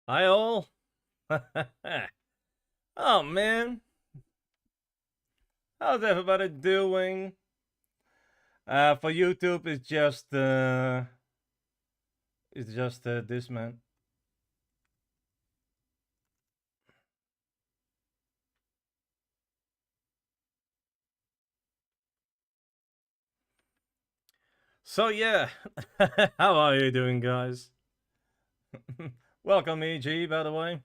Hi all. Oh man, how's everybody doing? For YouTube, it's just this man. So yeah, how are you doing, guys? Welcome, EG, by the way.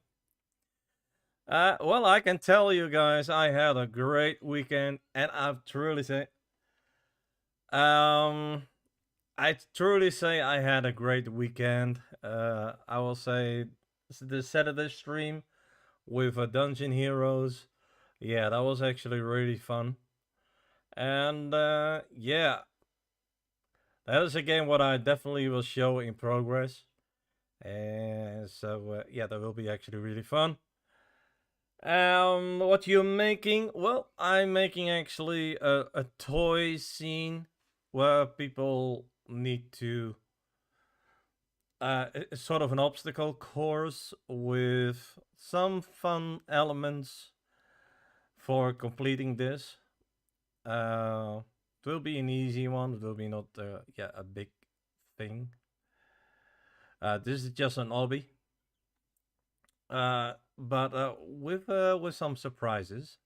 Well, I can tell you guys, I had a great weekend, and um, I truly say I had a great weekend. I will say the Saturday stream with Dungeon Heroes. Yeah, that was actually really fun. And yeah, that is again what I definitely will show in progress. And so yeah, that will be actually really fun. What you making? Well, I'm making actually a toy scene where people need to it's sort of an obstacle course with some fun elements for completing this. It will be an easy one. It will be not yeah, a big thing. This is just an obby, but with some surprises.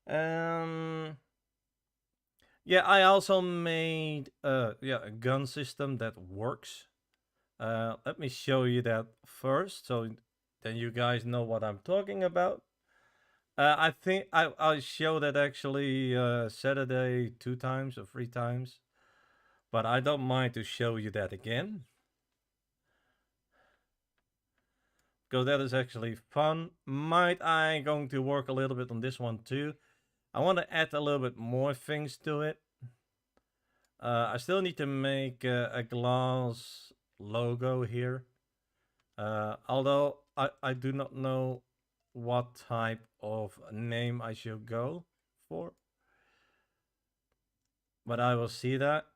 Um, yeah, I also made yeah, a gun system that works. Let me show you that first, so then you guys know what I'm talking about. I think I showed that actually Saturday 2 times or 3 times, but I don't mind to show you that again because that is actually fun. Might I going to work a little bit on this one too? I want to add a little bit more things to it. I still need to make a glass logo here. Although I do not know what type of name I should go for, but I will see that.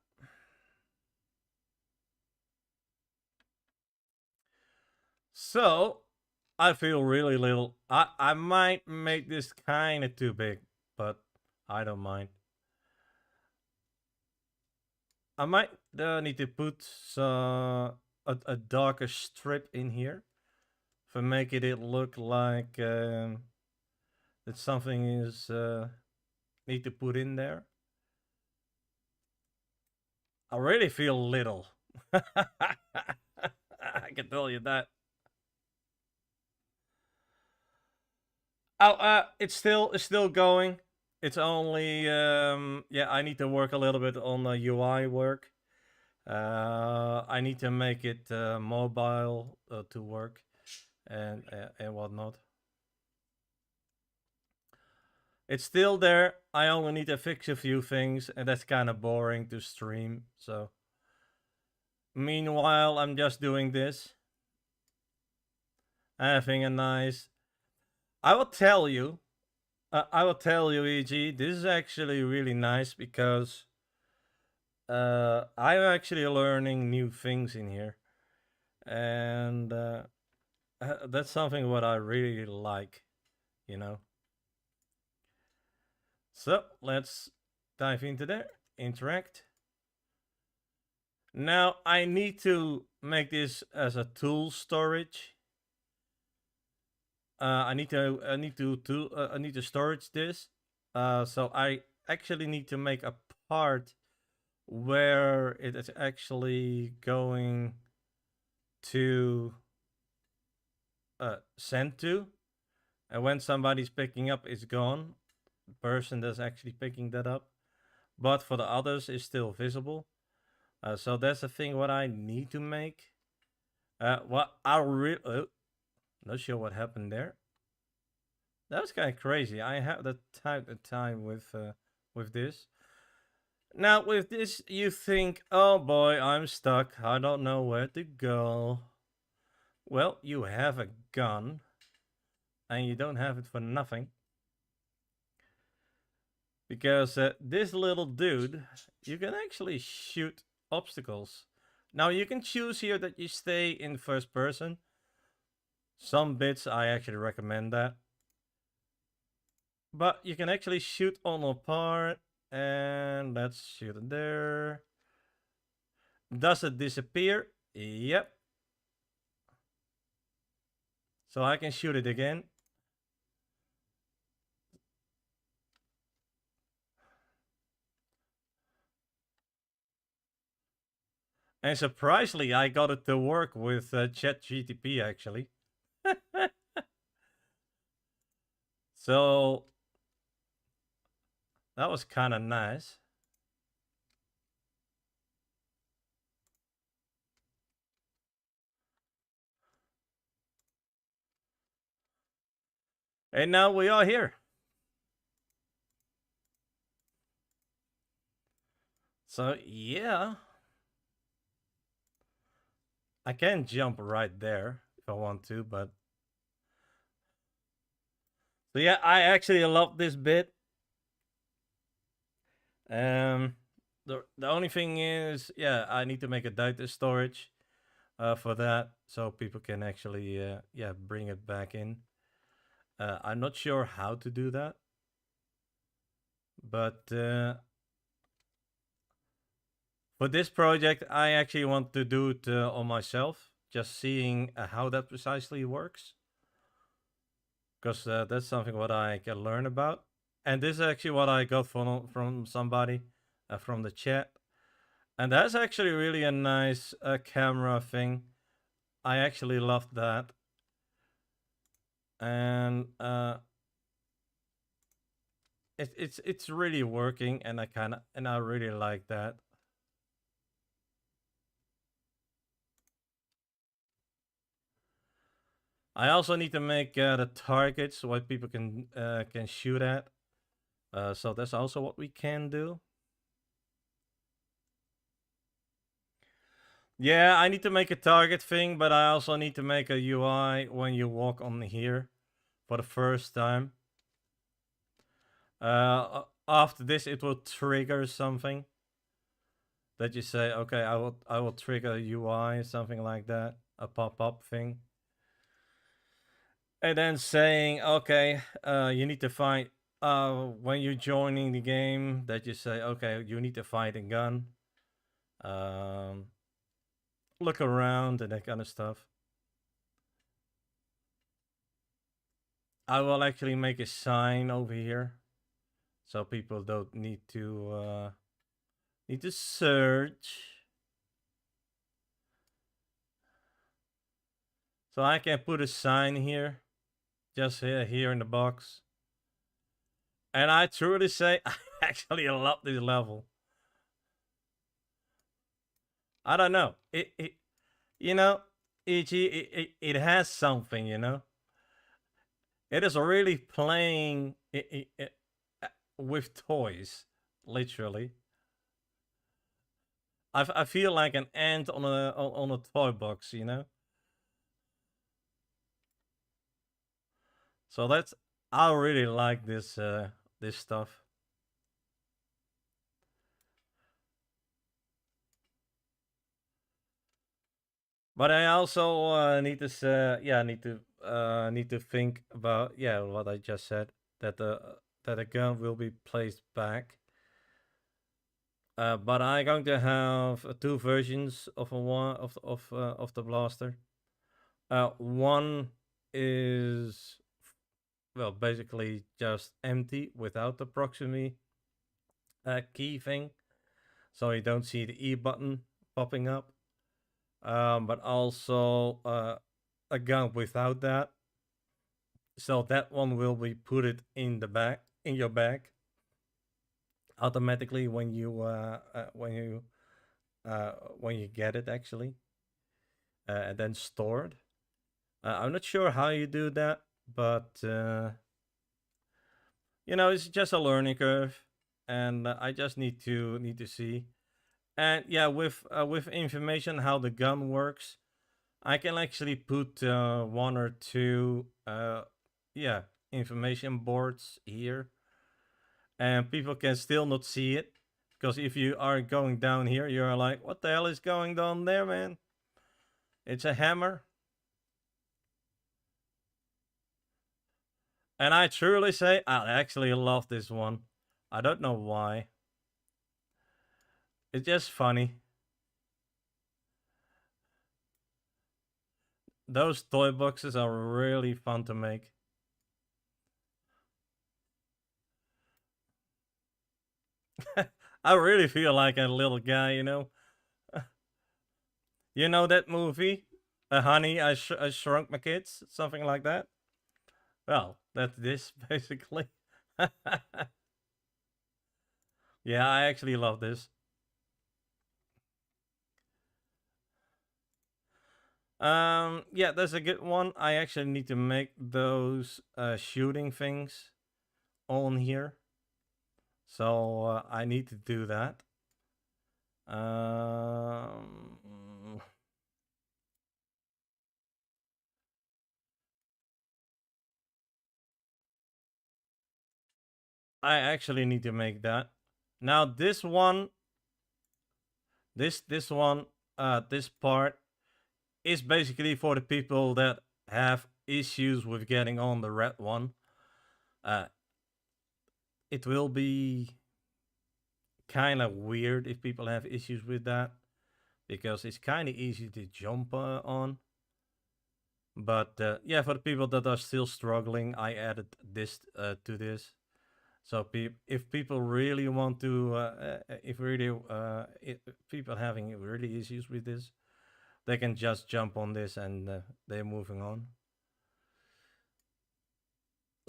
So I feel really little. I might make this kind of too big, but I don't mind. I might need to put a darker strip in here for making it look like that something is need to put in there. I really feel little. I can tell you that. Oh, it's still going. It's only yeah. I need to work a little bit on the UI work. I need to make it mobile to work and whatnot. It's still there. I only need to fix a few things, and that's kind of boring to stream. So, meanwhile, I'm just doing this, having a nice. I will tell you. I will tell you, EG. This is actually really nice because I'm actually learning new things in here, and that's something what I really like. You know. So let's dive into there. Interact. Now I need to make this as a tool storage. I need to storage this. So I actually need to make a part where it is actually going to send to, and when somebody's picking up, it's gone. The person that's actually picking that up, but for the others, it's still visible. So that's the thing what I need to make. What I really not sure what happened there. That was kind of crazy. I have the type of time with this. Now with this, you think, oh boy, I'm stuck. I don't know where to go. Well, you have a gun, and you don't have it for nothing. Because this little dude, you can actually shoot obstacles. Now you can choose here that you stay in first person, Some bits I actually recommend that. But you can actually shoot on a part, and let's shoot it there. Does it disappear? Yep. So I can shoot it again. And surprisingly, I got it to work with ChatGTP actually. So that was kind of nice. And now we are here. So yeah, I can jump right there if I want to, but so yeah, I actually love this bit. The only thing is, yeah, I need to make a data storage for that, so people can actually yeah, bring it back in. I'm not sure how to do that, but for this project, I actually want to do it on myself, just seeing how that precisely works, because that's something what I can learn about. And this is actually what I got from somebody from the chat, and that's actually really a nice camera thing. I actually loved that, and it's really working, and I really like that. I also need to make the targets what people can shoot at. So that's also what we can do. Yeah, I need to make a target thing, but I also need to make a UI when you walk on here for the first time. After this, it will trigger something that you say, okay, I will trigger a UI, something like that, a pop-up thing. And then saying, okay, you need to find when you're joining the game, that you say, okay, you need to find a gun, look around and that kind of stuff. I will actually make a sign over here, so people don't need to search. So I can put a sign here, just here in the box. And I truly say, I actually love this level. I don't know. It you know, it has something, you know. It is really playing with toys, literally. I feel like an ant on a toy box, you know. So that's I really like this stuff. But I also need to say, yeah, need to think about, yeah, what I just said, that the gun will be placed back. But I'm going to have two versions of of the blaster. One is, well, basically just empty without the proximity key thing, so you don't see the E button popping up. But also a gun without that. So that one will be put it in the bag, in your bag, automatically when you get it actually, and then stored. I'm not sure how you do that, but you know, it's just a learning curve, and I just need to see. And yeah, with information how the gun works, I can actually put one or two yeah, information boards here, and people can still not see it, because if you are going down here, you're like, what the hell is going on there, man? It's a hammer. And I truly say I actually love this one. I don't know why. It's just funny. Those toy boxes are really fun to make. I really feel like a little guy, you know. You know that movie, Honey, I Shrunk My Kids, something like that. Well, that's this basically. Yeah, I actually love this. Yeah, that's a good one. I actually need to make those shooting things on here, so I need to do that. Um, I actually need to make that. Now this one, this one, this part is basically for the people that have issues with getting on the red one. Uh, it will be kind of weird if people have issues with that because it's kind of easy to jump on. But yeah, for the people that are still struggling, I added this to this. So if people really want to, if really if people having really issues with this, they can just jump on this and they're moving on.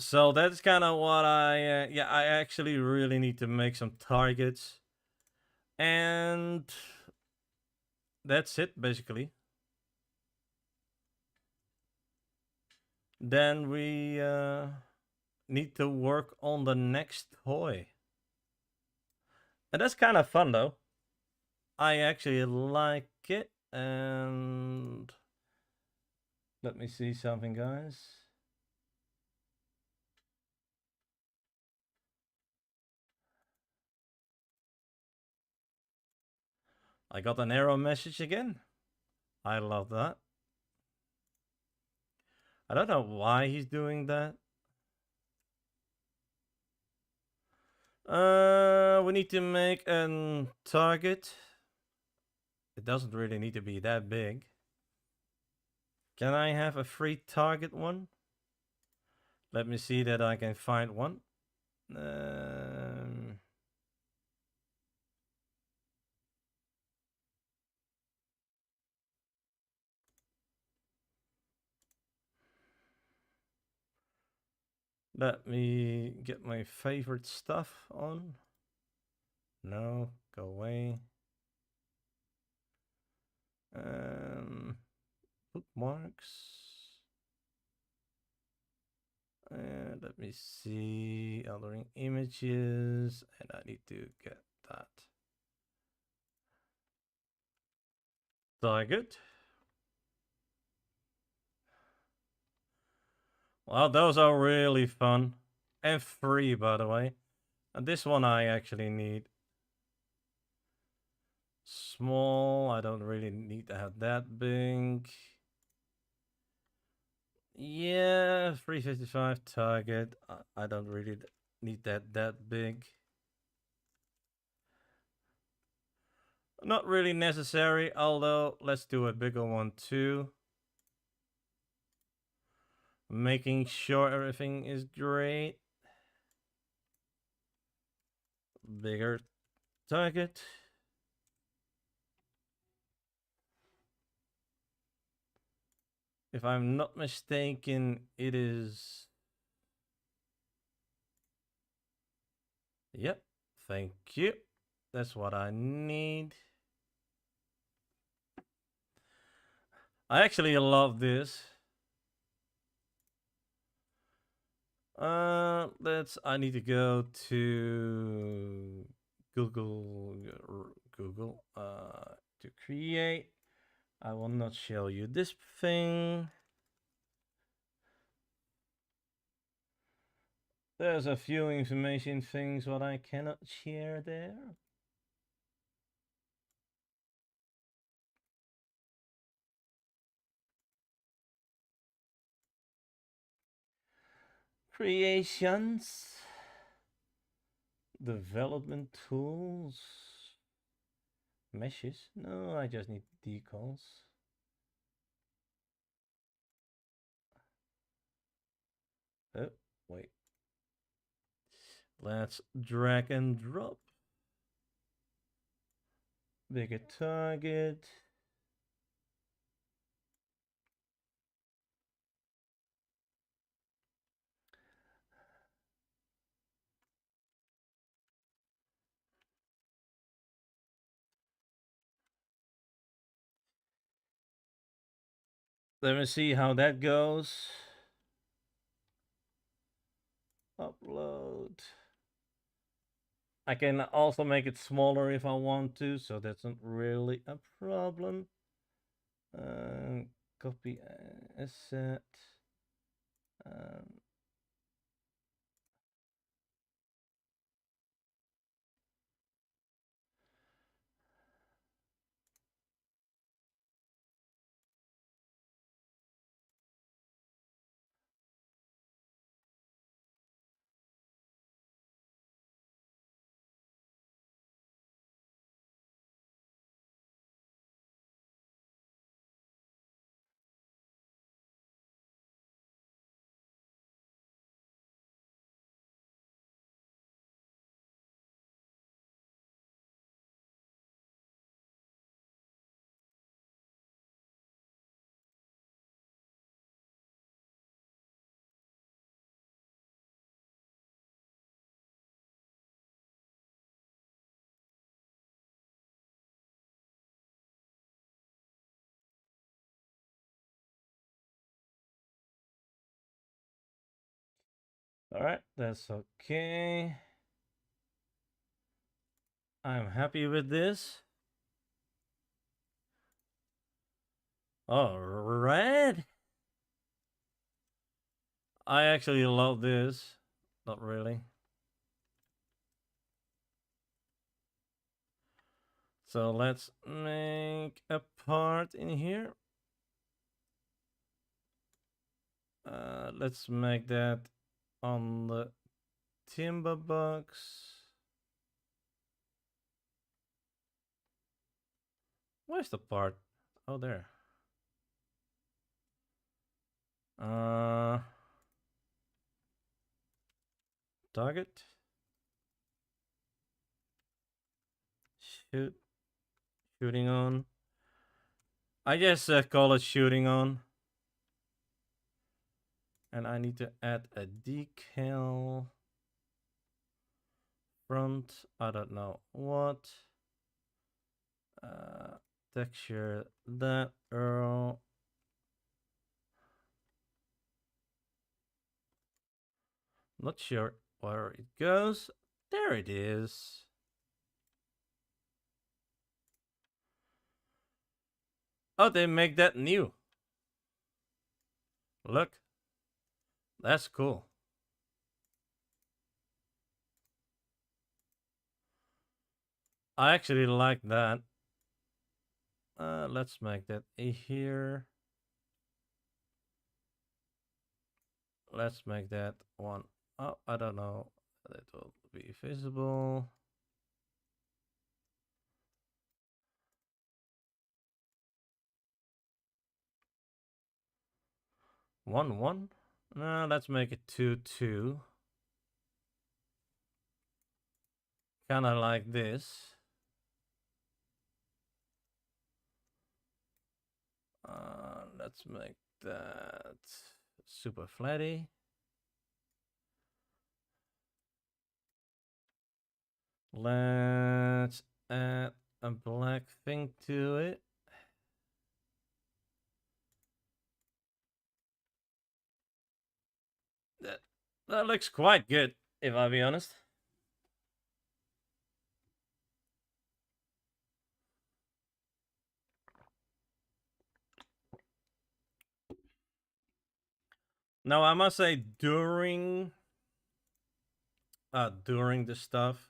So that's kind of what yeah, I actually really need to make some targets, and that's it basically. Then we need to work on the next toy, and that's kind of fun though. I actually like it, and let me see something, guys. I got an error message again. I love that. I don't know why he's doing that. We need to make a target. It doesn't really need to be that big. Can I have a free target one? Let me see that I can find one. Um, Let me get my favorite stuff on. No, go away. Bookmarks. Let me see. Alerting images, and I need to get that. Target. Well, those are really fun and free, by the way. And this one I actually need. Small, I don't really need to have that big. Yeah, 355 target. I don't really need that big. Not really necessary, although let's do a bigger one too. Making sure everything is great. Bigger target. If I'm not mistaken, it is... Yep, thank you. That's what I need. I actually love this. I need to go to Google to create. I will not show you this thing. There's a few information things what I cannot share there. Creations. Development tools. Meshes? No, I just need decals. Oh, wait. Let's drag and drop. Bigger target. Let me see how that goes. Upload. I can also make it smaller if I want to, so that's not really a problem. Copy asset. Um, all right, that's okay. I'm happy with this. All right. I actually love this. Not really. So let's make a part in here. Let's make that on the timber box. Where's the part? Oh, there. Target. Shoot. Shooting on. I just call it shooting on. And I need to add a decal. Front. I don't know what. Texture that arrow. Not sure where it goes. There it is. Oh, they make that new. Look. That's cool. I actually like that. Let's make that a here. Let's make that one. Oh, I don't know. That will be visible. One. No, let's make it 2. Kind of like this. Let's make that super flatty. Let's add a black thing to it. That looks quite good, if I'll be honest. Now I must say during the stuff,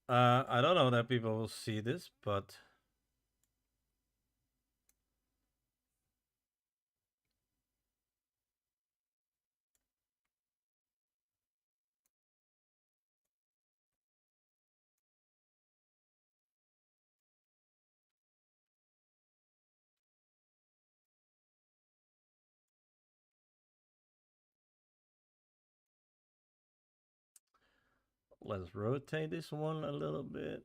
I don't know that people will see this, but Let's rotate this one a little bit.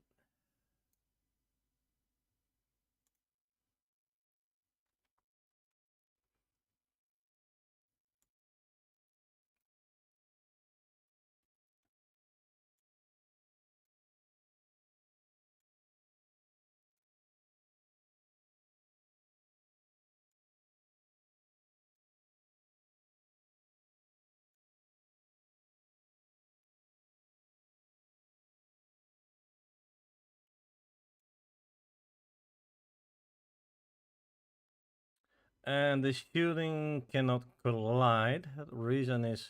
And the shooting cannot collide. The reason is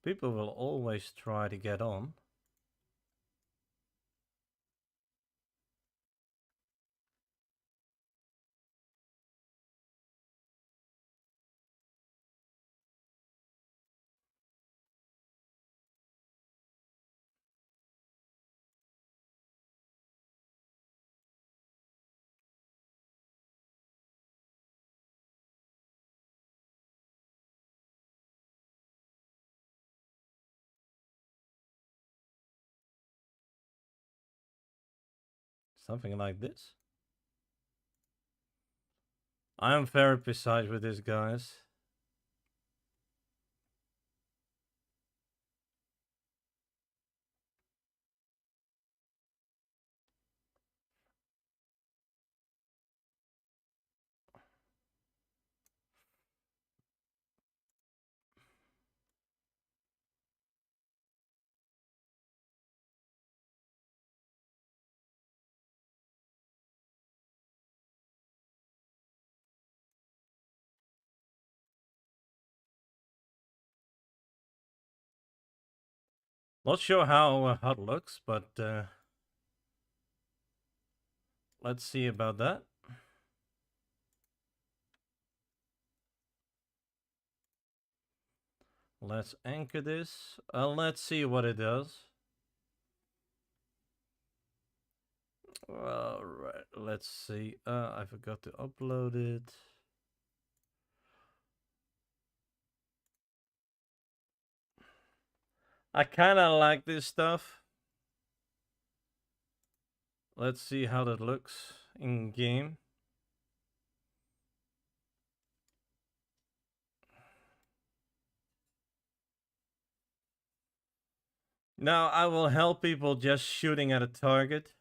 people will always try to get on. Something like this. I'm very precise with this, guys. Not sure how it looks, but let's see about that. Let's anchor this. Let's see what it does. Alright, let's see. I forgot to upload it. I kind of like this stuff. Let's see how that looks in game. Now I will help people just shooting at a target.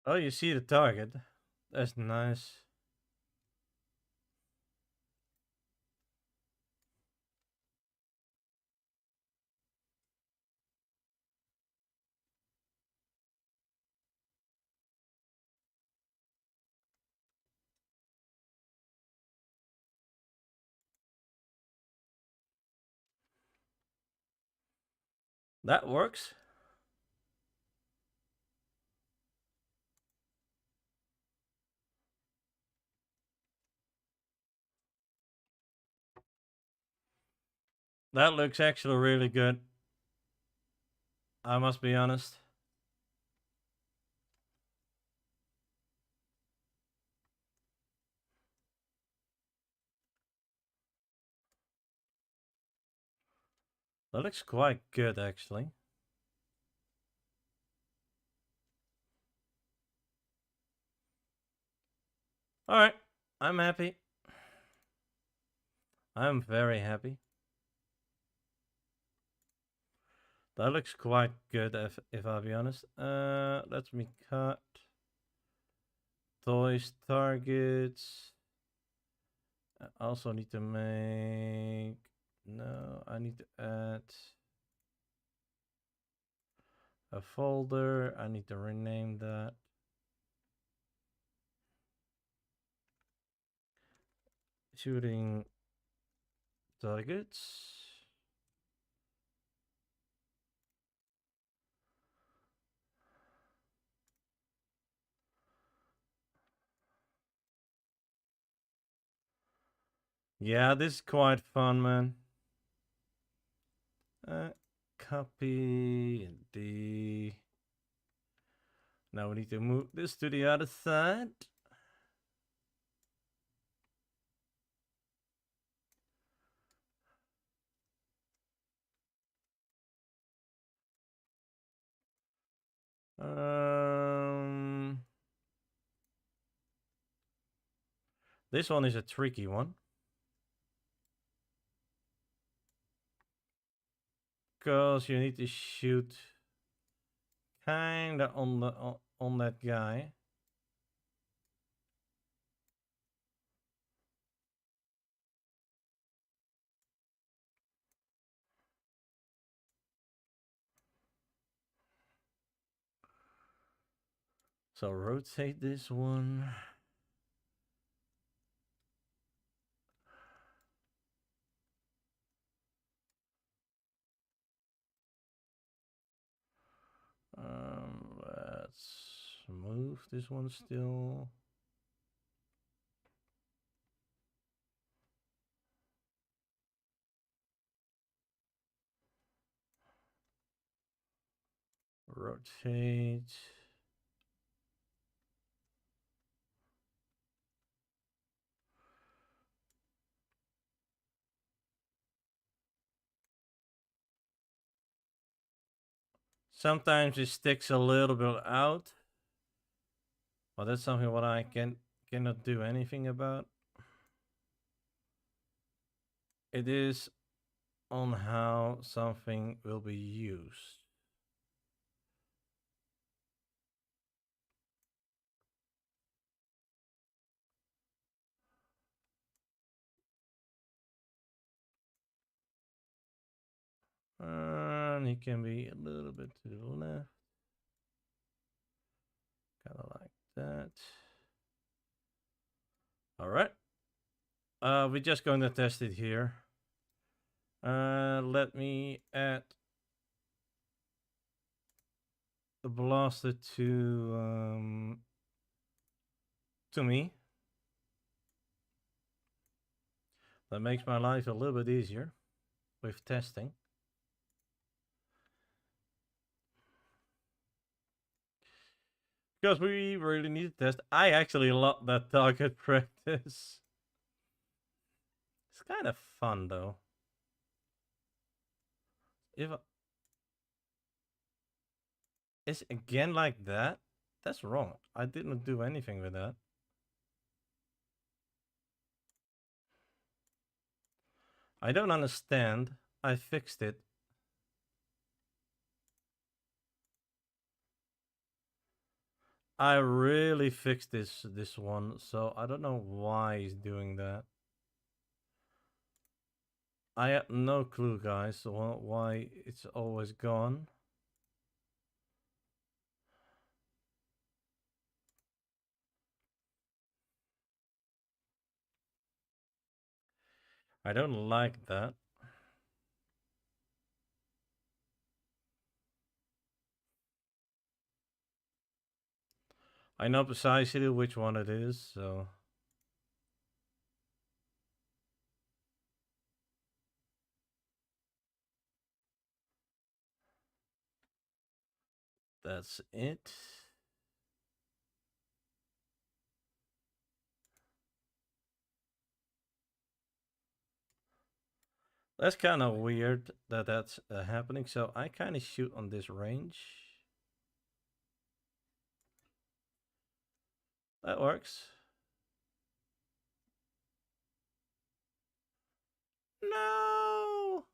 Oh, you see the target. That's nice. That works. That looks actually really good. I must be honest. That looks quite good, actually. Alright, I'm happy. I'm very happy. That looks quite good, if I'll be honest. Let me cut. Toys, targets. I also need to make... No, I need to add a folder. I need to rename that. substituting targets. Yeah, this is quite fun, man. Copy the. Now we need to move this to the other side. This one is a tricky one. Because you need to shoot kinda on that guy. So rotate this one. Let's move this one still. Rotate. Sometimes it sticks a little bit out. But that's something what I cannot do anything about. It is on how something will be used. And he can be a little bit to the left. Kind of like that. All right. We're just going to test it here. Let me add the blaster to me. That makes my life a little bit easier with testing. Because we really need to test. I actually love that target practice. It's kind of fun though. If it's again like that, that's wrong. I didn't do anything with that. I don't understand. I fixed it. I really fixed this one, so I don't know why he's doing that. I have no clue, guys, why it's always gone. I don't like that. I know precisely which one it is, so. That's it. That's kind of weird that that's happening. So I kind of shoot on this range. That works. No!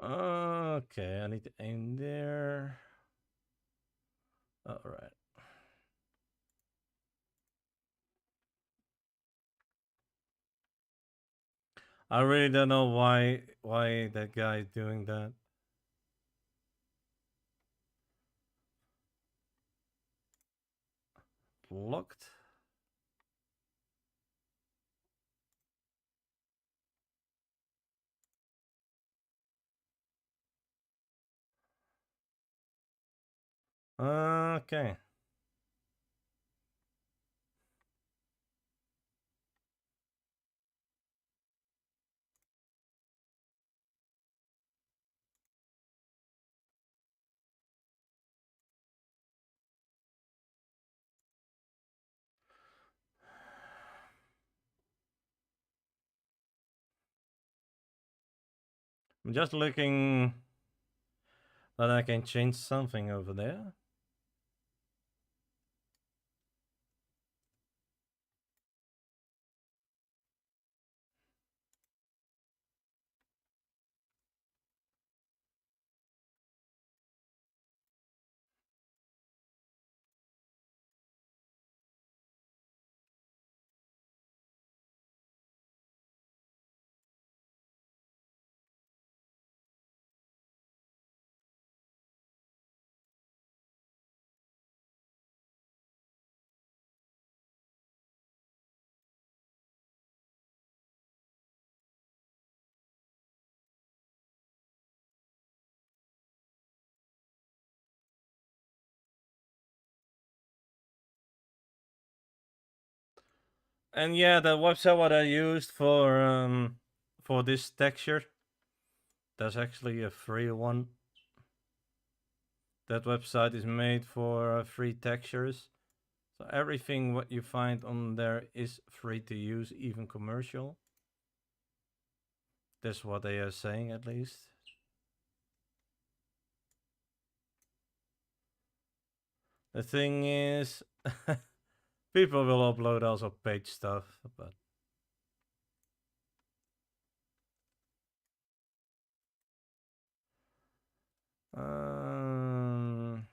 Okay, I need to aim there. All right. I really don't know why that guy is doing that. Locked. Okay. I'm just looking that I can change something over there. And yeah, the website what I used for this texture, that's actually a free one. That website is made for free textures. So everything what you find on there is free to use, even commercial. That's what they are saying at least. The thing is, people will upload also page stuff, but um,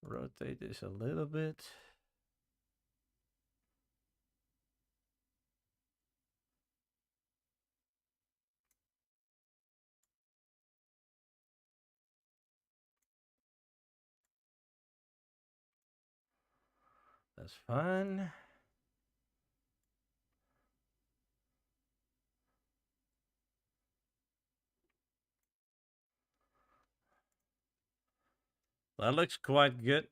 rotate this a little bit. That's fine. That looks quite good.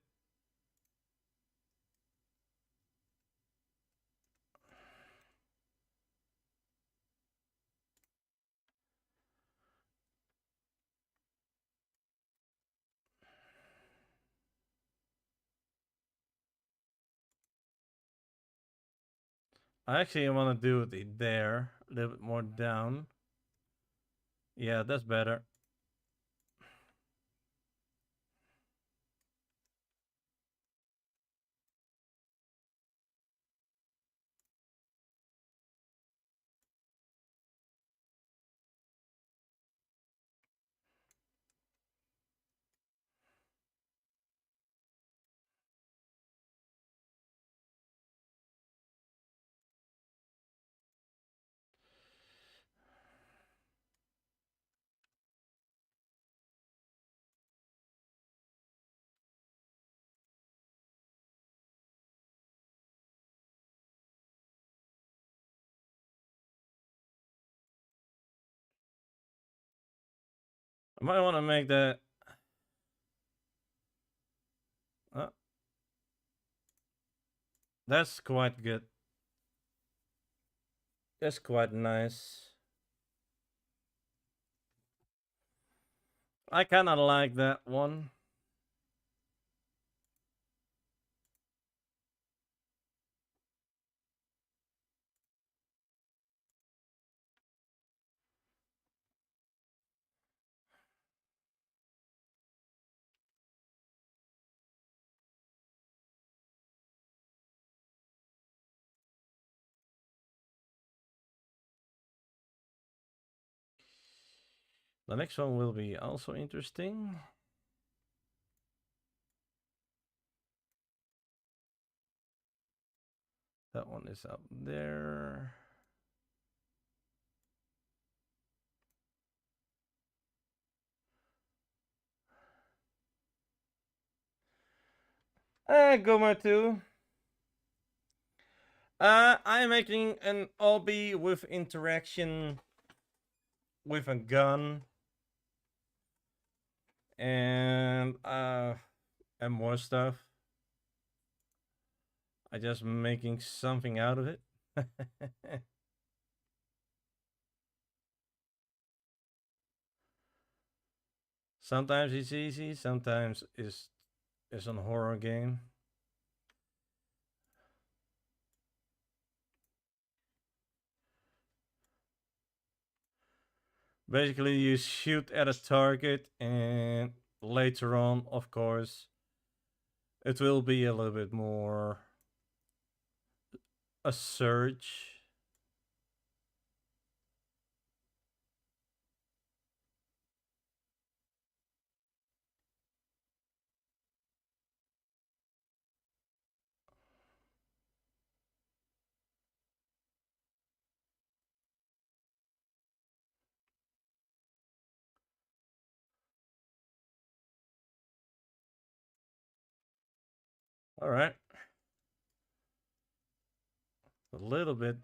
I actually want to do it there, a little bit more down. Yeah, that's better. I might want to make that. Uh, that's quite good. That's quite nice. I kind of like that one. The next one will be also interesting. That one is up there. Goma 2. I'm making an obby with interaction with a gun and more stuff. I just making something out of it. Sometimes it's easy, sometimes it's a horror game. Basically, you shoot at a target, and later on, of course, it will be a little bit more a surge. All right, a little bit.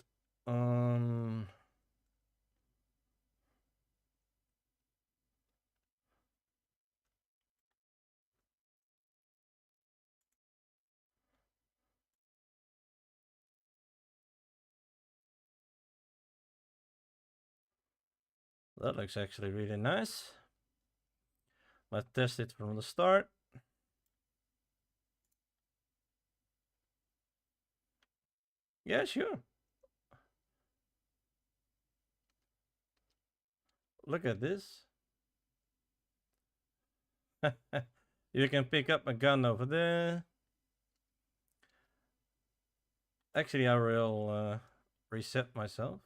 That looks actually really nice. Let's test it from the start. Yeah, sure. Look at this. You can pick up a gun over there. Actually, I will reset myself.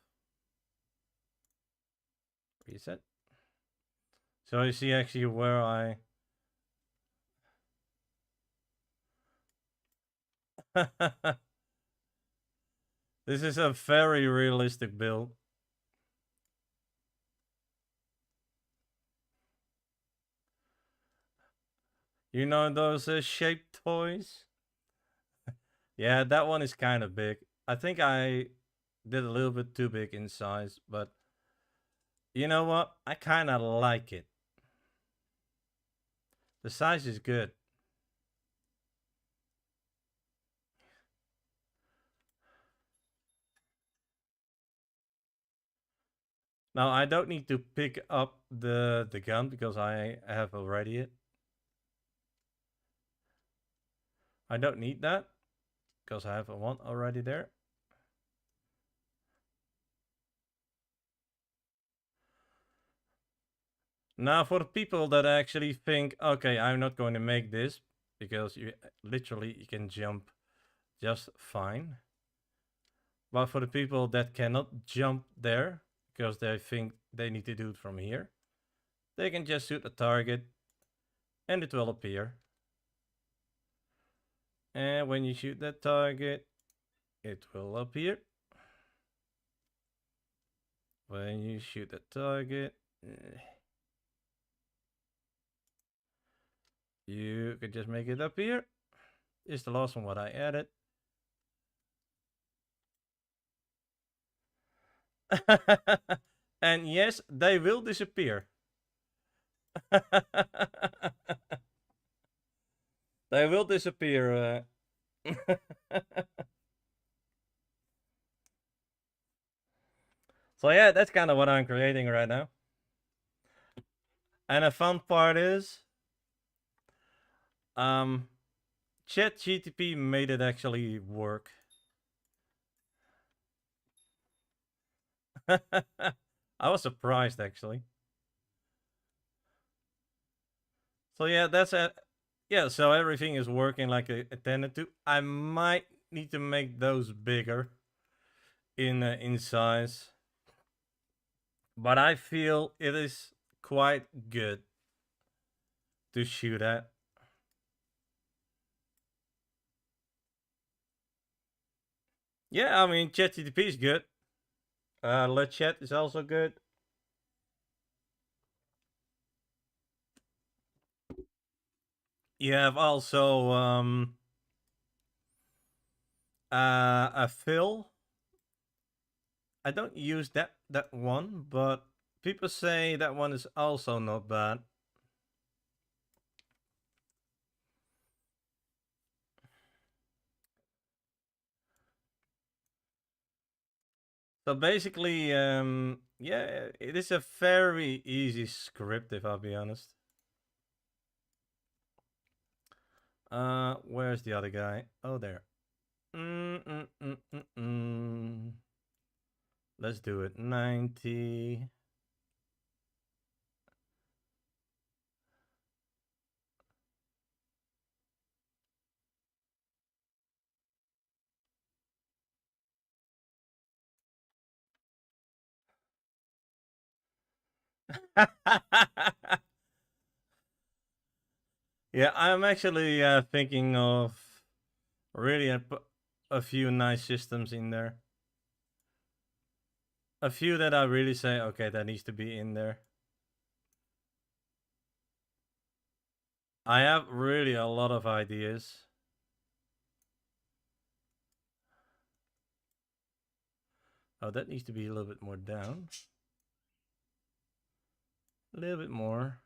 Reset. So you see actually where I... This is a very realistic build. You know those shaped toys? Yeah, that one is kind of big. I think I did a little bit too big in size, but you know what? I kind of like it. The size is good. Now I don't need to pick up the gun because I have already it. I don't need that because I have a one already there. Now for the people that actually think, okay, I'm not going to make this because you literally you can jump just fine. But for the people that cannot jump there because they think they need to do it from here, they can just shoot a target and it will appear. And when you shoot that target, it will appear. When you shoot a target, you can just make it appear. Is the last one what I added. And yes, they will disappear. They will disappear. So yeah, that's kind of what I'm creating right now. And the fun part is, ChatGTP made it actually work. I was surprised actually. So yeah, that's it. Yeah, so everything is working like it intended to. I might need to make those bigger in size, but I feel it is quite good to shoot at. Yeah, I mean, ChatGPT is good. Let Chat is also good. You have also a Phil. I don't use that one, but people say that one is also not bad. So basically, yeah, it is a very easy script, if I'll be honest. Where's the other guy? Oh, there. Let's do it. 90. Yeah, I'm actually thinking of really a few nice systems in there. A few that I really say, okay, that needs to be in there. I have really a lot of ideas. Oh, that needs to be a little bit more down. A little bit more.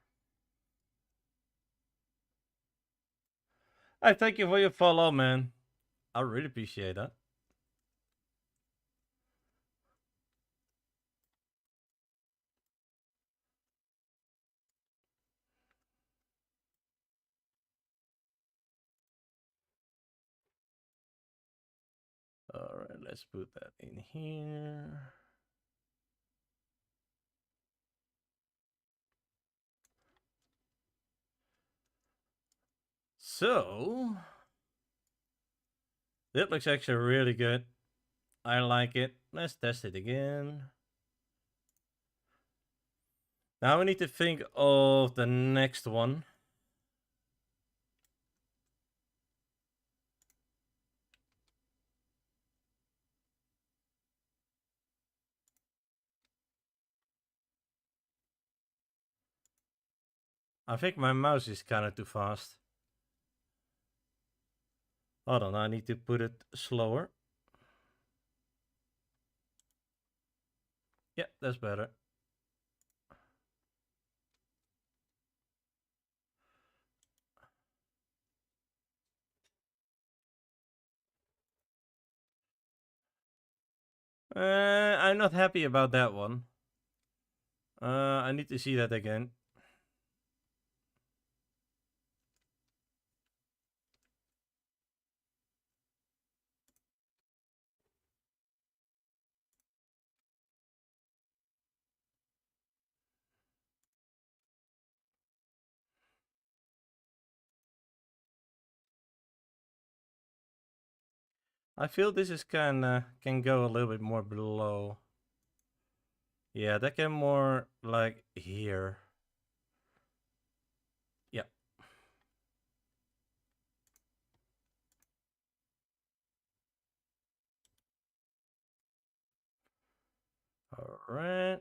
I thank you for your follow, man. I really appreciate that. Alright, let's put that in here. So, that looks actually really good. I like it. Let's test it again. Now we need to think of the next one. I think my mouse is kind of too fast. Hold on, I need to put it slower. Yeah, that's better. I'm not happy about that one. I need to see that again. I feel this is can go a little bit more below. Yeah, that can more like here. Yeah. All right.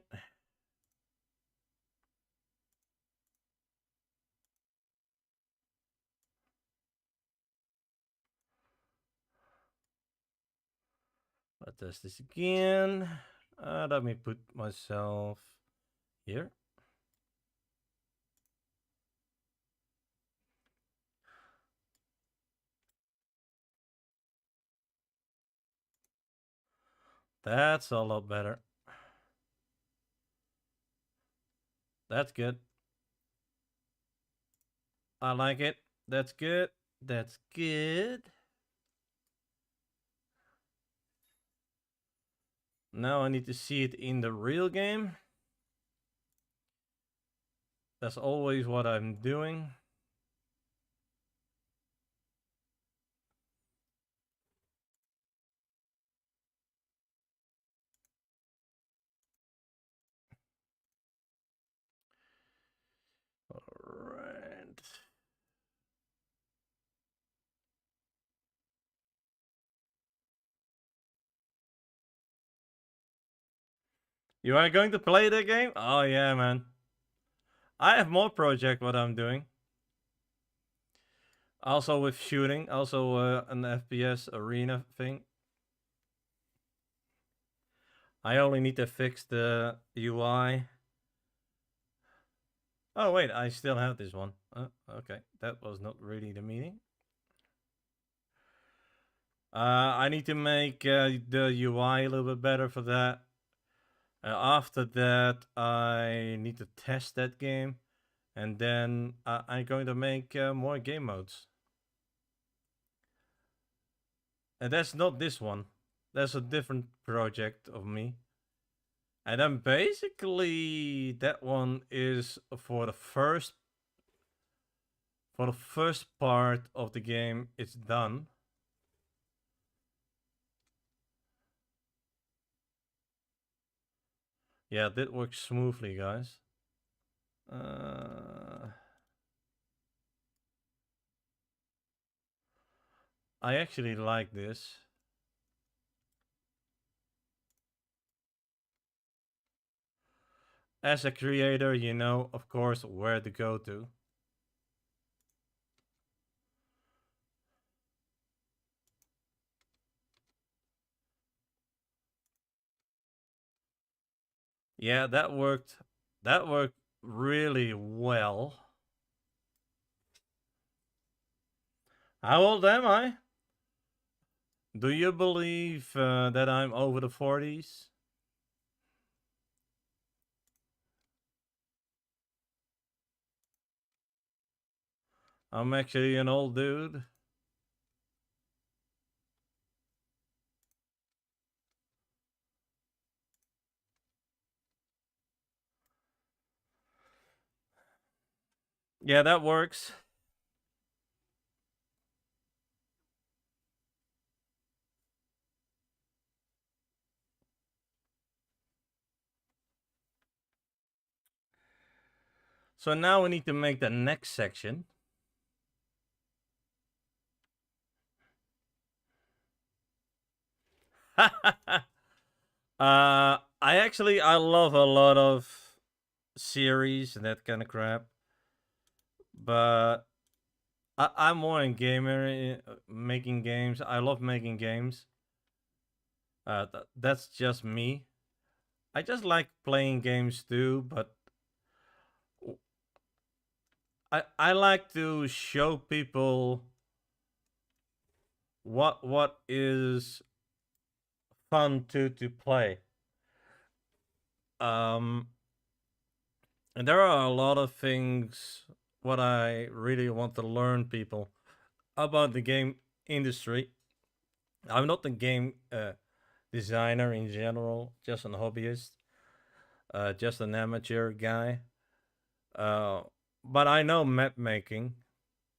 Let's test this again. Let me put myself here. That's a lot better. That's good. I like it. That's good. That's good. Now I need to see it in the real game. That's always what I'm doing. You are going to play the game? Oh yeah, man. I have more project what I'm doing. Also with shooting, also an FPS arena thing. I only need to fix the UI. Oh wait, I still have this one. Okay, that was not really the meaning. I need to make the UI a little bit better for that. After that, I need to test that game, and then I'm going to make more game modes. And that's not this one. That's a different project of me. And then basically that one is for the first part of the game. It's done. Yeah, that works smoothly, guys. I actually like this. As a creator, you know, of course, where to go to. Yeah, that worked. That worked really well. How old am I? Do you believe that I'm over the 40s? I'm actually an old dude. Yeah, that works. So now we need to make the next section. I love a lot of series and that kind of crap, but I'm more in gamer, making games. I love making games. That's just me. I just like playing games too, but I like to show people what is fun to play. Um, and there are a lot of things what I really want to learn people about the game industry. I'm not a game designer in general, just an hobbyist, just an amateur guy. Uh, but I know map making,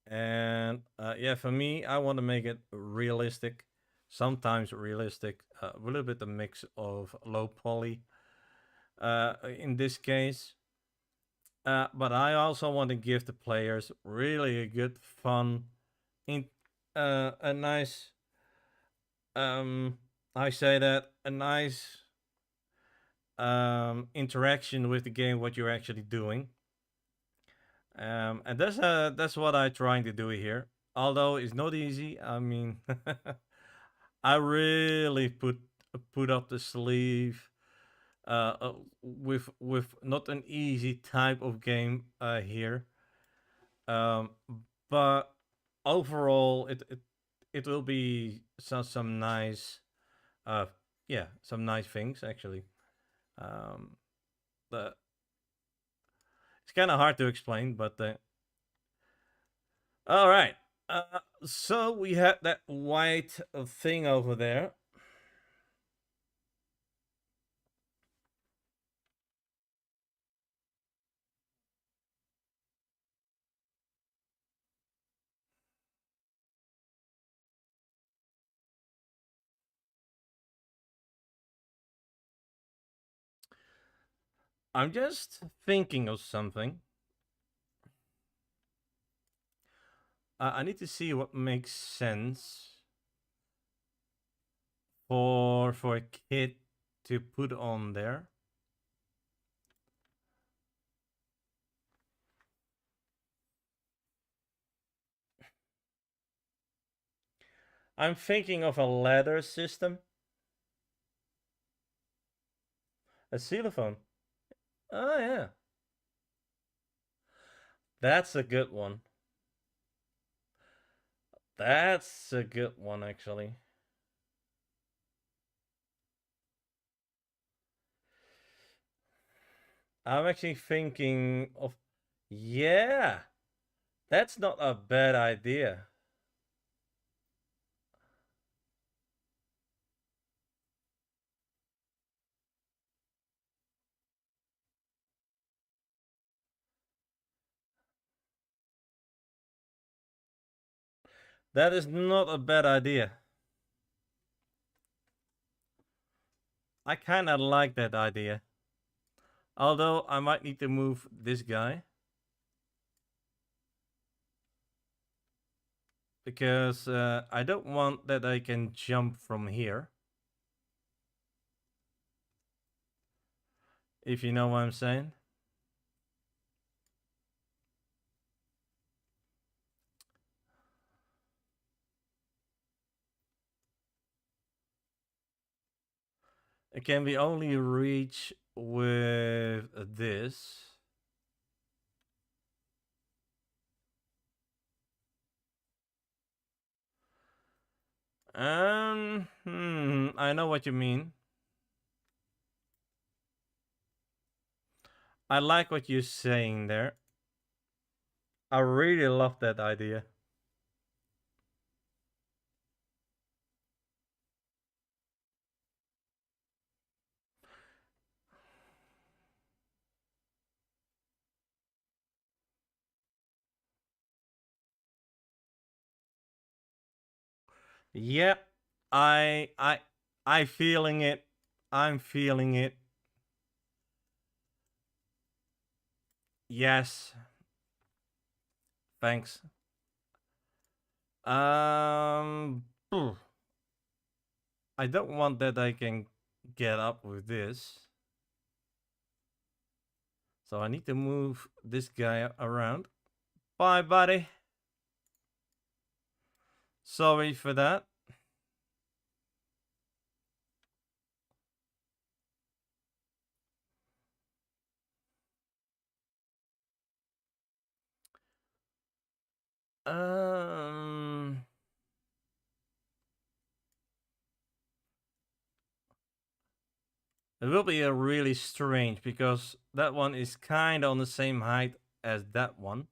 and yeah, for me, I want to make it realistic, sometimes realistic, a little bit a mix of low poly. In this case, but I also want to give the players really a good fun, in a nice I say that a nice interaction with the game, what you're actually doing. And that's what I'm trying to do here. Although it's not easy. I mean, I really put up the sleeve with not an easy type of game here. Um, but overall, it will be some nice uh yeah, some nice things actually. Um, the It's kind of hard to explain, but all right. So we have that white thing over there. I'm just thinking of something. I need to see what makes sense for a kid to put on there. I'm thinking of a ladder system. A xylophone. Oh yeah. That's a good one. That's a good one, actually. I'm actually thinking of. Yeah, that's not a bad idea. That is not a bad idea. I kinda like that idea. Although I might need to move this guy. Because I don't want that I can jump from here. If you know what I'm saying. It can be only reached with this. I know what you mean. I like what you're saying there. I really love that idea. Yep, I feeling it. I'm feeling it. Yes. Thanks. Phew. I don't want that I can get up with this. So I need to move this guy around. Bye, buddy. Sorry for that. Um, it will be a really strange because that one is kind of on the same height as that one.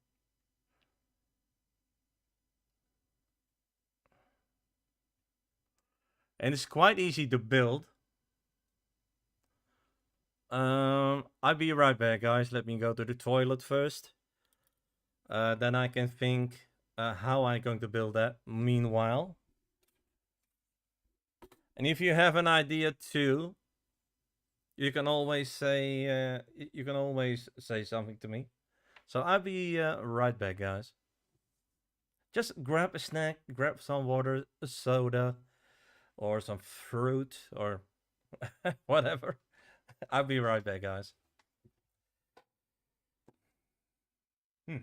And it's quite easy to build. I'll be right back, guys. Let me go to the toilet first. Then I can think how I'm going to build that meanwhile. And if you have an idea too, you can always say something to me. So I'll be right back, guys. Just grab a snack, grab some water, a soda, or some fruit, or whatever. I'll be right back, guys. Hmm.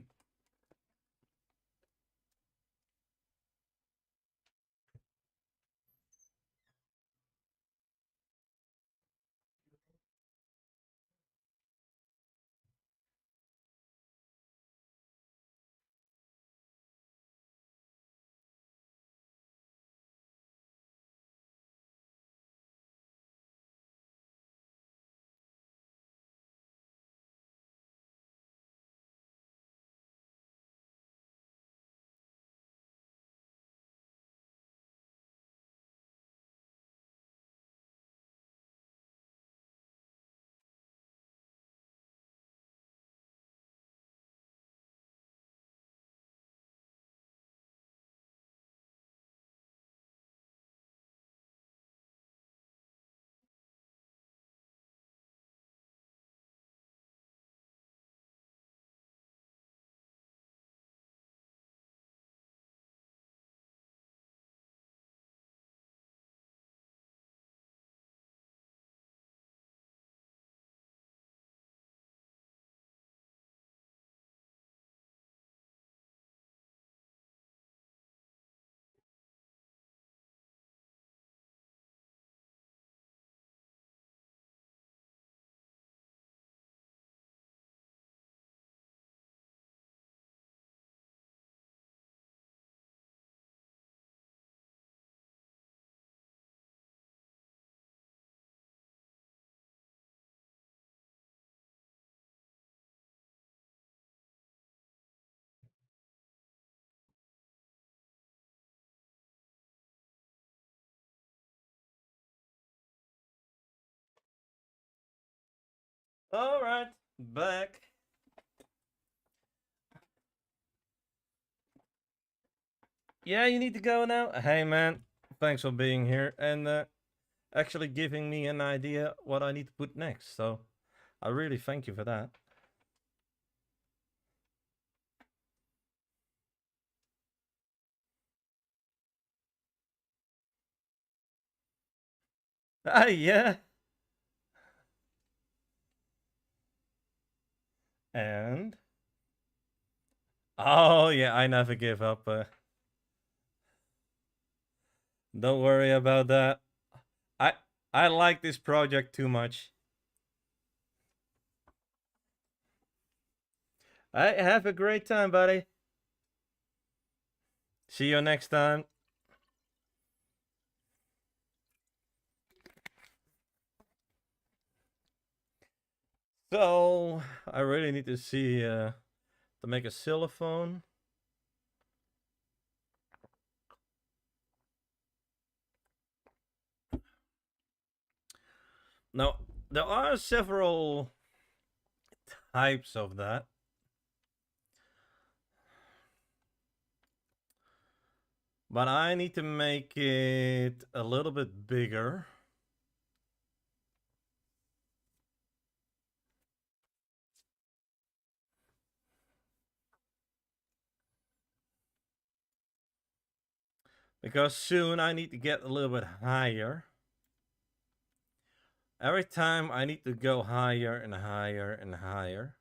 All right, back. Yeah, you need to go now. Hey, man, thanks for being here and actually giving me an idea what I need to put next. So I really thank you for that. Ah, yeah. And oh yeah, I never give up. Don't worry about that. I I like this project too much. I have a great time, buddy. See you next time. So I really need to see to make a xylophone. Now there are several types of that. But I need to make it a little bit bigger. Because soon I need to get a little bit higher. Every time I need to go higher and higher and higher.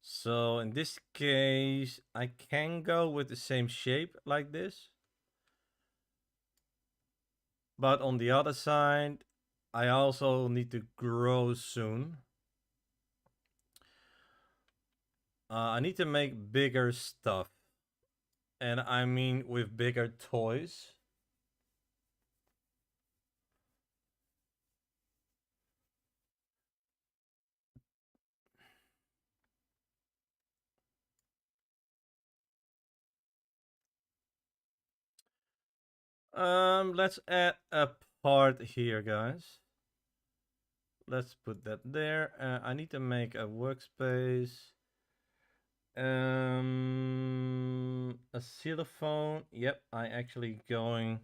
So in this case, I can go with the same shape like this. But on the other side, I also need to grow soon. I need to make bigger stuff. And I mean with bigger toys. Let's add a part here, guys. Let's put that there. I need to make a workspace. A xylophone. Yep, I actually going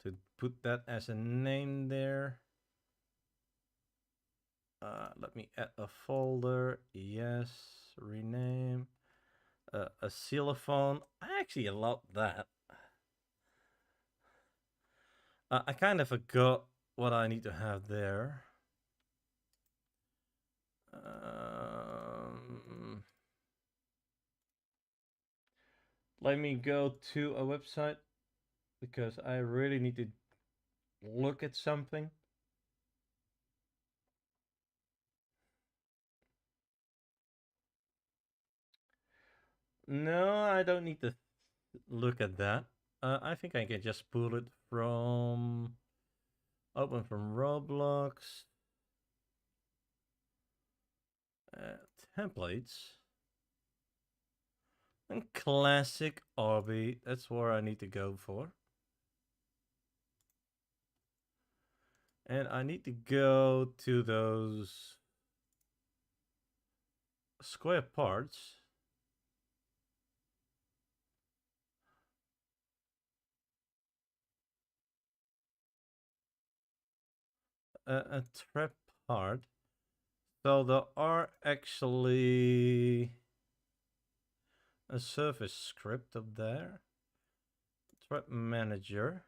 to put that as a name there. Let me add a folder. Yes, rename. A xylophone. I actually love that. I kind of forgot what I need to have there. Let me go to a website because I really need to look at something. No, I don't need to look at that. I think I can just pull it from open from Roblox. Templates. And classic obby. That's where I need to go for. And I need to go to those square parts. A trap part. So there are actually a service script up there. Threat manager.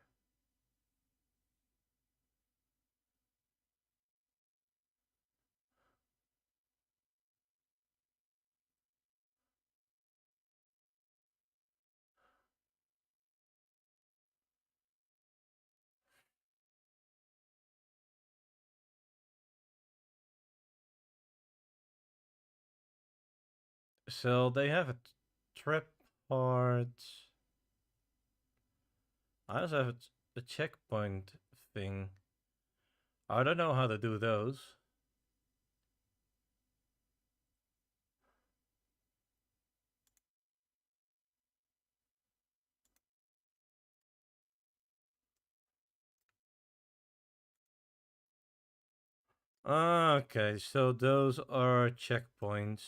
So they have a trap part. I also have a checkpoint thing. I don't know how to do those. Okay, so those are checkpoints.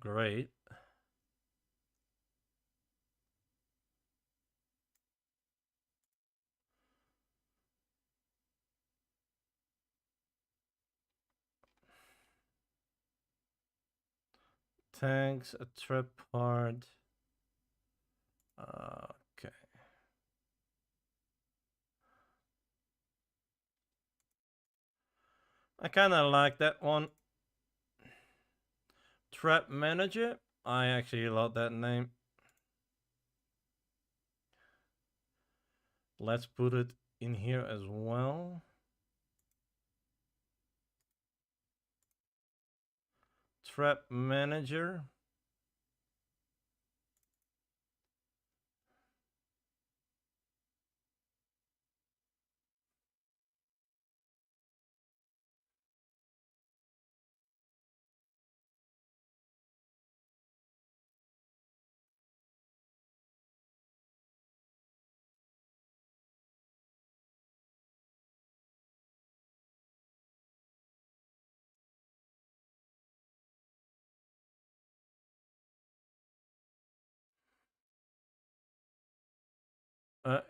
Great. Tanks, a trap part. Okay. I kind of like that one. Trap manager. I actually love that name. Let's put it in here as well. Trap manager.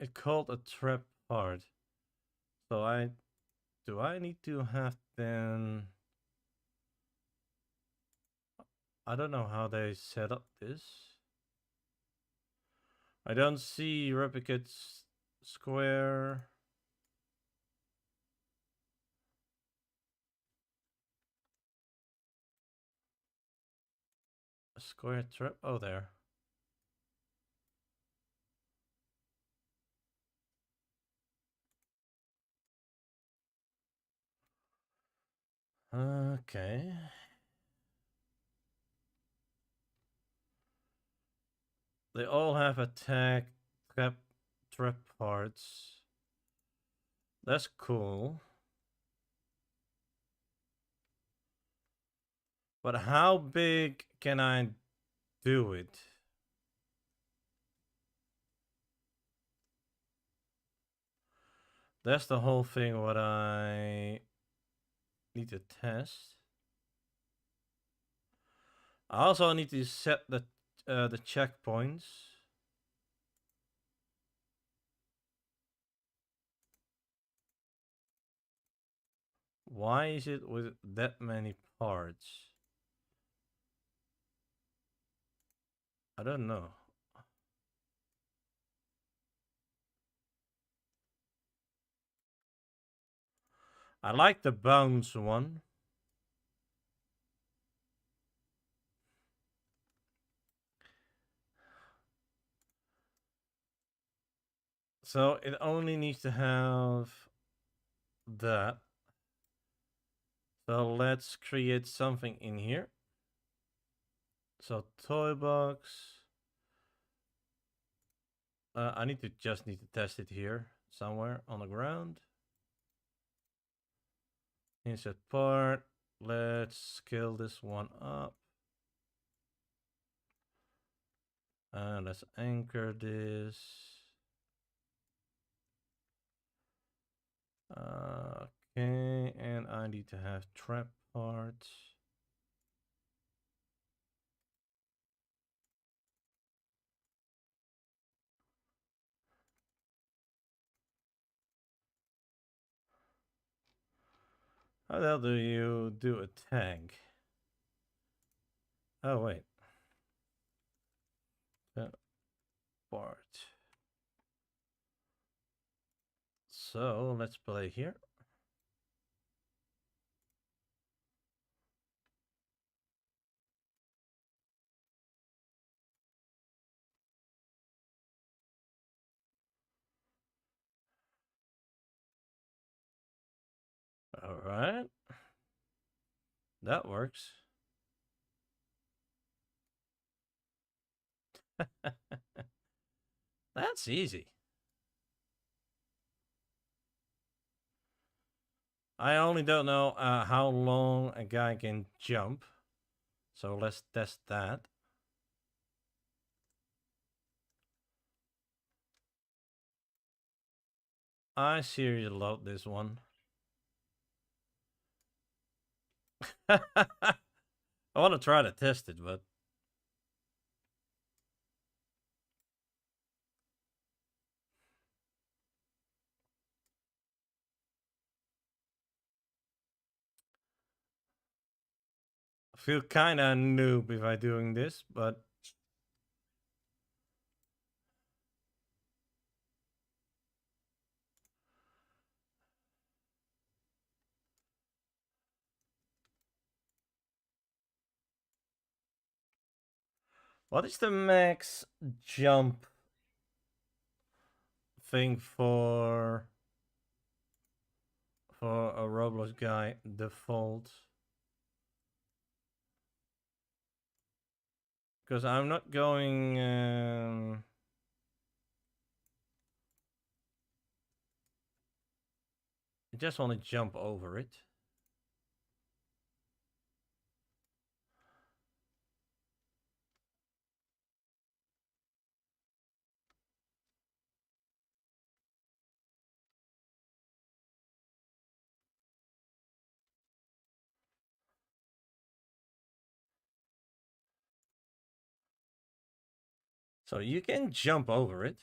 It called a trap part. So I need to have then. I don't know how they set up this. I don't see replicate square. Square trap. Oh, there. Okay. They all have attack, trap parts. That's cool. But how big can I do it? That's the whole thing what I need to test. I also need to set the checkpoints. Why is it with that many parts? I don't know. I like the bounce one. So it only needs to have that. So let's create something in here. So toy box. I need to test it here somewhere on the ground. Insert part. Let's scale this one up. Let's anchor this. Okay, and I need to have trap parts. How the hell do you do a tag? Oh, wait. Part. So let's play here. All right. That works. That's easy. I only don't know how long a guy can jump. So let's test that. I seriously love this one. I want to try to test it, but I feel kind of noob if I'm doing this, but what is the max jump thing for a Roblox guy default? Because I'm not going. I just want to jump over it. So you can jump over it.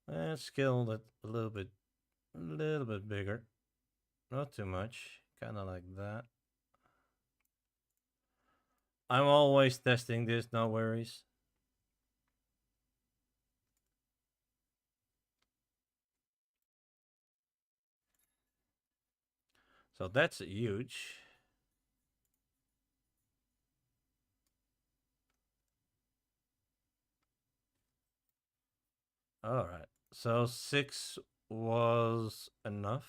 Let's scale it a little bit bigger. Not too much. Kind of like that. I'm always testing this, no worries. So that's huge. All right. So 6 was enough.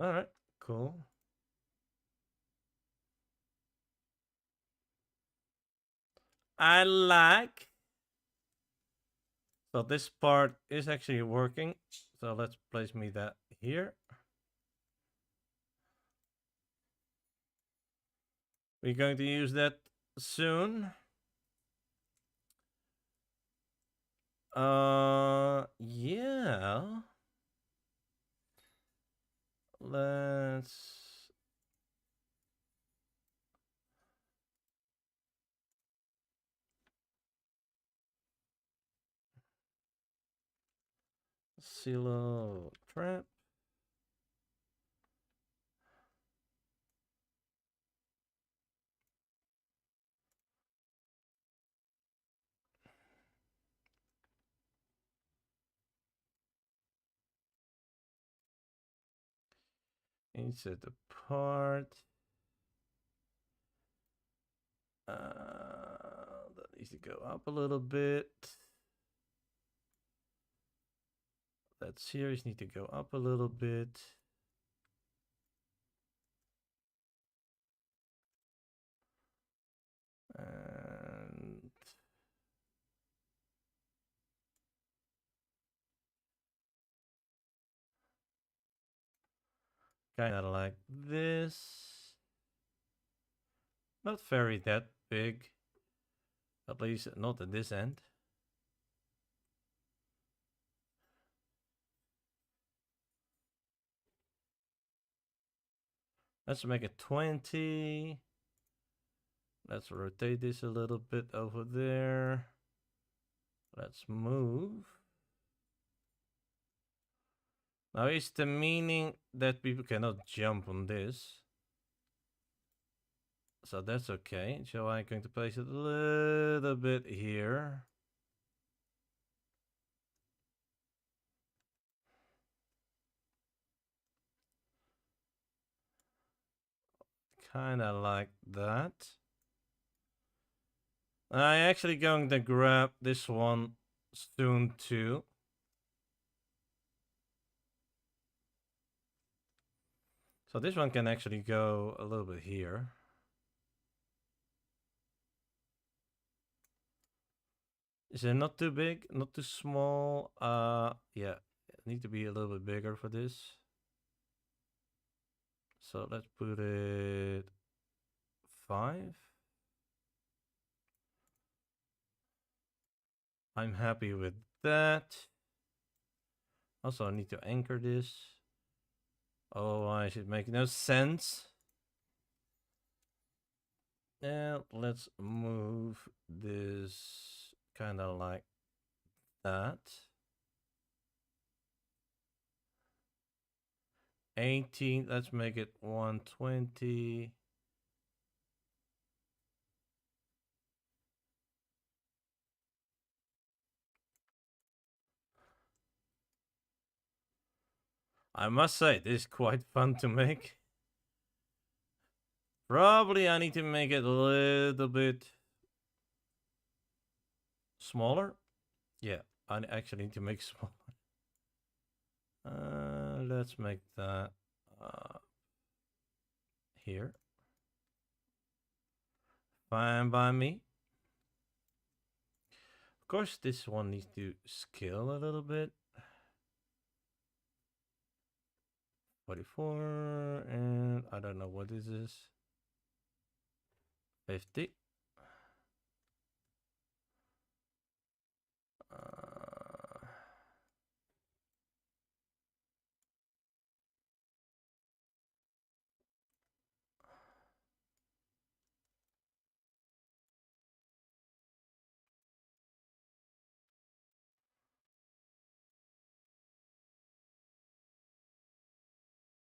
All right. Cool. I like. So this part is actually working. So let's place me that here. We're going to use that soon. Yeah. Let's silo trap. Insert the part. That needs to go up a little bit. That series need to go up a little bit. And kind of like this. Not very that big. At least not at this end. Let's make it 20. Let's rotate this a little bit over there. Let's move. Now is the meaning that people cannot jump on this? So that's okay. So I'm going to place it a little bit here. Kind of like that. I'm actually going to grab this one soon too. So this one can actually go a little bit here. Is it not too big, not too small? Yeah, need to be a little bit bigger for this. So let's put it 5. I'm happy with that. Also, I need to anchor this. Oh, I should make no sense. And let's move this kind of like that. 18, let's make it 120. I must say, this is quite fun to make. Probably I need to make it a little bit smaller. Yeah, I actually need to make smaller. Let's make that here. Fine by me. Of course, this one needs to scale a little bit. 44, and I don't know what this is. 50.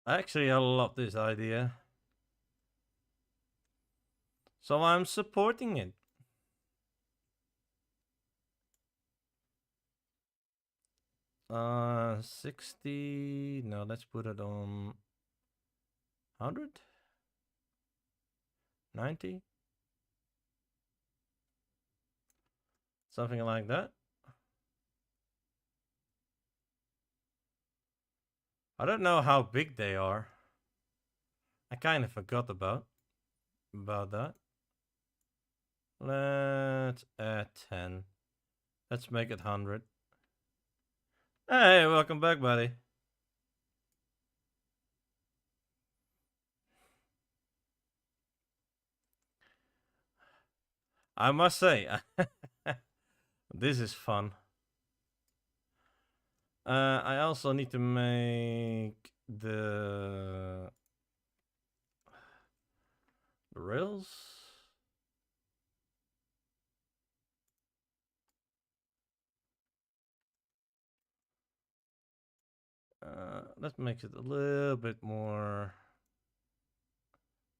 Actually, I love this idea. So I'm supporting it. Uh, 60. No, let's put it on 100. 90. Something like that. I don't know how big they are. I kind of forgot about that. Let's add 10. Let's make it 100. Hey, welcome back, buddy. I must say, this is fun. I also need to make the rails. Let's make it a little bit more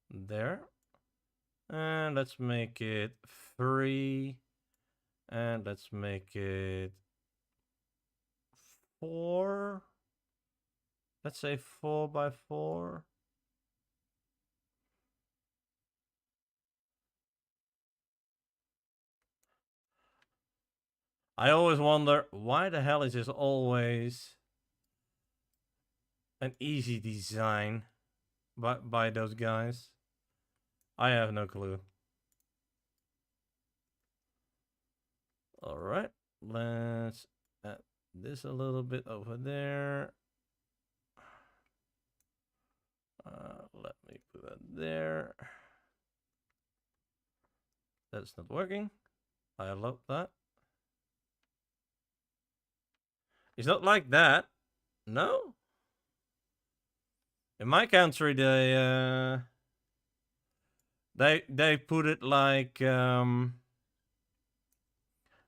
there. And let's make it 3. And let's make it 4. Let's say 4 by 4. I always wonder, why the hell is this always an easy design by those guys? I have no clue. Alright, let's add this a little bit over there. Let me put that there. That's not working. I love that. It's not like that. No? In my country, they put it like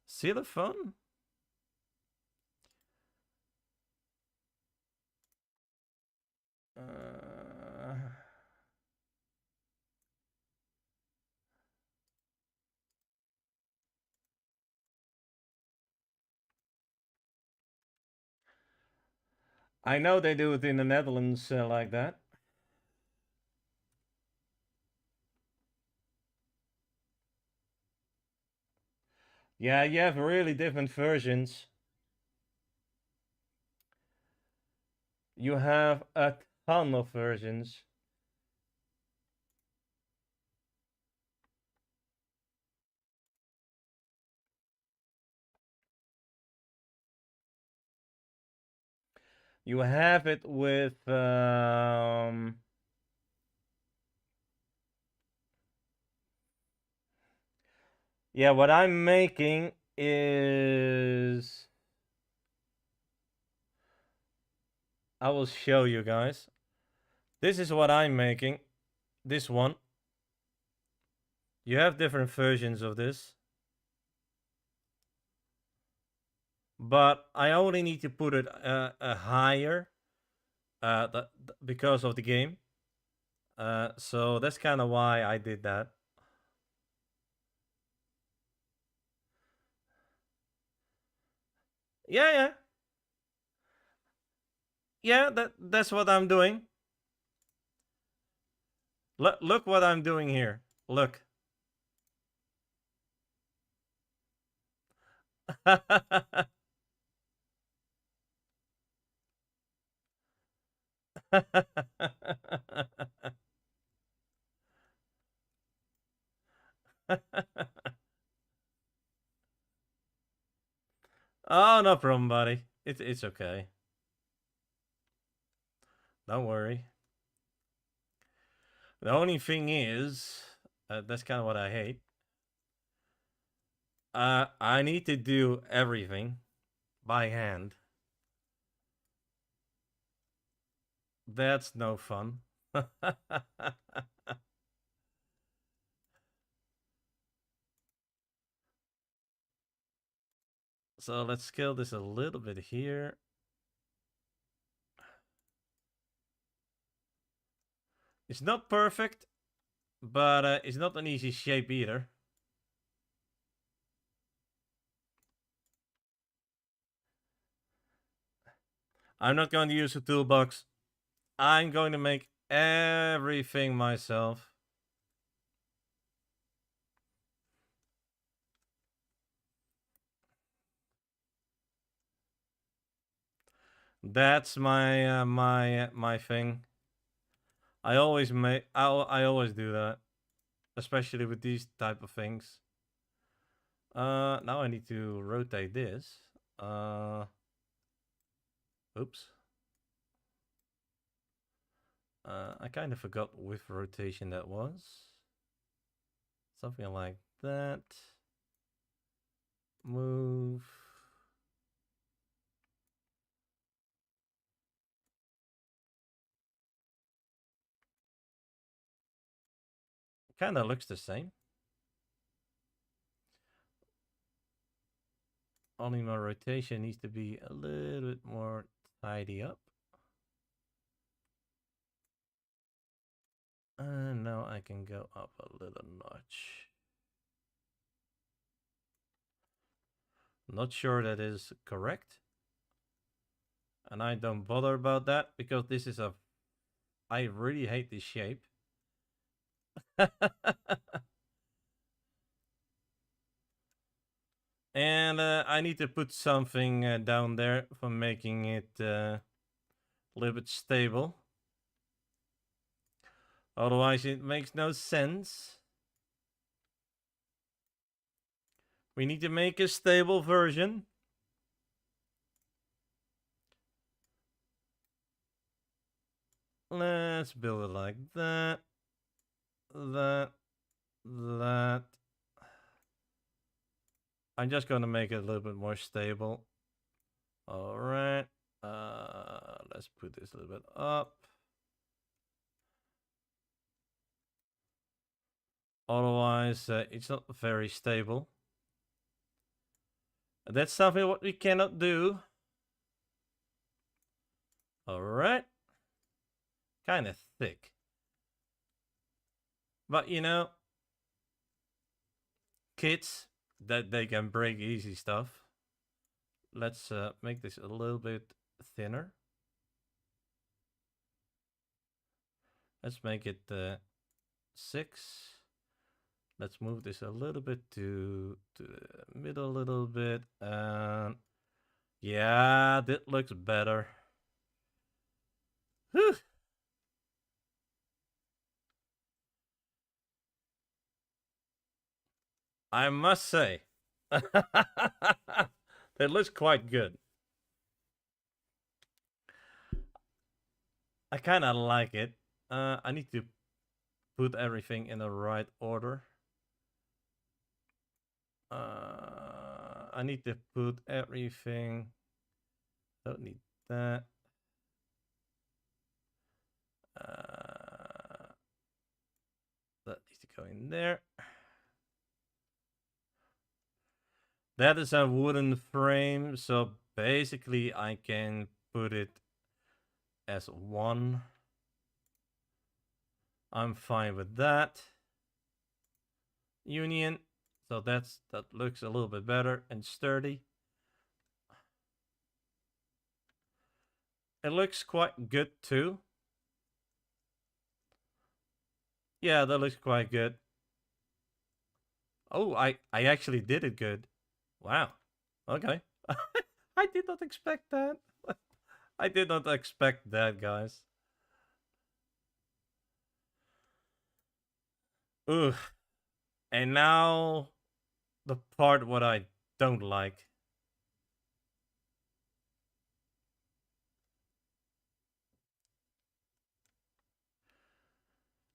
xylophone. I know they do it in the Netherlands like that. Yeah, you have really different versions. You have a ton of versions. You have it with yeah, what I'm making is I will show you guys. This is what I'm making. This one. You have different versions of this. But I only need to put it higher because of the game. So that's kind of why I did that. Yeah, yeah. Yeah, that's what I'm doing. Look what I'm doing here. Look. Oh, no problem, buddy. It's okay. Don't worry. The only thing is, that's kind of what I hate. I need to do everything by hand. That's no fun. So let's scale this a little bit here. It's not perfect, but it's not an easy shape either. I'm not going to use a toolbox. I'm going to make everything myself. That's my thing. I always make I always do that, especially with these type of things. Now I need to rotate this. Oops. I kind of forgot which rotation that was. Something like that. Move. Kind of looks the same. Only my rotation needs to be a little bit more tidy up. And now I can go up a little notch. Not sure that is correct. And I don't bother about that because this is a... I really hate this shape. And I need to put something down there for making it a little bit stable. Otherwise it makes no sense. We need to make a stable version. Let's build it like that. That. I'm just going to make it a little bit more stable. All right. Let's put this a little bit up. Otherwise, it's not very stable. That's something what we cannot do. All right. Kind of thick. But you know, kids, that they can break easy stuff. Let's make this a little bit thinner. Let's make it 6. Let's move this a little bit to the middle a little bit. And yeah, that looks better. Whew. I must say, that looks quite good. I kind of like it. I need to put everything in the right order. I need to put everything. Don't need that. That needs to go in there. That is a wooden frame, so basically I can put it as one. I'm fine with that. Union. So that looks a little bit better and sturdy. It looks quite good too. Yeah, that looks quite good. Oh, I actually did it good. Wow. Okay. I did not expect that. I did not expect that, guys. Ugh. And now the part what I don't like.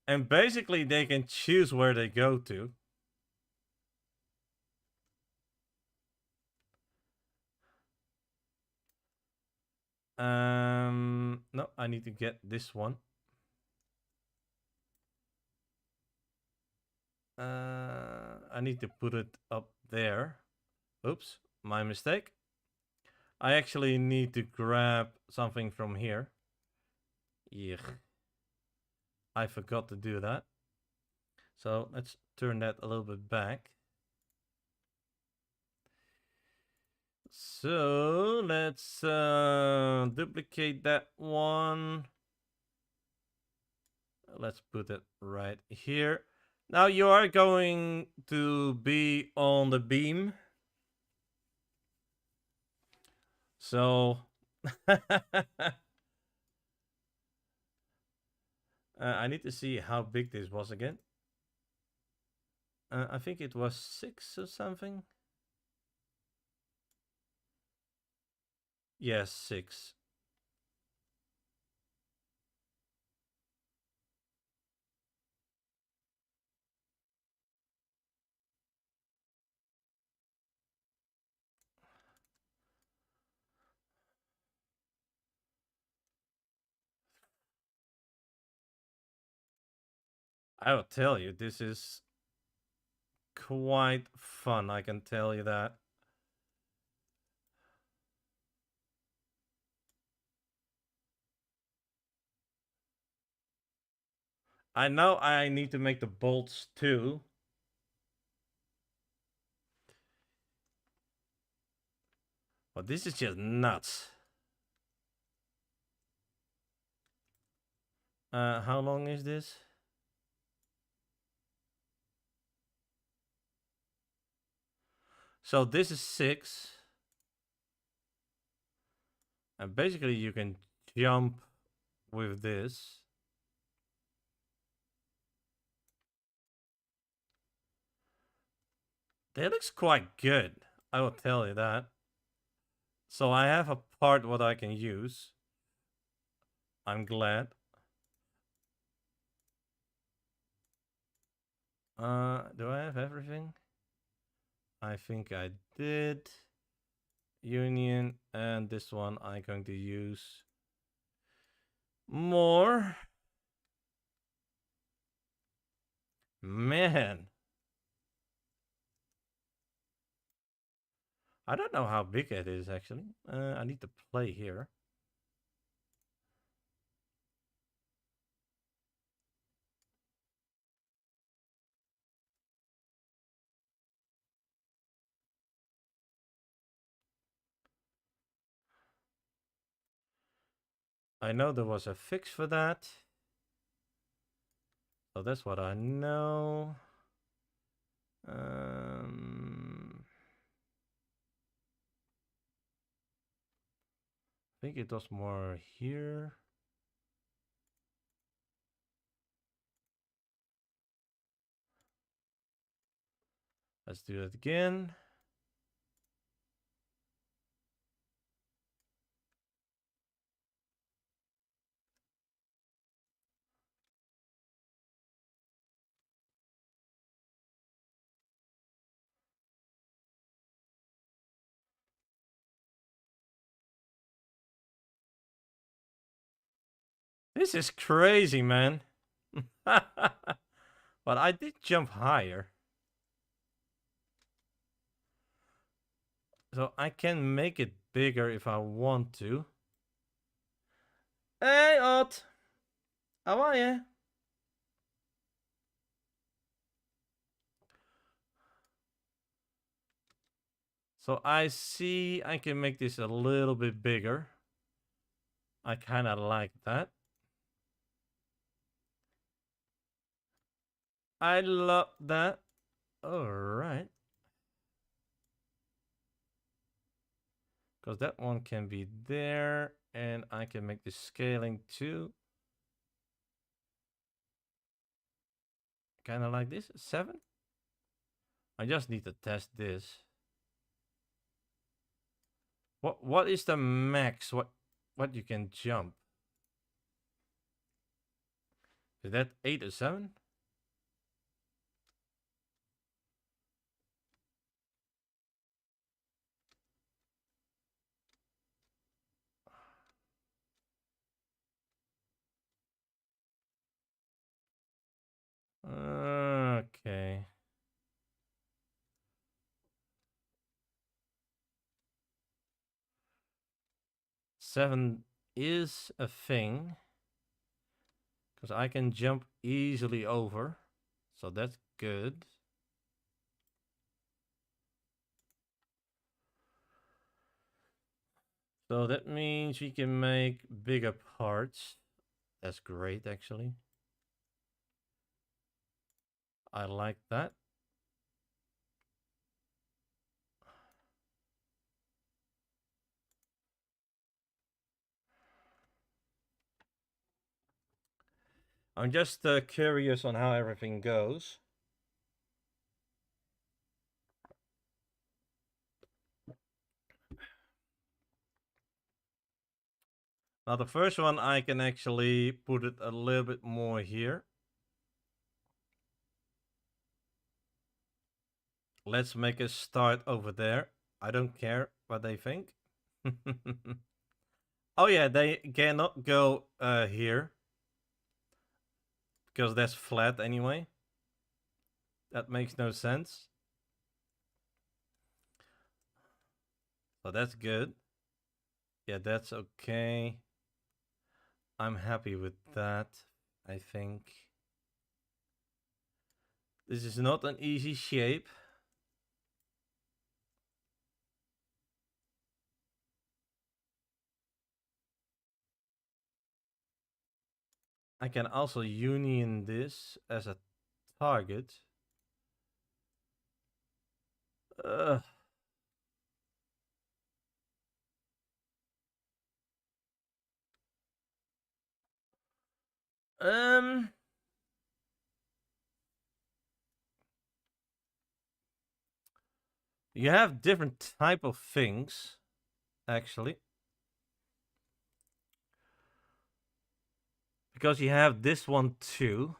And basically they can choose where they go to. No, I need to get this one. I need to put it up there. Oops, my mistake. I actually need to grab something from here. Yeah, I forgot to do that. So let's turn that a little bit back. So let's duplicate that one. Let's put it right here. Now you are going to be on the beam. So I need to see how big this was again. I think it was 6 or something. Yes, 6. I will tell you, this is quite fun, I can tell you that. I know I need to make the bolts too. But this is just nuts. How long is this? So this is 6. And basically you can jump with this. That looks quite good, I will tell you that. So I have a part what I can use. I'm glad. Do I have everything? I think I did. Union, and this one I'm going to use more. Man. I don't know how big it is actually. I need to play here. I know there was a fix for that. So that's what I know. I think it was more here. Let's do it again. This is crazy, man. But I did jump higher. So I can make it bigger if I want to. Hey, Ott! How are you? So I see I can make this a little bit bigger. I kind of like that. I love that. Alright. Because that one can be there. And I can make the scaling too. Kind of like this. 7. I just need to test this. What is the max? What you can jump? Is that 8 or 7? Okay. 7 is a thing. Because I can jump easily over. So that's good. So that means we can make bigger parts. That's great, actually. I like that. I'm just curious on how everything goes. Now the first one, I can actually put it a little bit more here. Let's make a start over there. I don't care what they think. Oh yeah, they cannot go here. Because that's flat anyway. That makes no sense. So that's good. Yeah, that's okay. I'm happy with that, I think. This is not an easy shape. I can also union this as a target. Uh, um, you have different type of things, actually. Because you have this one too.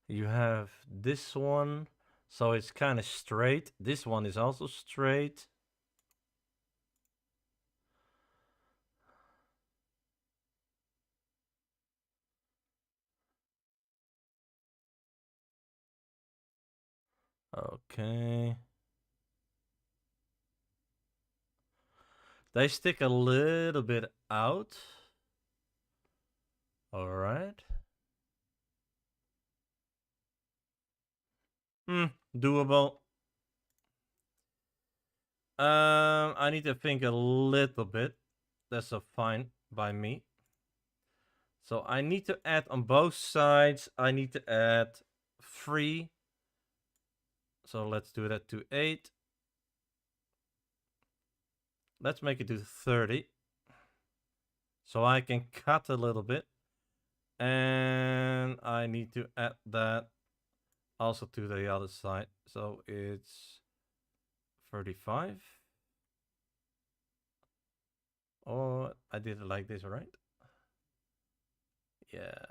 You have this one, so it's kind of straight. This one is also straight. Okay. They stick a little bit out. All right. Doable. I need to think a little bit. That's a fine by me. So I need to add on both sides. I need to add 3. So let's do that to 8. Let's make it to 30. So I can cut a little bit. And I need to add that also to the other side. So it's 35. Oh, I did it like this, right? Yeah.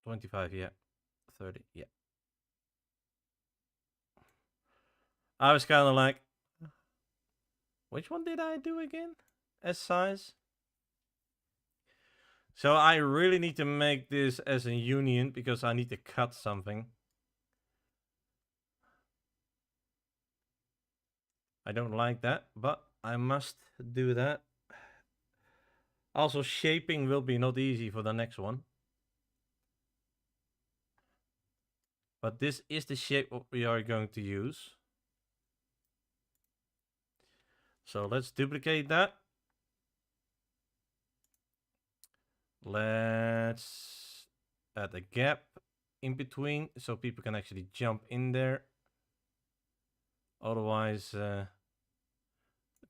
25, yeah. 30, yeah. I was kind of like, which one did I do again? As size? So I really need to make this as a union because I need to cut something. I don't like that, but I must do that. Also, shaping will be not easy for the next one. But this is the shape what we are going to use. So let's duplicate that. Let's add a gap in between so people can actually jump in there. Otherwise, it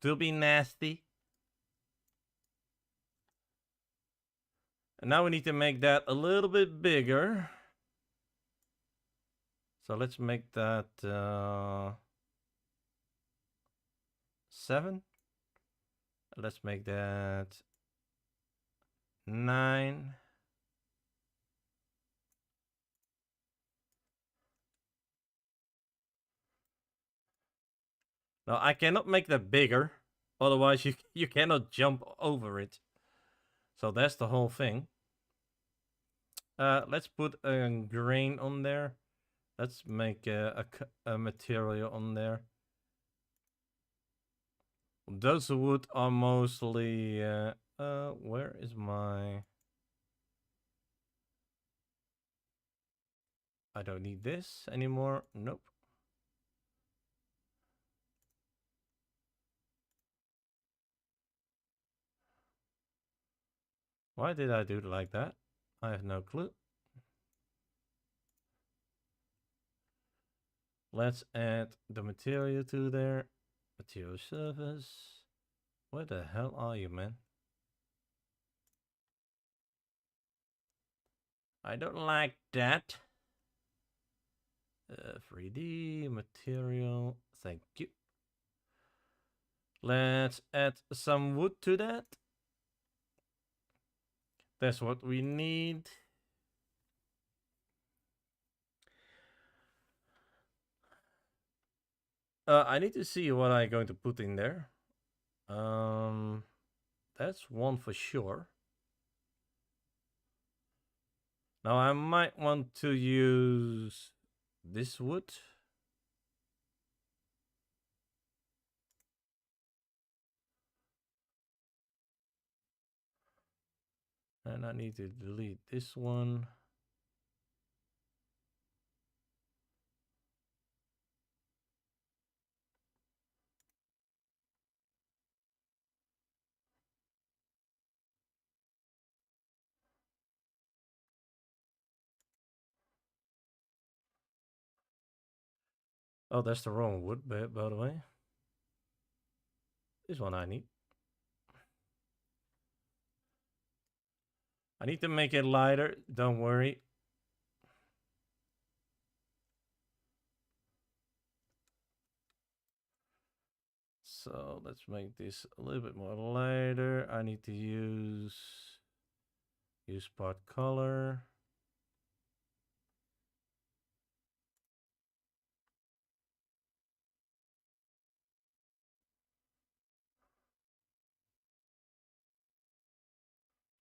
will be nasty. And now we need to make that a little bit bigger. So let's make that 7. Let's make that 9. Now I cannot make that bigger, otherwise you cannot jump over it. So that's the whole thing. Let's put a grain on there. Let's make a material on there. Those wood are mostly where is my... I don't need this anymore. Nope. Why did I do it like that? I have no clue. Let's add the material to there. Material surface. Where the hell are you, man? I don't like that. 3D material. Thank you. Let's add some wood to that. That's what we need. I need to see what I'm going to put in there. That's one for sure. Now I might want to use this wood. And I need to delete this one. Oh, that's the wrong wood, by the way. This one I need. I need to make it lighter, don't worry. So let's make this a little bit more lighter. I need to use part color.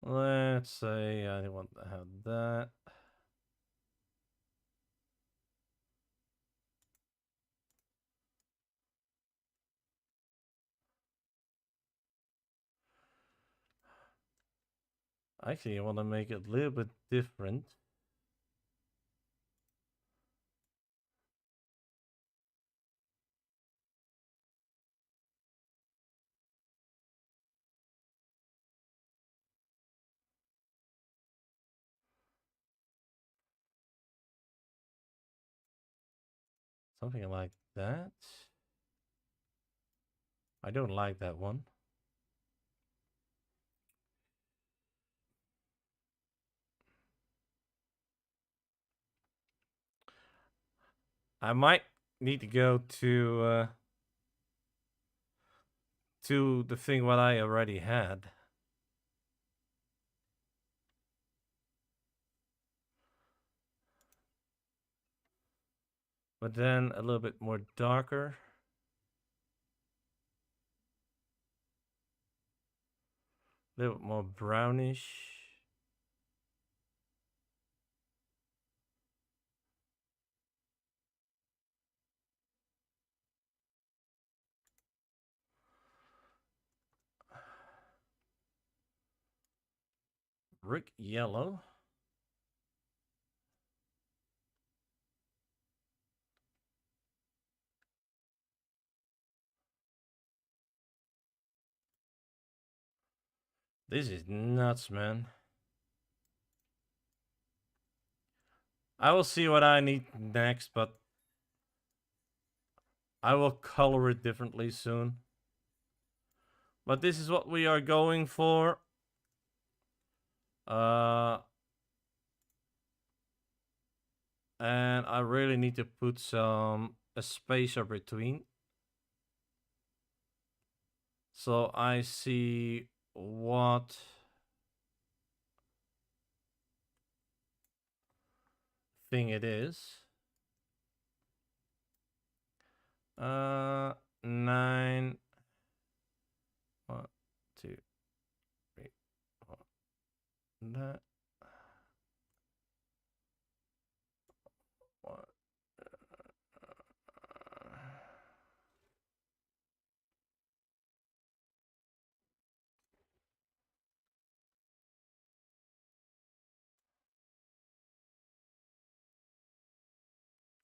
Let's say I want to have that. Actually, I want to make it a little bit different. Something like that. I don't like that one. I might need to go to the thing what I already had. but then a little bit more darker. A little bit more brownish. Brick yellow. This is nuts, man. I will see what I need next, but I will color it differently soon. But this is what we are going for. And I really need to put a spacer between. So I see what thing it is. 9. 1, 2, 3, 4. That. 1.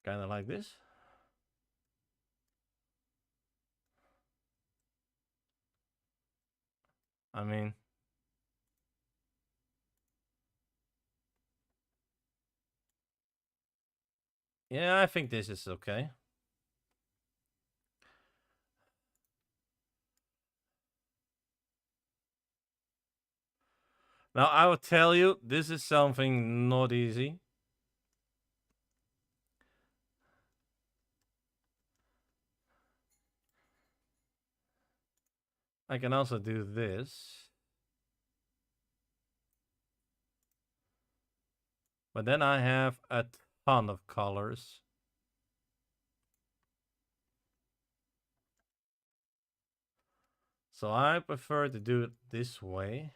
Kind of like this. I mean, yeah, I think this is okay. Now, I will tell you, this is something not easy. I can also do this. But then I have a ton of colors. So I prefer to do it this way.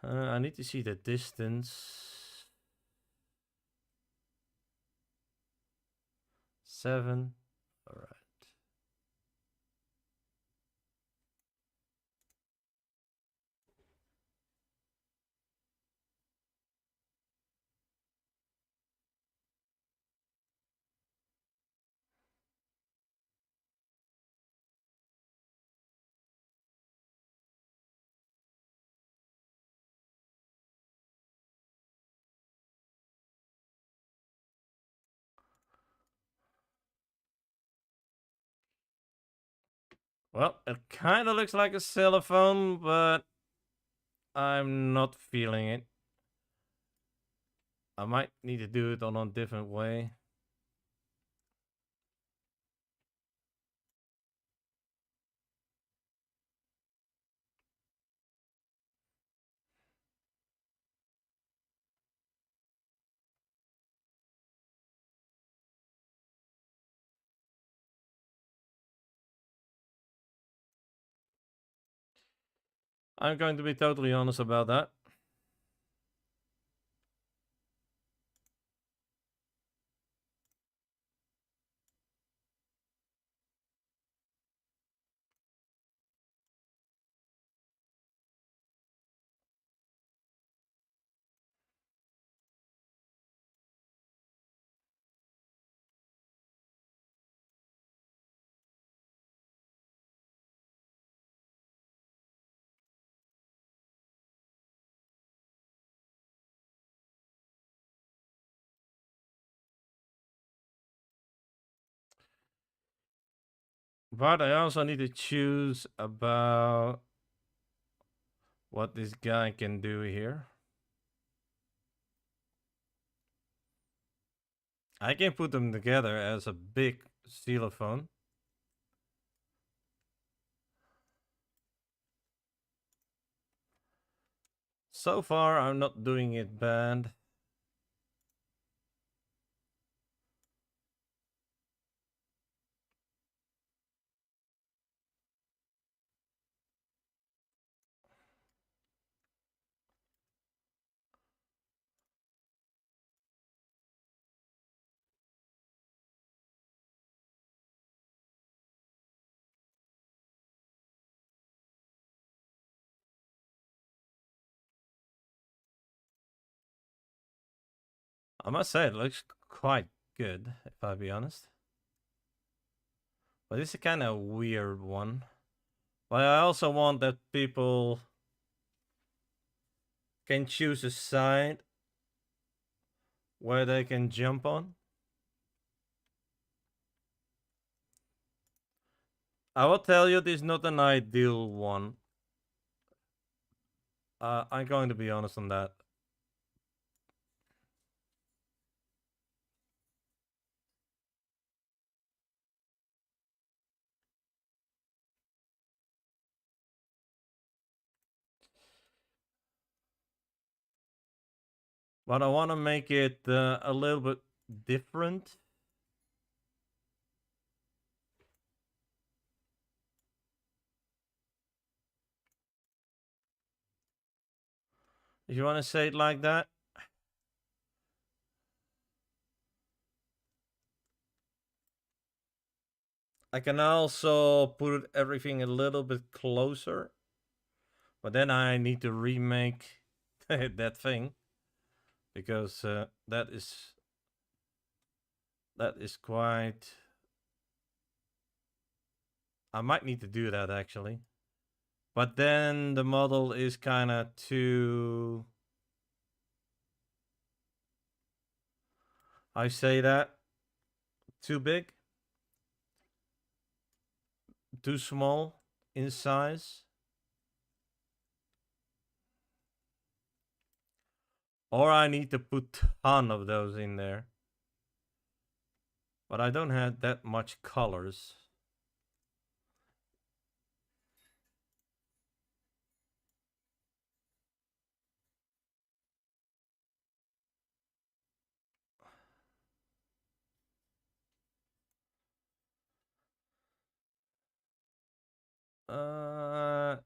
I need to see the distance. 7. All right. Well, it kind of looks like a cell phone, but I'm not feeling it. I might need to do it on a different way. I'm going to be totally honest about that. But I also need to choose about what this guy can do here. I can put them together as a big xylophone. So far, I'm not doing it bad. I must say, it looks quite good, if I be honest. But it's a kind of weird one. But I also want that people can choose a side where they can jump on. I will tell you, this is not an ideal one. I'm going to be honest on that. But I want to make it a little bit different. If you want to say it like that. I can also put everything a little bit closer. But then I need to remake that thing. Because that is quite... I might need to do that actually. But then the model is kind of too... I say that? Too big? Too small in size? Or I need to put a ton of those in there. But I don't have that much colors.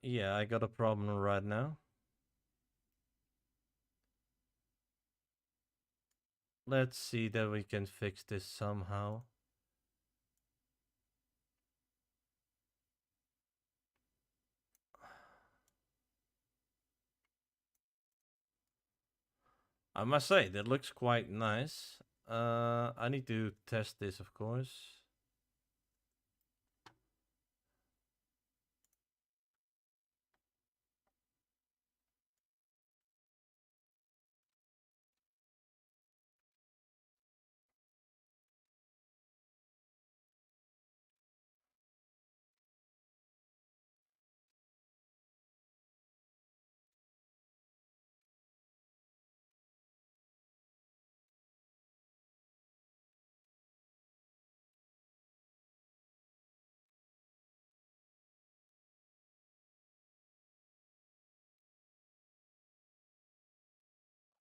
Yeah, I got a problem right now. Let's see that we can fix this somehow. I must say, that looks quite nice. I need to test this, of course.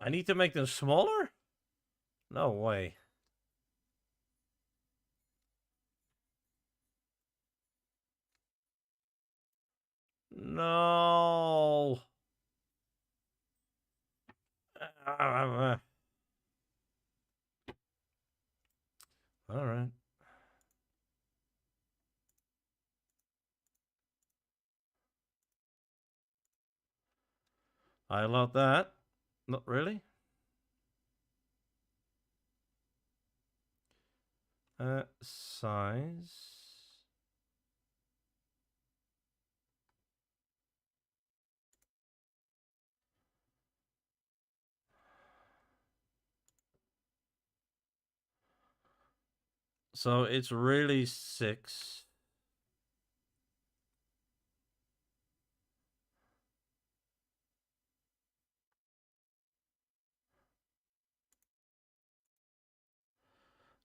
I need to make them smaller? No way. No. All right. I love that. Not really. Size. So it's really 6.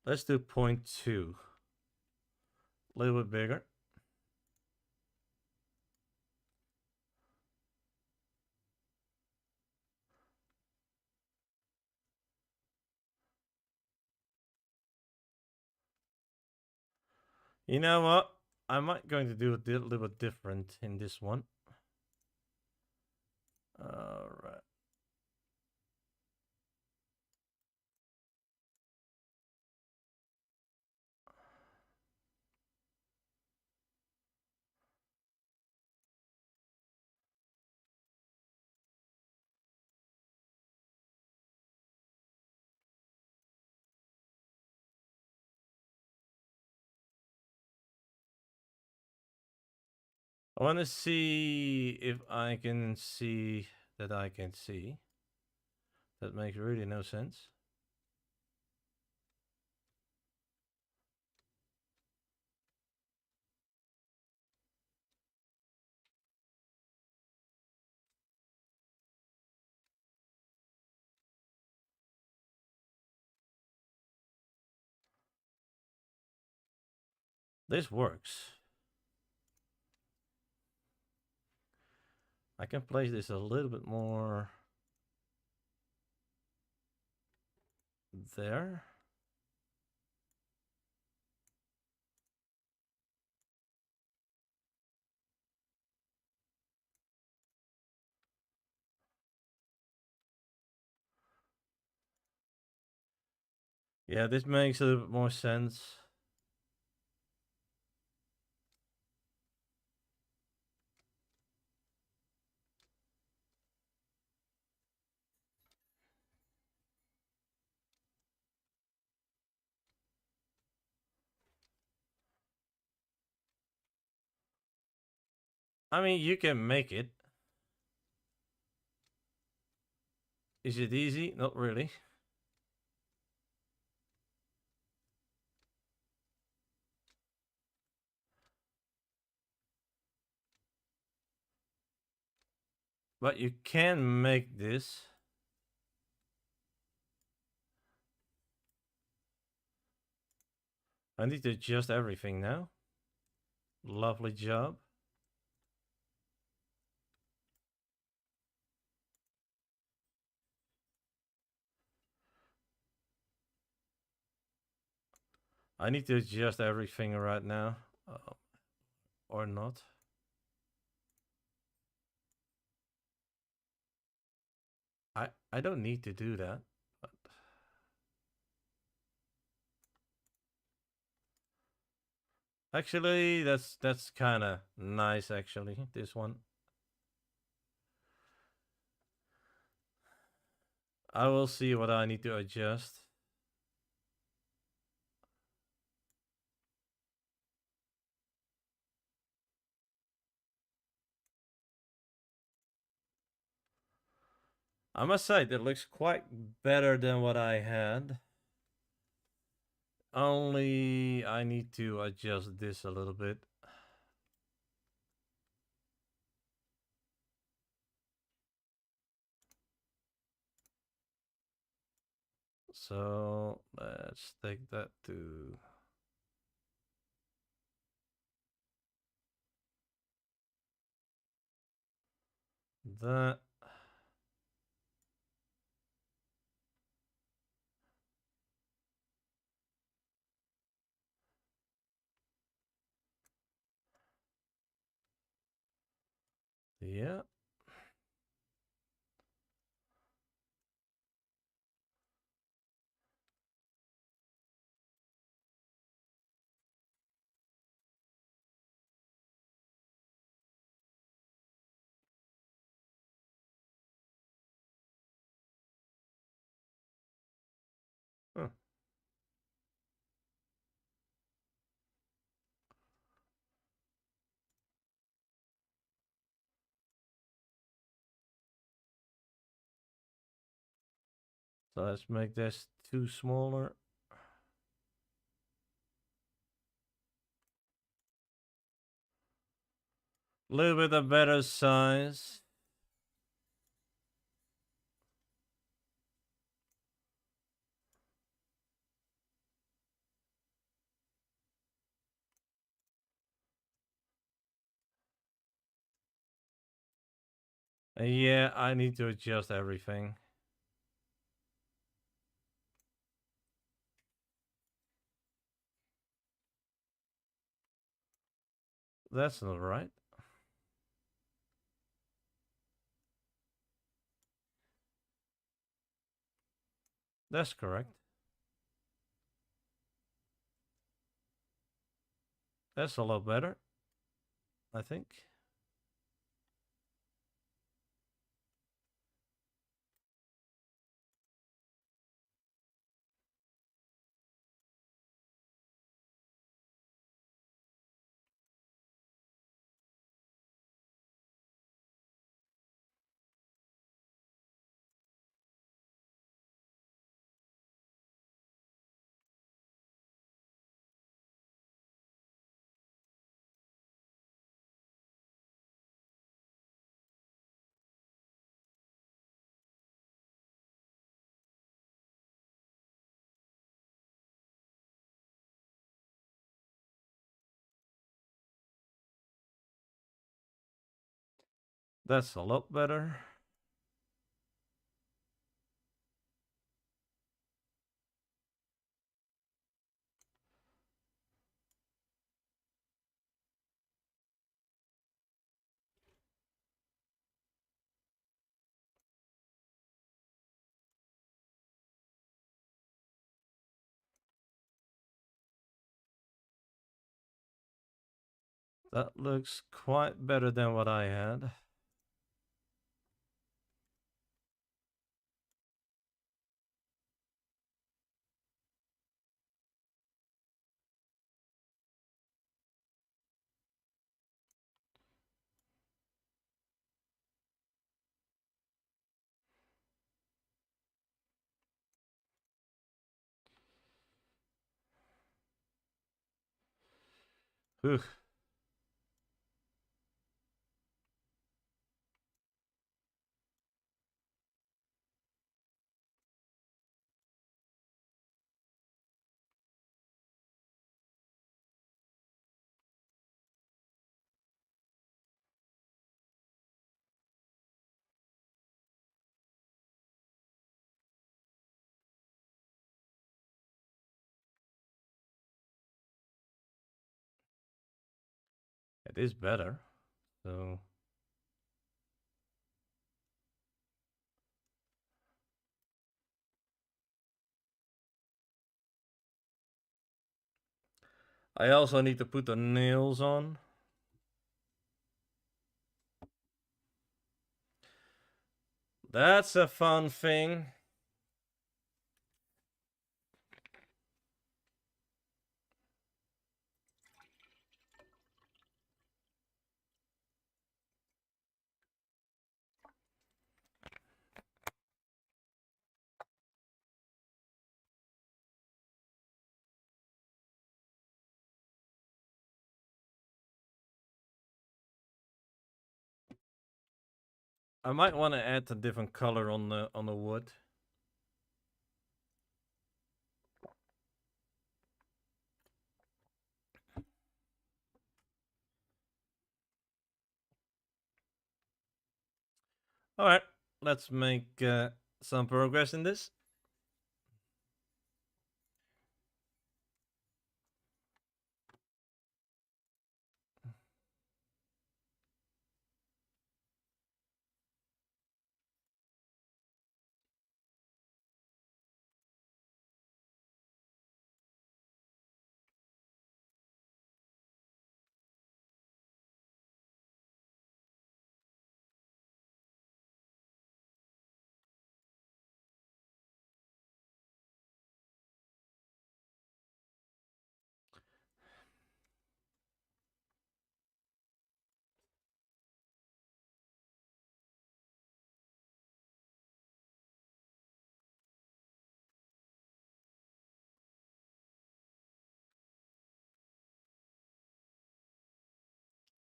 Let's do 0.2. A little bit bigger. You know what? I might going to do a little bit different in this one. All right. I want to see if I can see that I can see. That makes really no sense. This works. I can place this a little bit more there. Yeah, this makes a little bit more sense. I mean, you can make it. Is it easy? Not really. But you can make this. I need to adjust everything now. Lovely job. I need to adjust everything right now. Or not. I don't need to do that. But actually, that's kind of nice. Actually, this one. I will see what I need to adjust. I must say, that looks quite better than what I had. Only I need to adjust this a little bit. So let's take that to that. Yeah. Huh. So let's make this two smaller. A little bit of better size. Yeah, I need to adjust everything. That's not right. That's correct. That's a lot better, I think. That's a lot better. That looks quite better than what I had. Whew. It is better. So I also need to put the nails on. That's a fun thing. I might want to add a different color on the wood. All right, let's make some progress in this.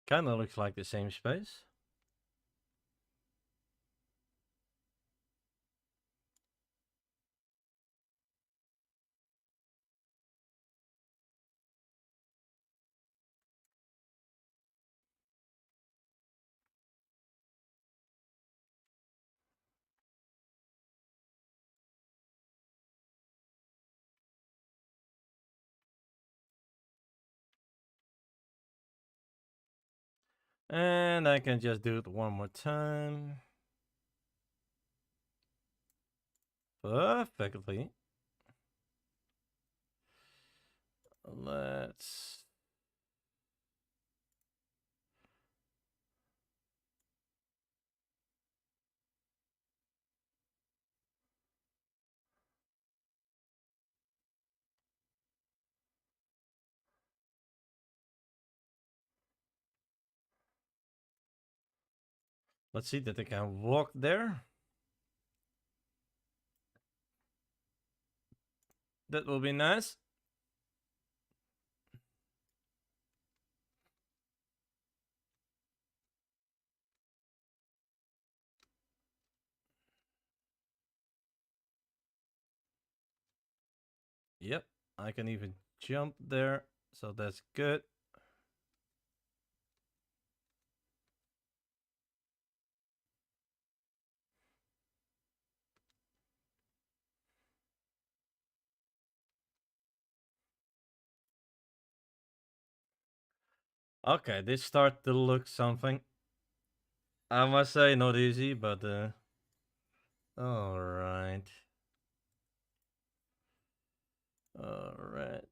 Kind of looks like the same space. And I can just do it one more time. Perfectly. Let's see that I can walk there. That will be nice. Yep, I can even jump there, so that's good. Okay, this start to look something. I must say, not easy, but all right, all right.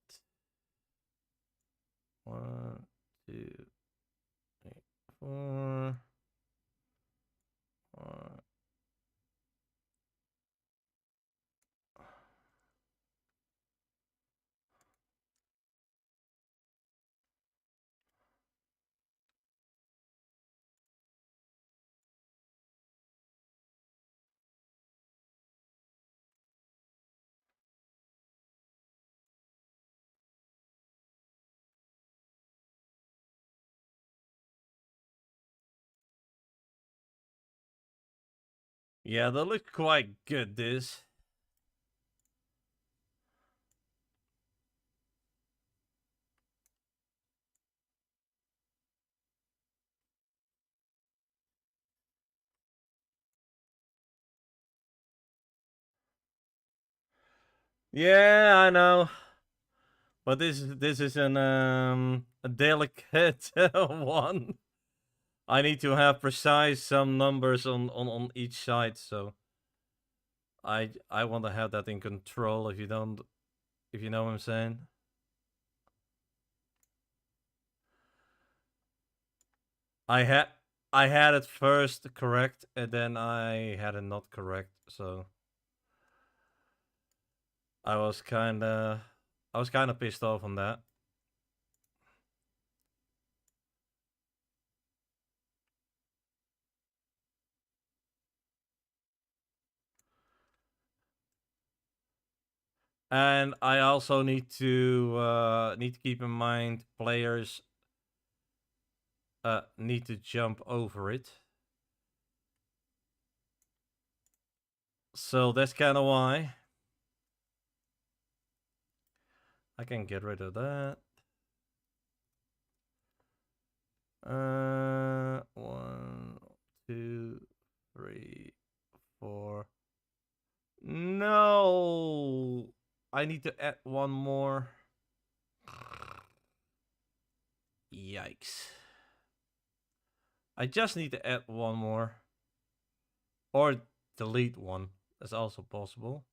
1, 2, 3, 4. 1. Yeah, that looks quite good. This. Yeah, I know. But this is an a delicate one. I need to have precise some numbers on each side, so I want to have that in control. If you don't, if you know what I'm saying. I had I had it first correct, and then I had it not correct. So I was kind of pissed off on that. And I also need to keep in mind players need to jump over it. So that's kind of why I can get rid of that. 1, 2, 3, 4. No, I need to add one more. Yikes. I just need to add one more. Or delete one. That's also possible.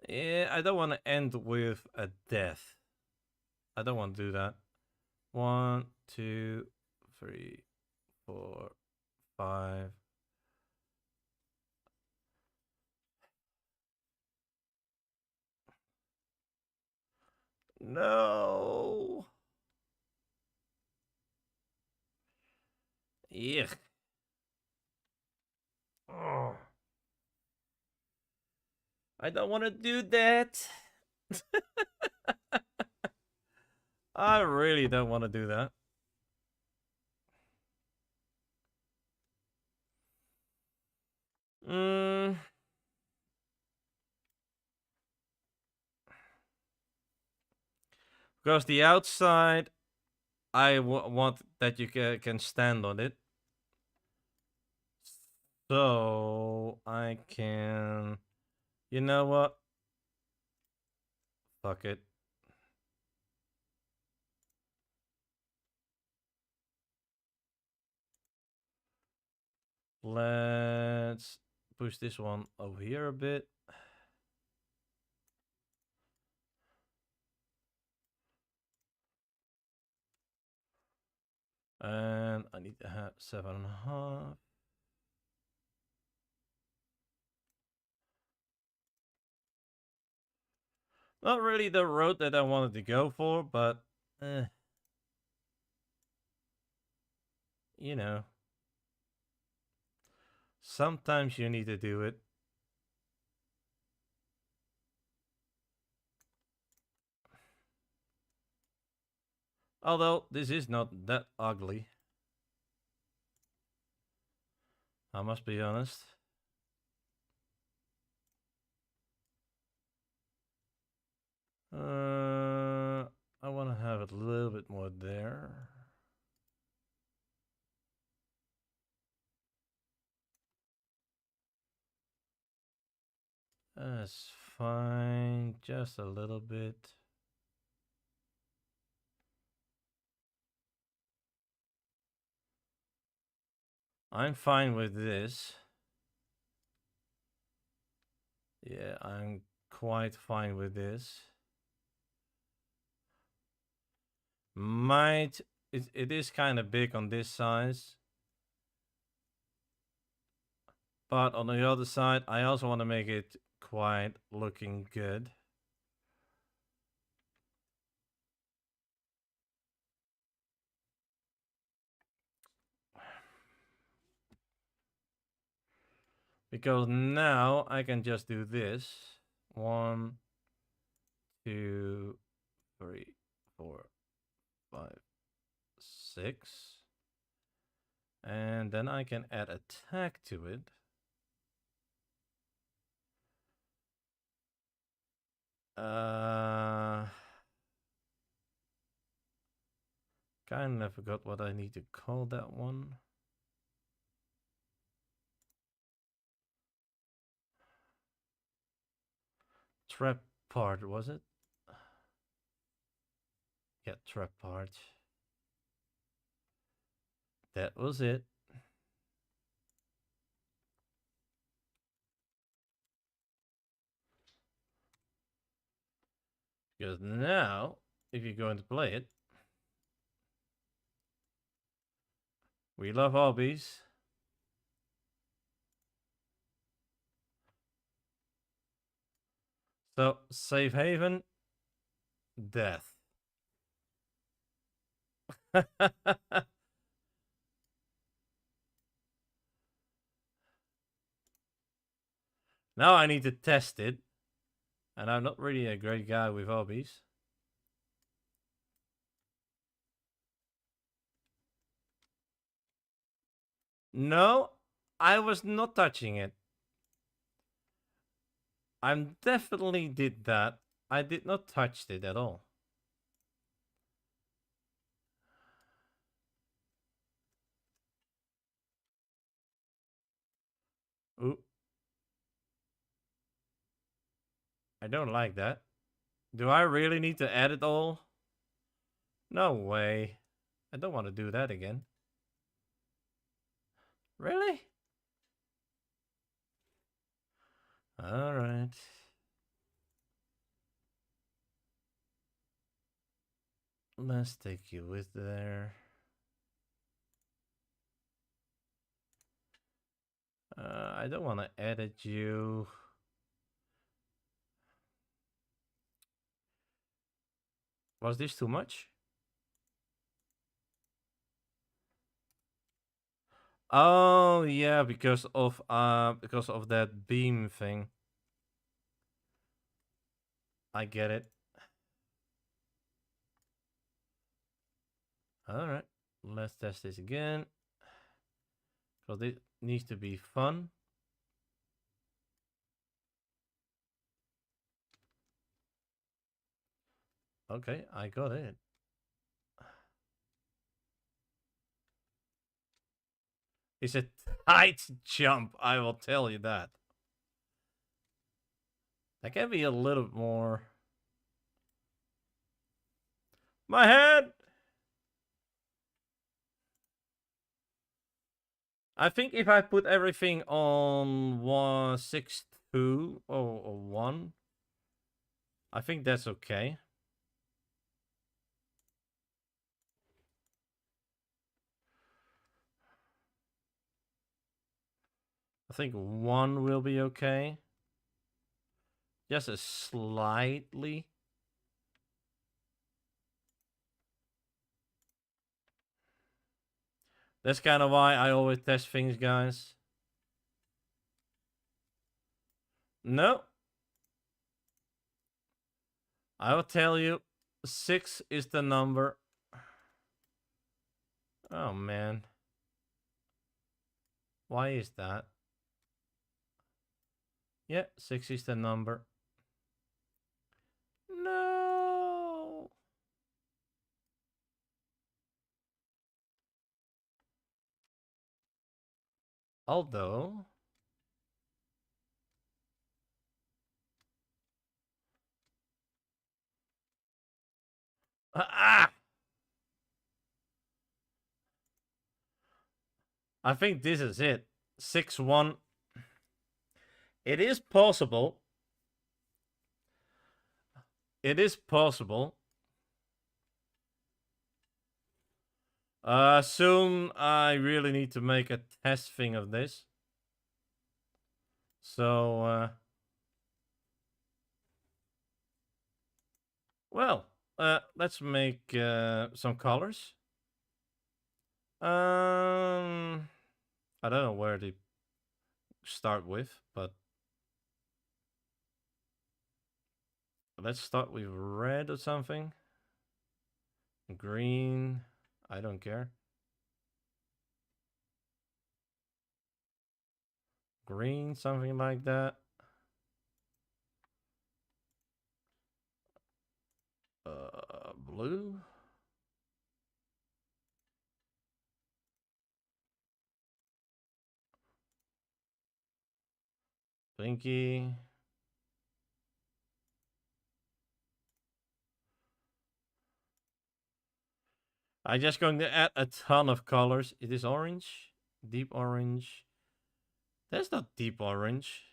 Yeah, I don't want to end with a death. I don't want to do that. 1, 2, 3, 4, 5. No. Yuck. Oh. I don't want to do that. I really don't want to do that. Because the outside, I want that you can stand on it. So I can. You know what? Fuck it. Let's push this one over here a bit. And I need to have 7.5. Not really the road that I wanted to go for, but you know, sometimes you need to do it. Although this is not that ugly, I must be honest. I want to have it a little bit more there. That's fine, just a little bit. I'm fine with this. Yeah, I'm quite fine with this. It is kind of big on this size. But on the other side, I also want to make it quite looking good. Because now I can just do this. 1, 2, 3, 4, 5, 6. And then I can add a tag to it. Kind of forgot what I need to call that one. Trap part, was it? Yeah, trap part. That was it. Because now, if you're going to play it, we love obbies. So, safe haven, death. Now I need to test it. And I'm not really a great guy with obbies. No, I was not touching it. I definitely did that. I did not touch it at all. Ooh. I don't like that. Do I really need to add it all? No way. I don't want to do that again. Really? Alright. Let's take you with there. I don't want to edit you. Was this too much? Oh yeah, because of that beam thing. I get it. Alright. Let's test this again. Because it needs to be fun. Okay, I got it. It's a tight jump, I will tell you that. That can be a little bit more. My head! I think if I put everything on 162 or 1, I think that's okay. I think 1 will be okay. Just a slightly. That's kind of why I always test things, guys. No. I will tell you, 6 is the number. Oh, man. Why is that? Yeah, 6 is the number. No. Although... Ah! I think this is it. 6-1. It is possible. It is possible. Soon I really need to make a test thing of this. So, well, let's make some colors. I don't know where to start with, but let's start with red or something. Green, I don't care. Green, something like that. Blue. Pinky. I'm just going to add a ton of colors. It is orange, deep orange. That's not deep orange.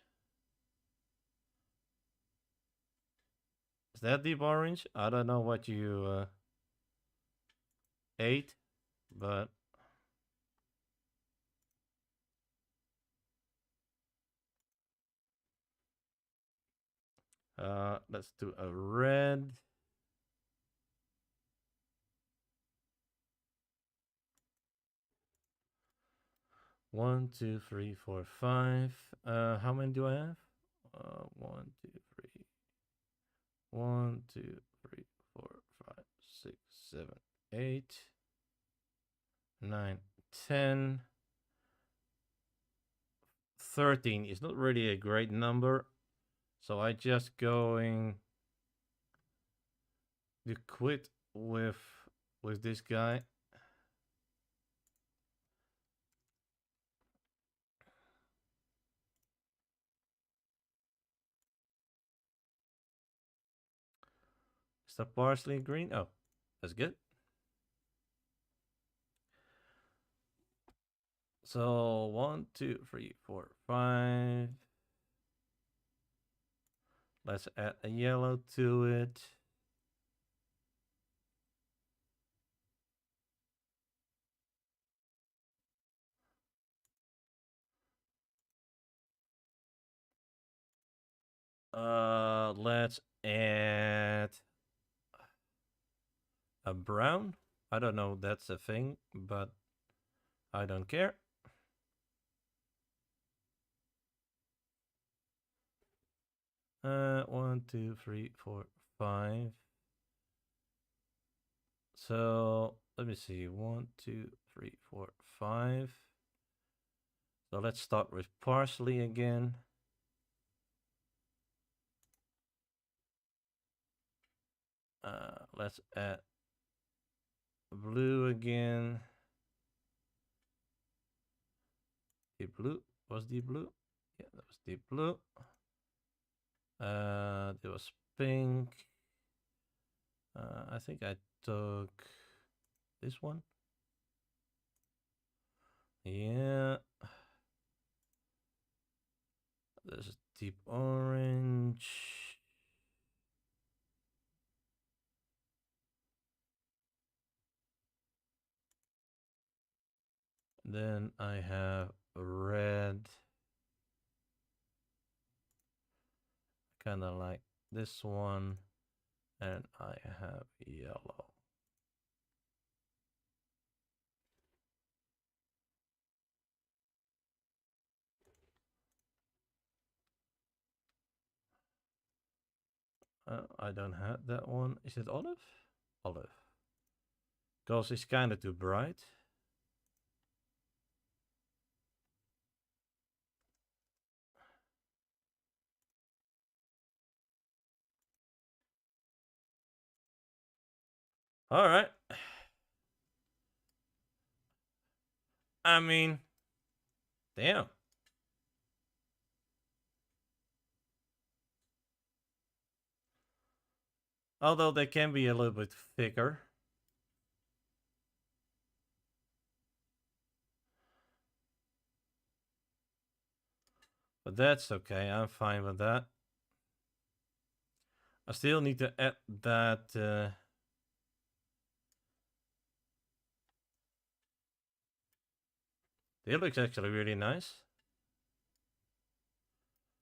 Is that deep orange? I don't know what you ate, but let's do a red. One, two, three, four, five. How many do I have? One, two, three. 1, 2, 3, 4, 5, 6, 7, 8, 9, 10. 13 is not really a great number, so I just going to quit with this guy. Is that parsley green? Oh, that's good. So 1, 2, 3, 4, 5. Let's add a yellow to it. Let's add a brown. I don't know, that's a thing, but I don't care. One, two, three, four, 5. So let me see. 1, 2, 3, 4, 5. So let's start with parsley again. Let's add blue again. Deep blue. Was deep blue? Yeah, that was deep blue. There was pink. I think I took this one. Yeah. There's a deep orange. Then I have red. Kind of like this one. And I have yellow. I don't have that one. Is it olive? Olive. Because it's kind of too bright. All right. I mean, damn. Although they can be a little bit thicker. But that's okay. I'm fine with that. I still need to add that. It looks actually really nice.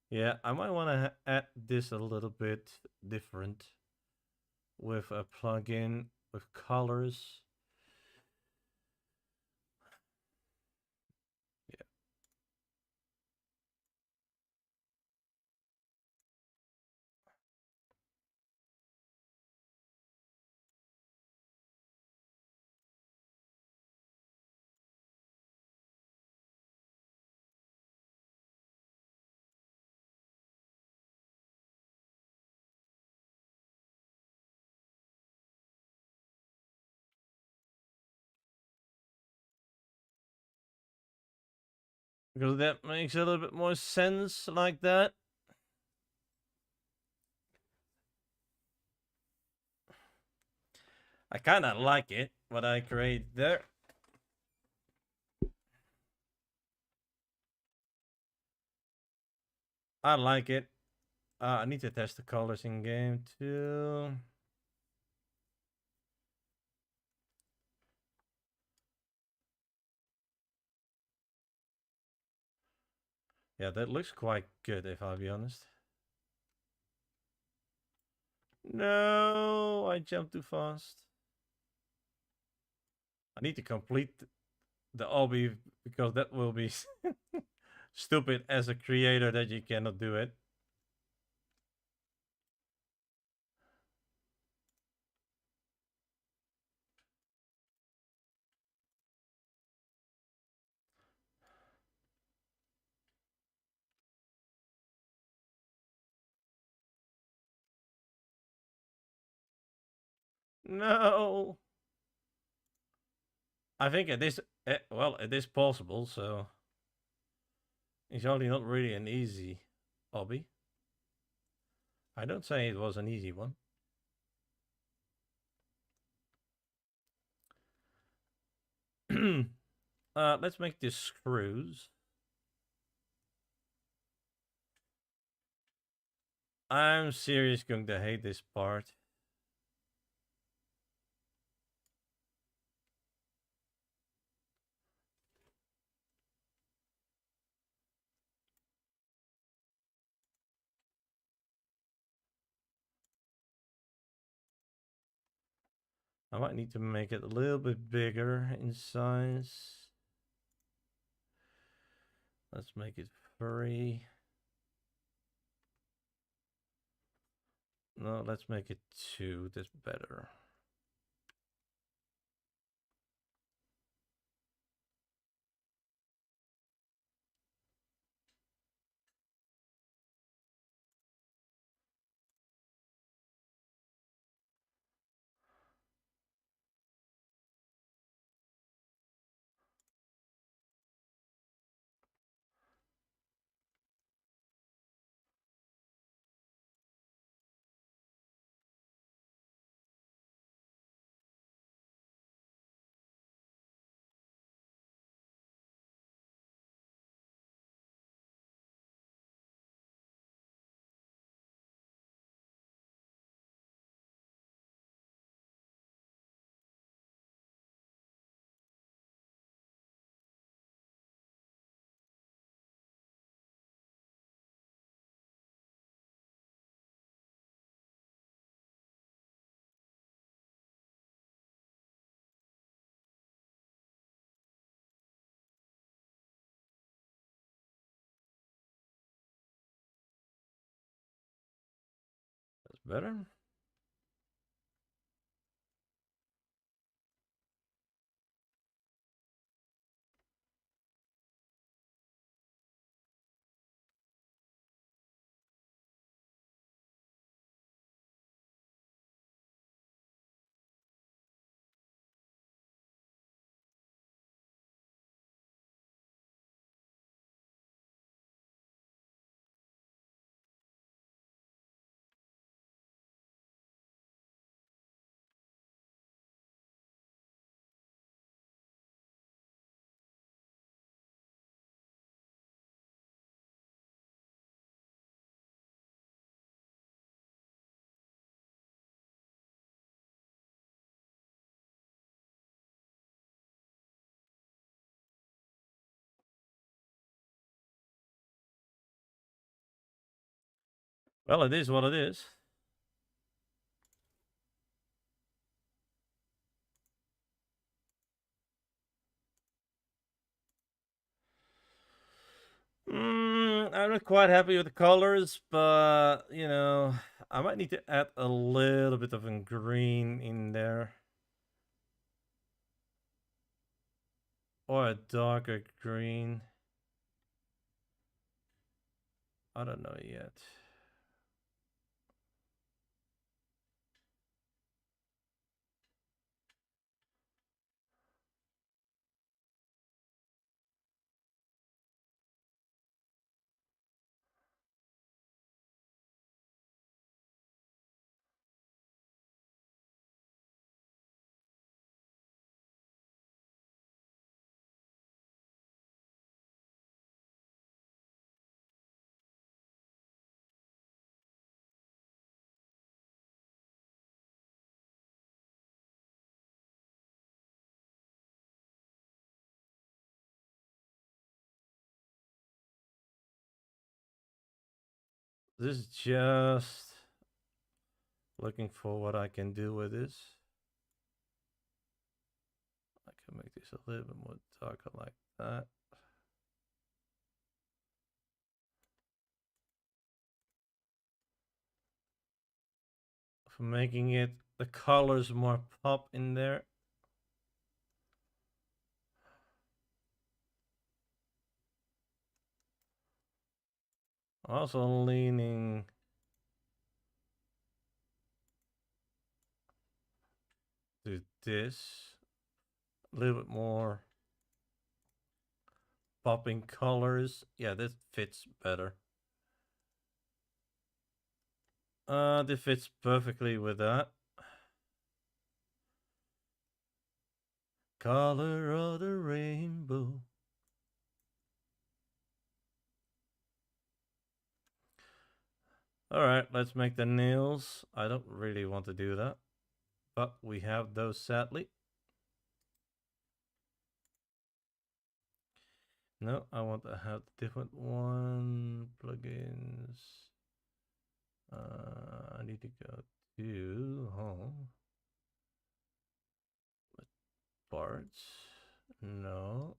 Yeah, I might want to add this a little bit different with a plugin with colors. Yeah. Because that makes a little bit more sense like that. I kind of like it, what I create there. I like it. I need to test the colors in game too. Yeah, that looks quite good if I'll be honest. No, I jumped too fast. I need to complete the obby because that will be stupid as a creator that you cannot do it. No. I think it is, well, it is possible, so it's only not really an easy obby. I don't say it was an easy one. Let's make this screws. I'm serious going to hate this part. I might need to make it a little bit bigger in size. Let's make it 3. No, let's make it 2. That's better. better. Well, it is what it is. I'm not quite happy with the colors, but you know, I might need to add a little bit of a green in there. Or a darker green. I don't know yet. This is just looking for what I can do with this. I can make this a little bit more darker like that. For making it the colors more pop in there. Also leaning to this. A little bit more popping colors. Yeah, this fits better. This fits perfectly with that. Color of the rainbow. Alright, let's make the nails. I don't really want to do that, but we have those sadly. No, I want to have different one. Plugins. I need to go to home. Parts. No.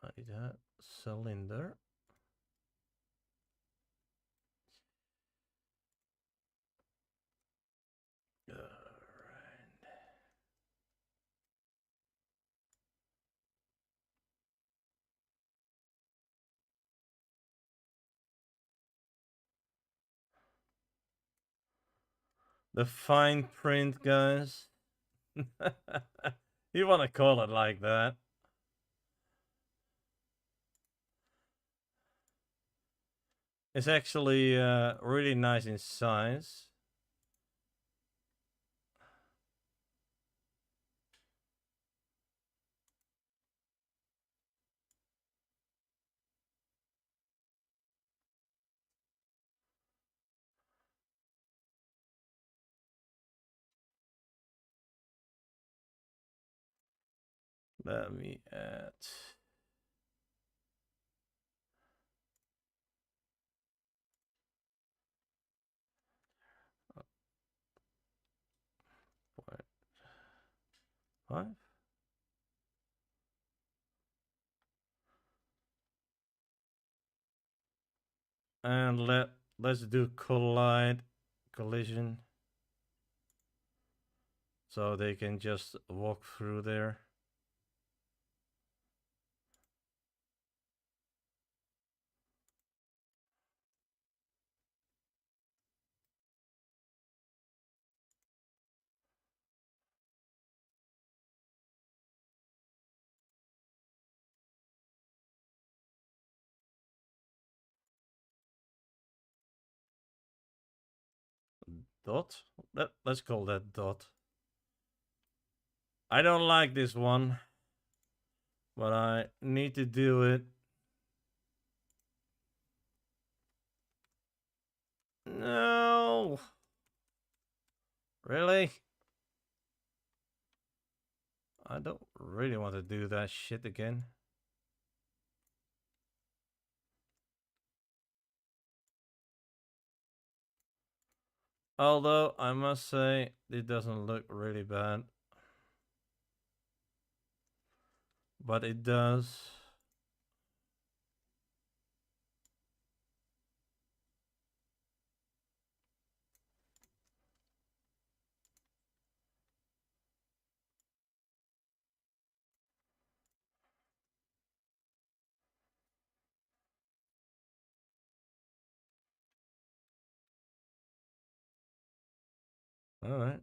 I need that cylinder. Alright. The fine print, guys. You want to call it like that. It's actually really nice in size. Let me add. What? 5? And let's do collision. So they can just walk through there. Dot? Let's call that dot. I don't like this one, but I need to do it. No! Really? I don't really want to do that shit again. Although, I must say, it doesn't look really bad. But it does. Alright.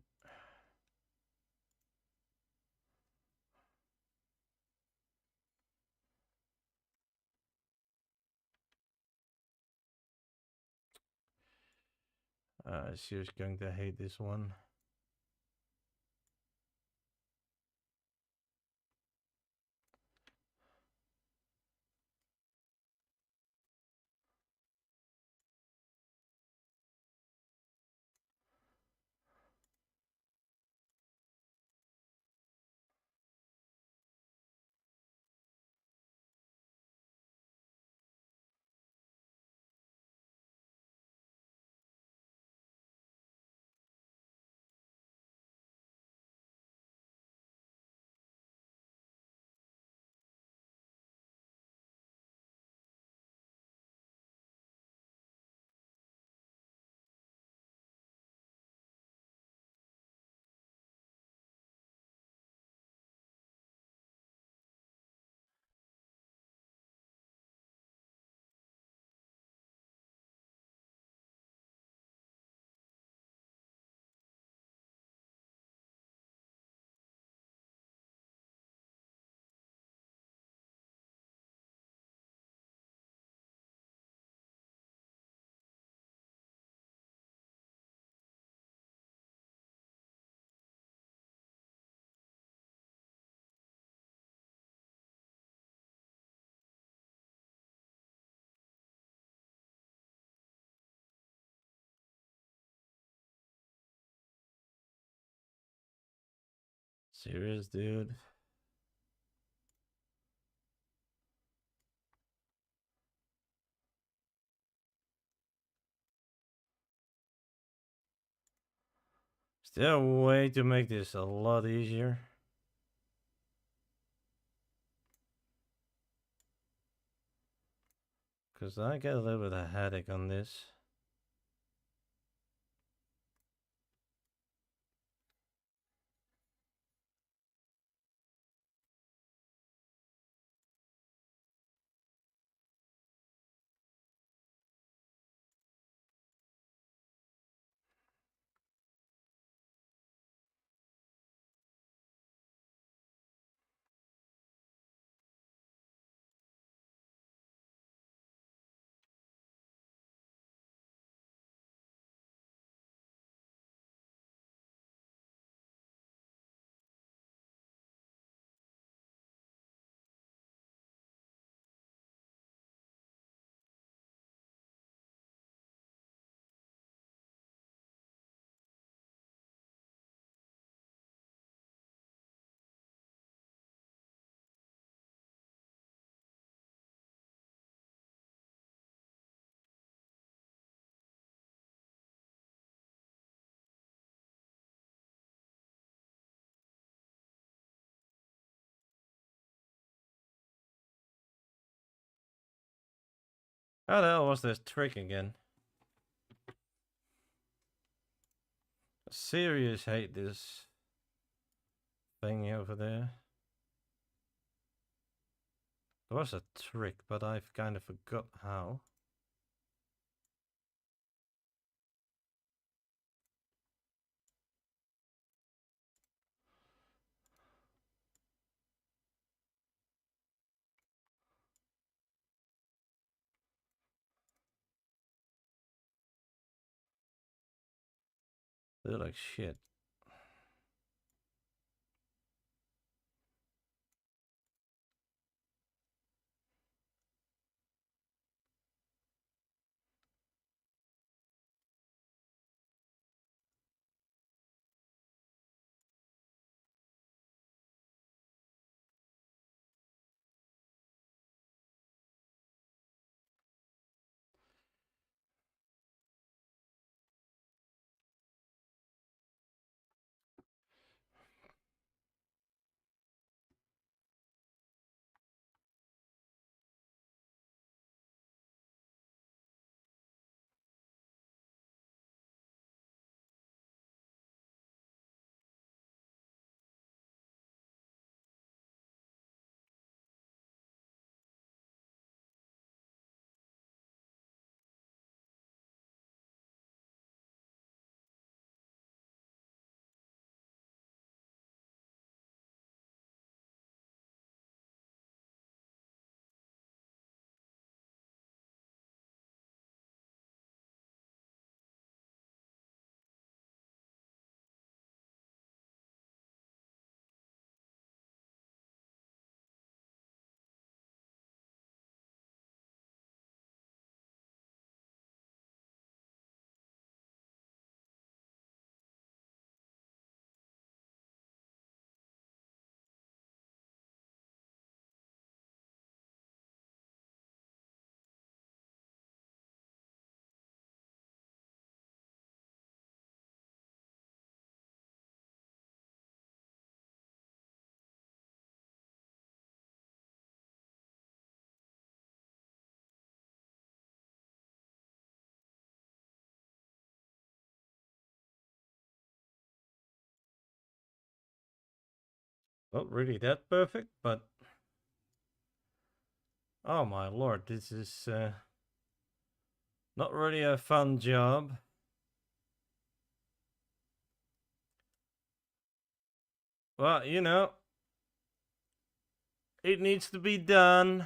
She was going to hate this one. Serious, dude? Is there a way to make this a lot easier? Because I get a little bit of a headache on this. How the hell was this trick again? I serious hate this thingy over there. There was a trick, but I've kind of forgot how. They're like shit. Not really that perfect, but oh my lord, this is not really a fun job. Well, you know, it needs to be done.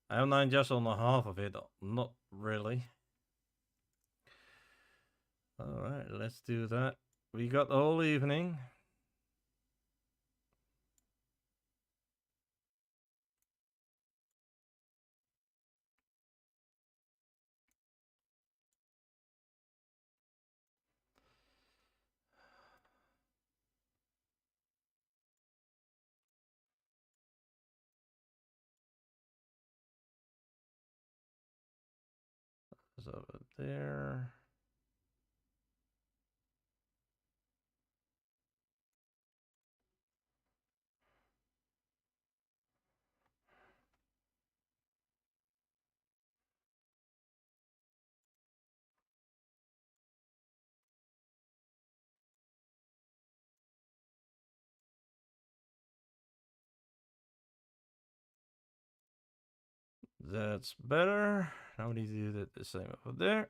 I'm not just on the half of it, not really. Alright, let's do that. We got the whole evening. It's over there. That's better. Now we need to do that the same over there.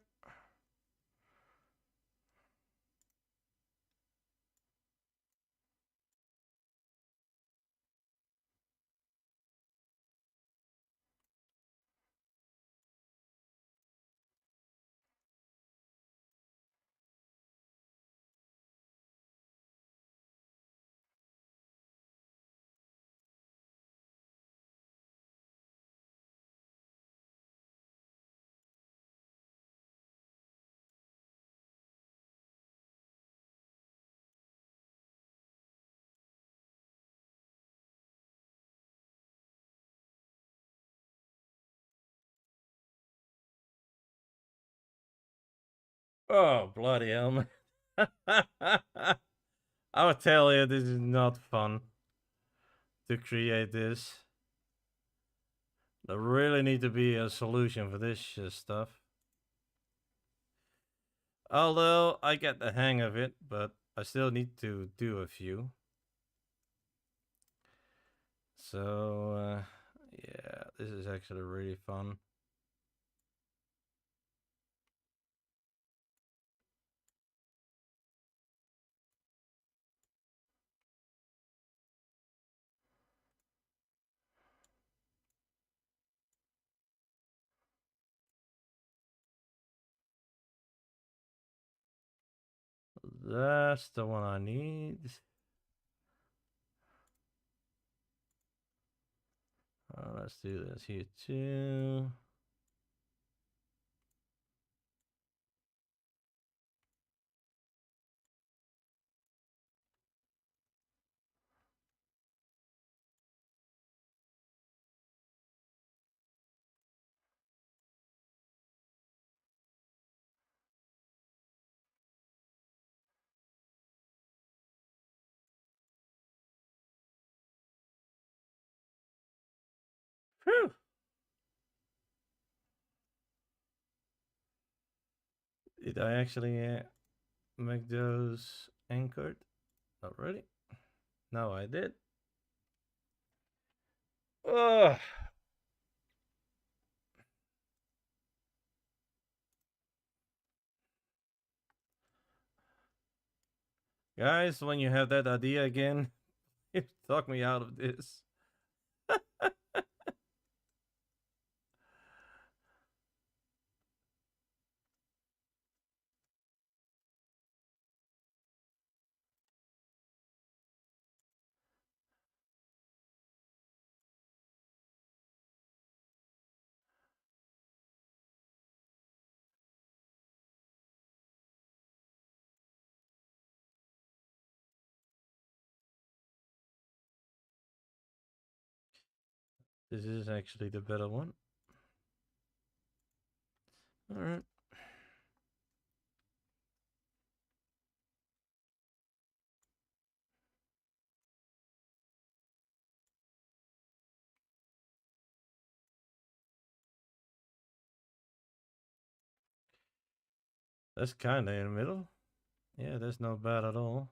Oh, bloody hell, man. I would tell you, this is not fun to create this. There really need to be a solution for this stuff. Although I get the hang of it, but I still need to do a few. So, yeah, this is actually really fun. That's the one I need. Let's do this here too. Whew. Did I actually make those anchored already? No, I did. Ugh. Guys, when you have that idea again, talk me out of this. This is actually the better one. Alright. That's kinda in the middle. Yeah, that's not bad at all.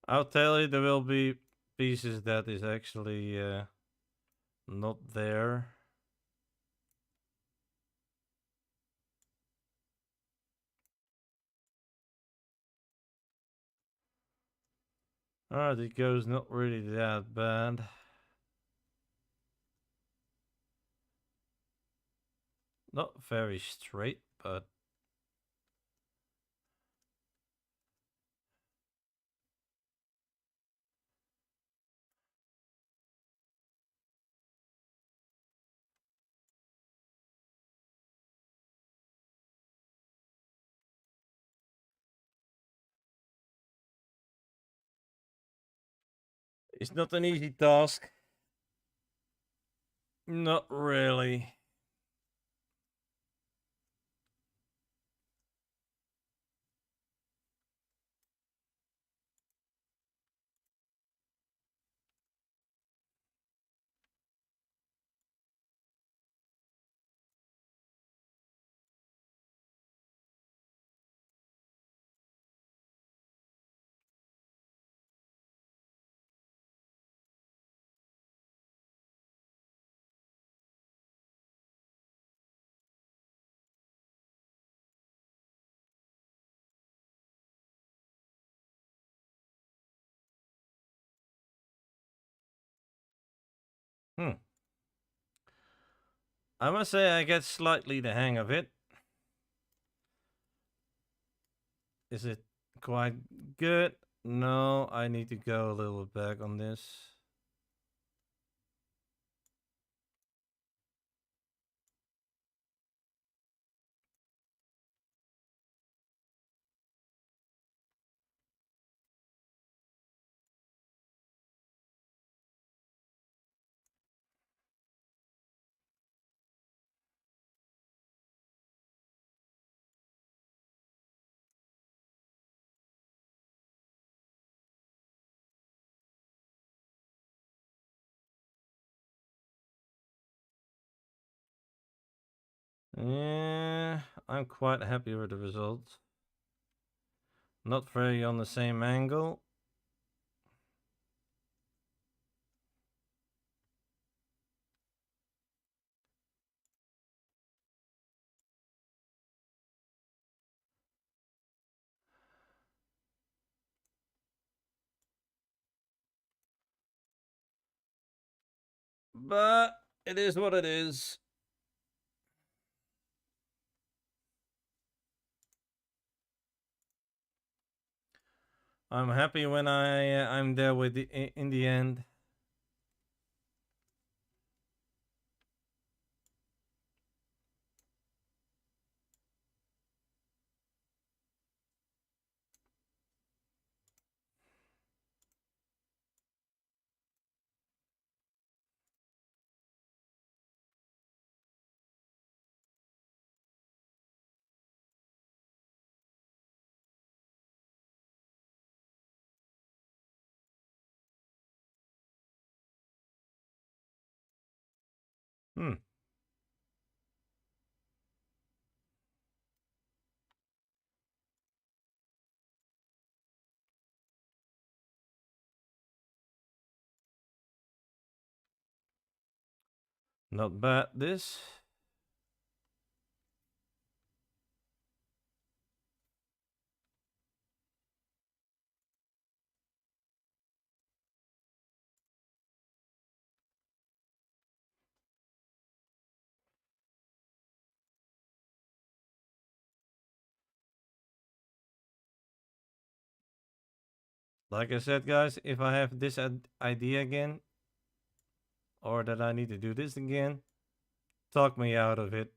I'll tell you, there will be pieces that is actually not there. Alright, it goes not really that bad. Not very straight, but it's not an easy task. Not really. I must say I get slightly the hang of it. Is it quite good? No, I need to go a little back on this. Yeah, I'm quite happy with the result. Not very on the same angle. But it is what it is. I'm happy when I'm there with the in the end. Hmm. Not bad, this. Like I said, guys, if I have this idea again, or that I need to do this again, talk me out of it.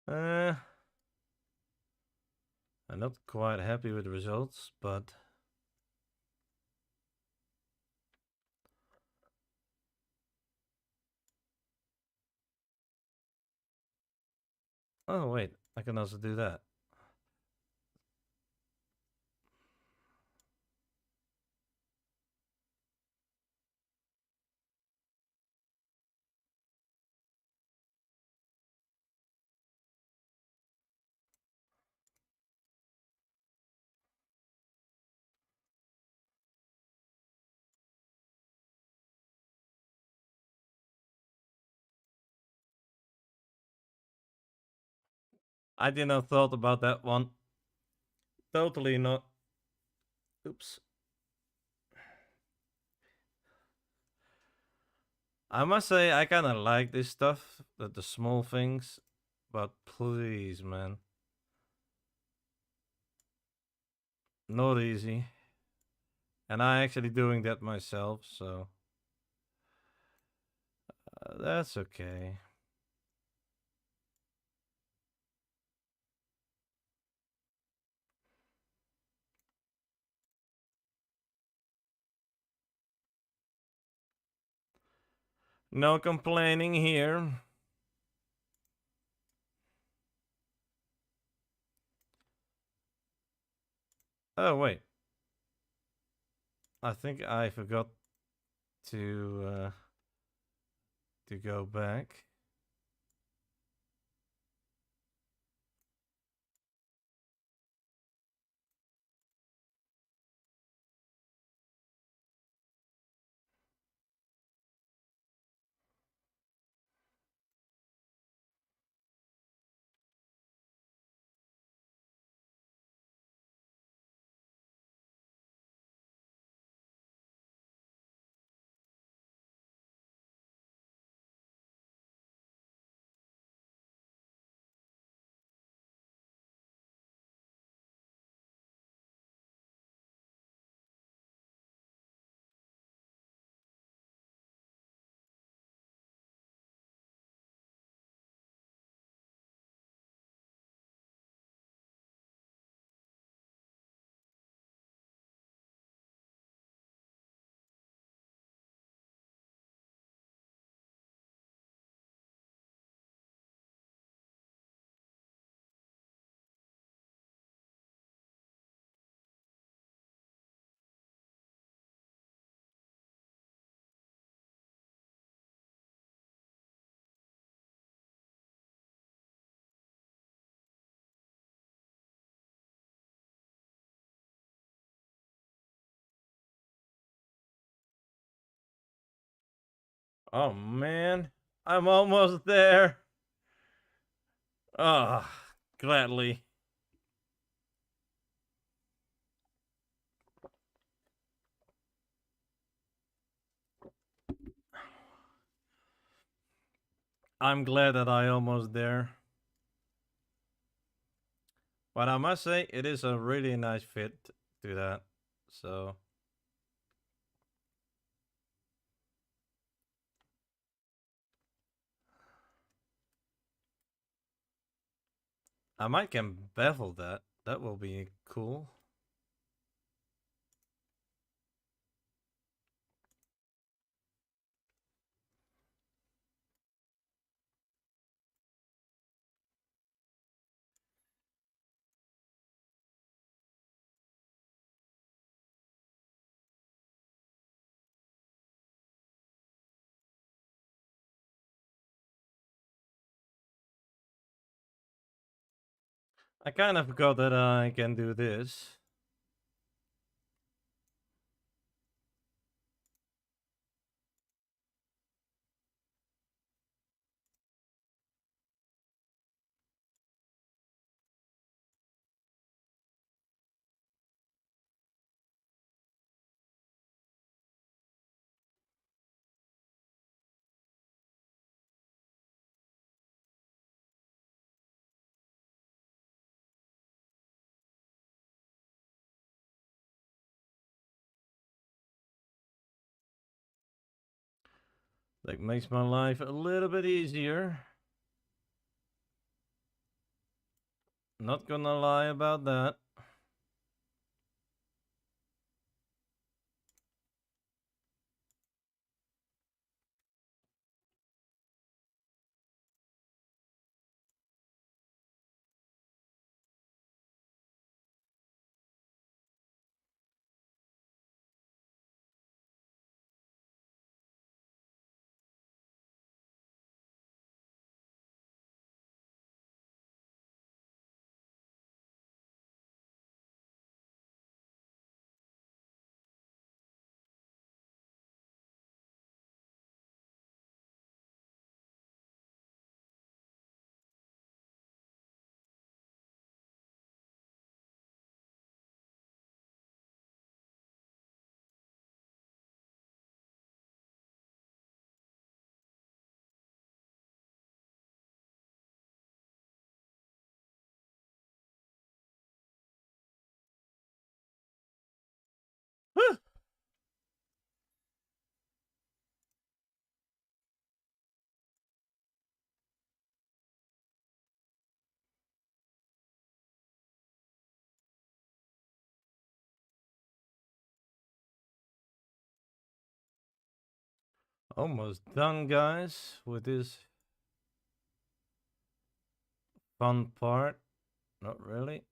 uh, I'm not quite happy with the results, but oh wait, I can also do that. I did not thought about that one. Totally not. Oops. I must say, I kind of like this stuff, the small things, but please, man, not easy. And I actually doing that myself, so that's okay. No complaining here. Oh wait, I think I forgot to go back. Oh man, I'm almost there. Ah, gladly. I'm glad that I almost there. But I must say, it is a really nice fit to that. So I might can bevel that. That will be cool. I kind of forgot that I can do this. That makes my life a little bit easier. Not gonna lie about that. Almost done, guys, with this fun part. Not really.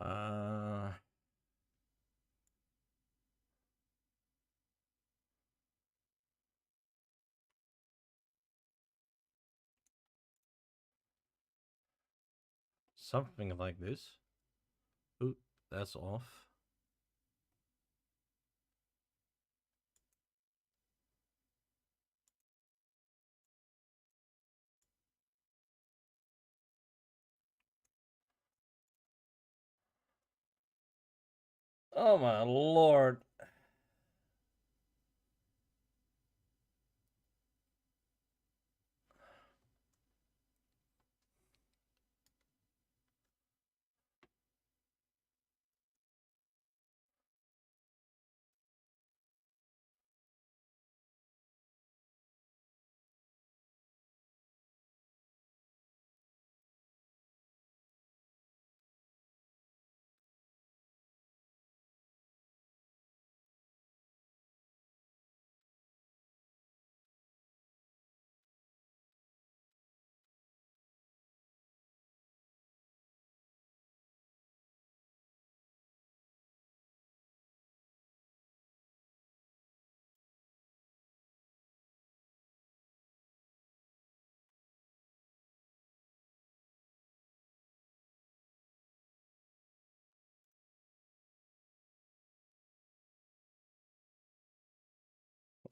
Uh, Something like this. Ooh, that's off. Oh my lord.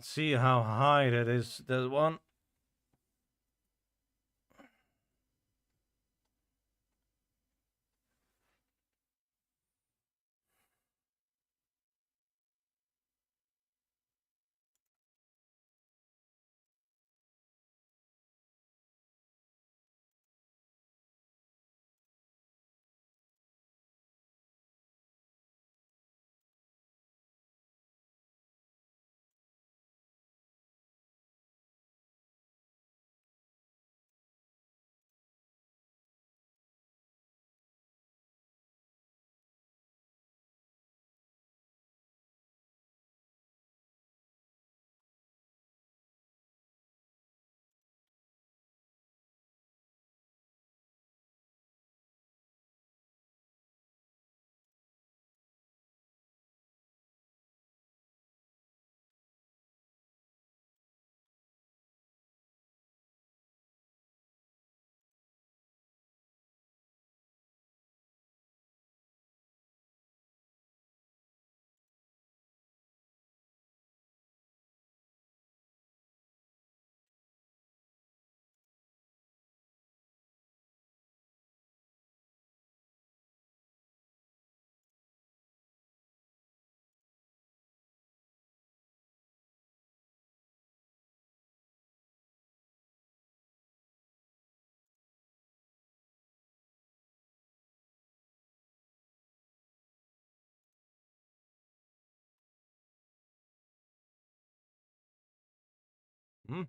See how high that is, that one. Hmm.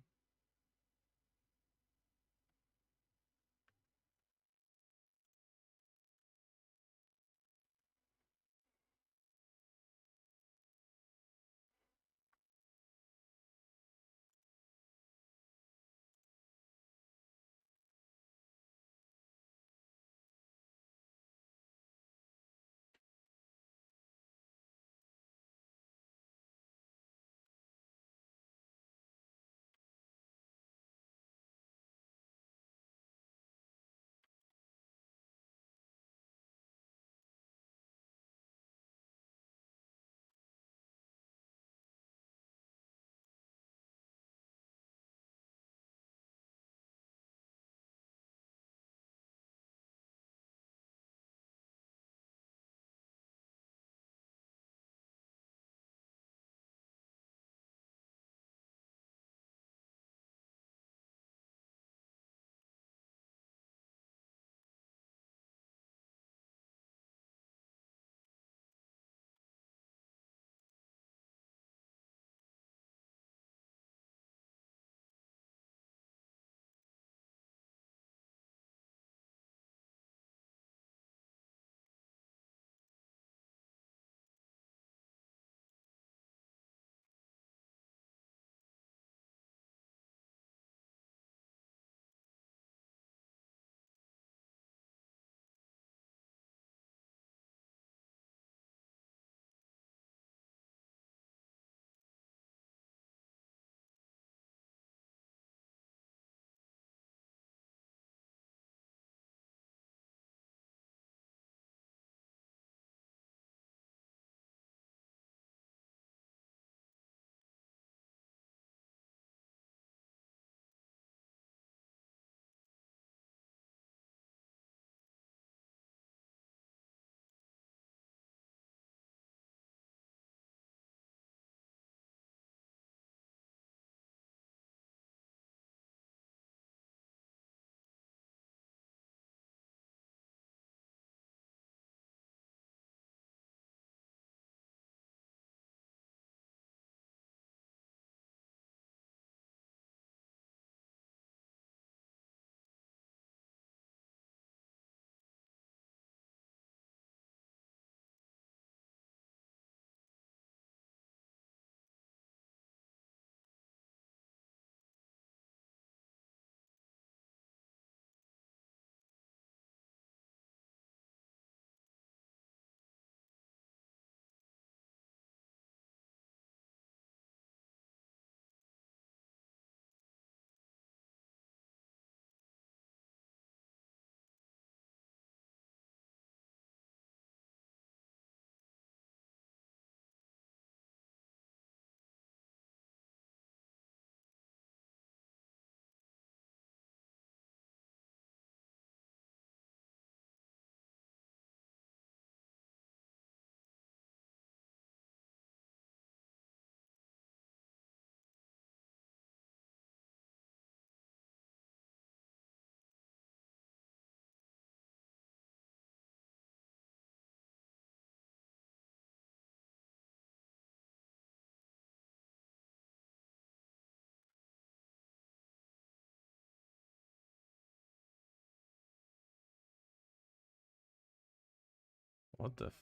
What the?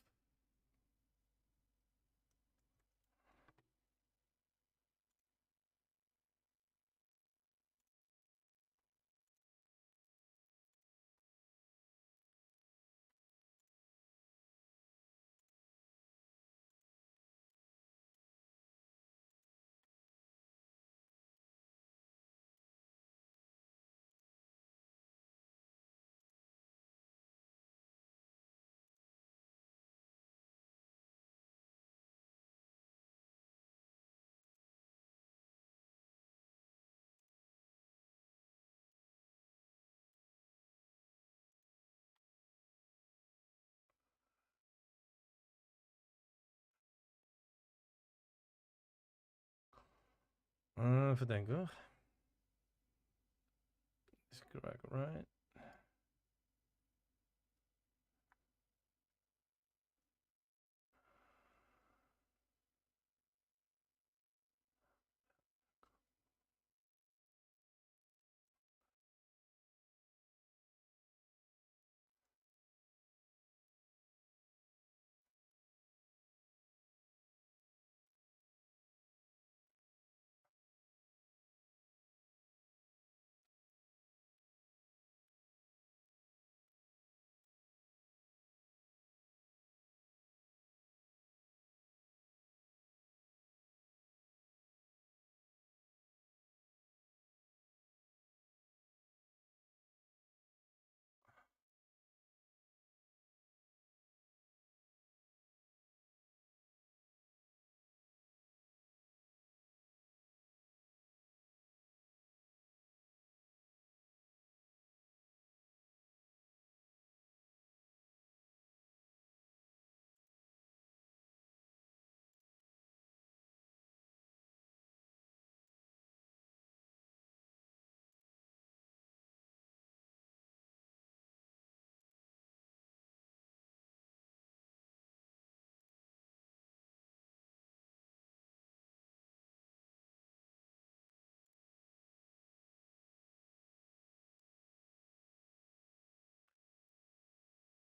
Even denken hoor. Is correct, right?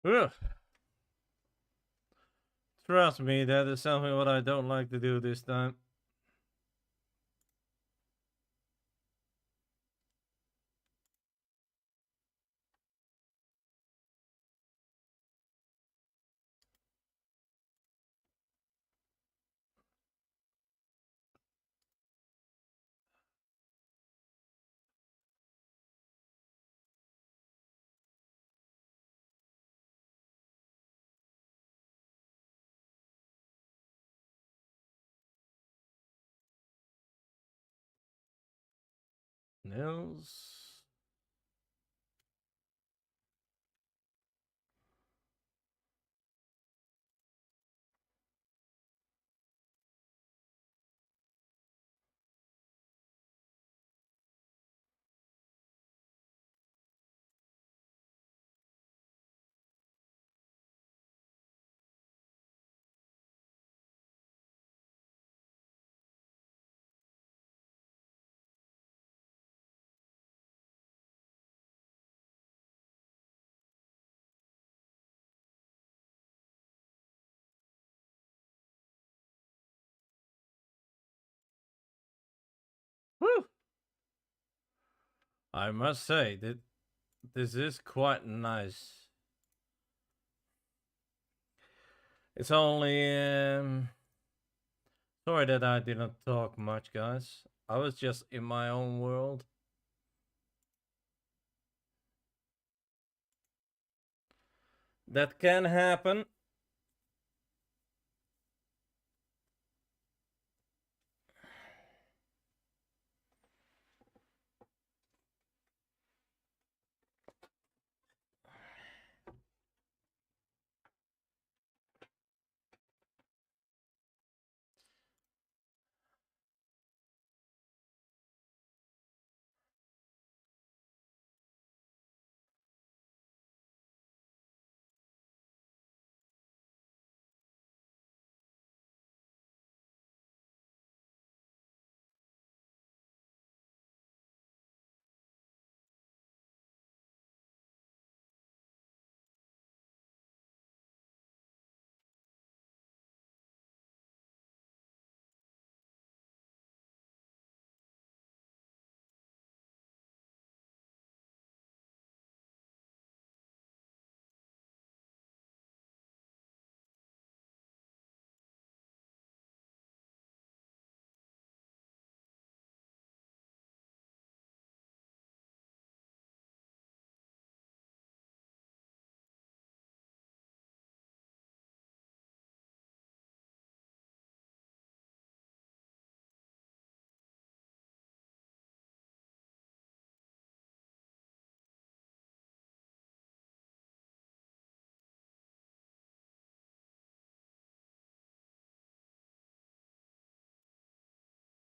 Ugh. Trust me, that is something what I don't like to do this time. Nails. Woo! I must say that this is quite nice. It's only sorry that I didn't talk much, guys. I was just in my own world. That can happen.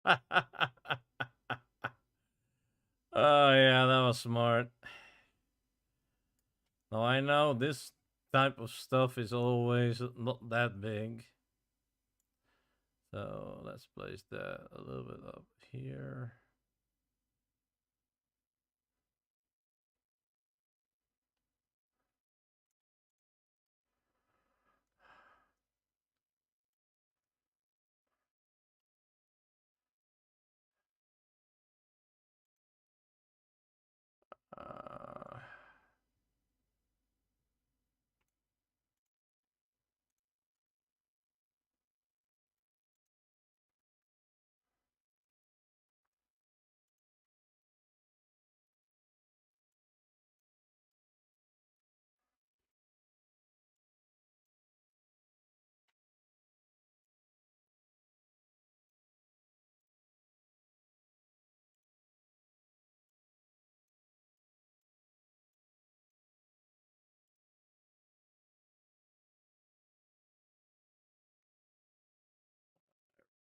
Oh yeah, that was smart. Now I know this type of stuff is always not that big. So let's place that a little bit up here. Uh,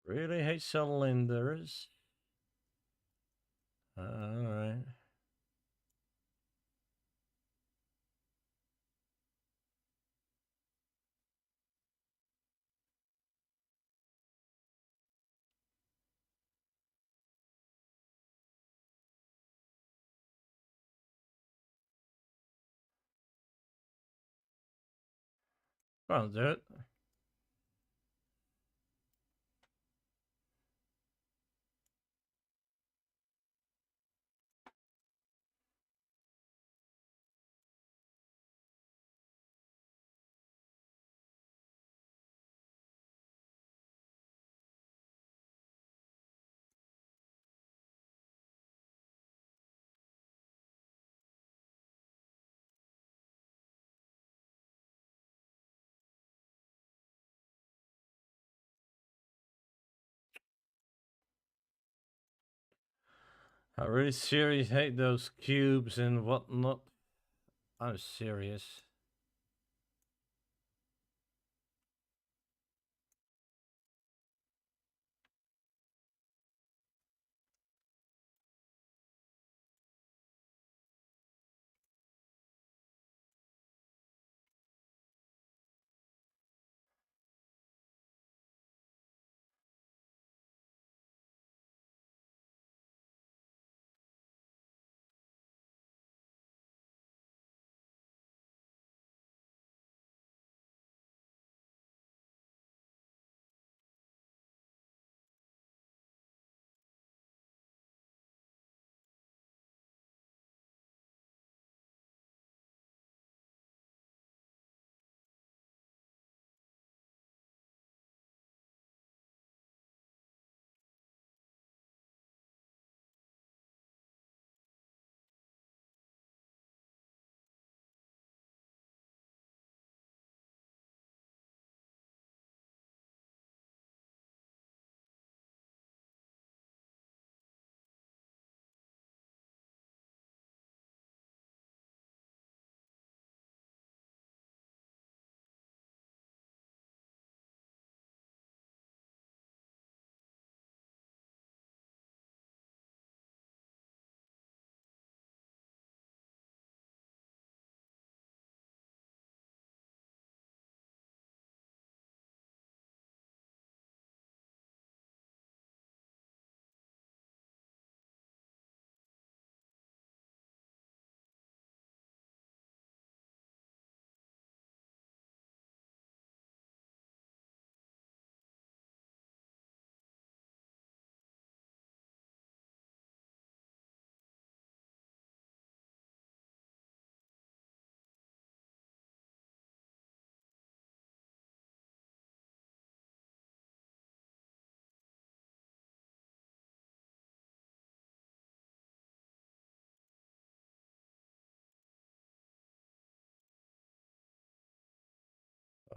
really hate cylinders. Alright. I'll do it. I really serious hate those cubes and whatnot. I'm serious.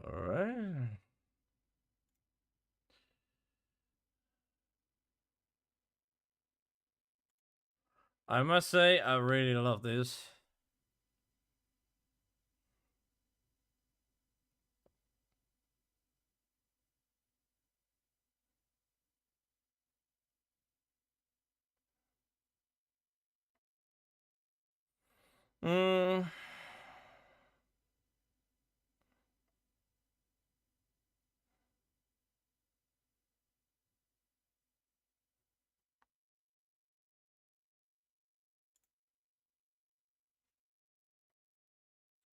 Alright. I must say, I really love this. Mm.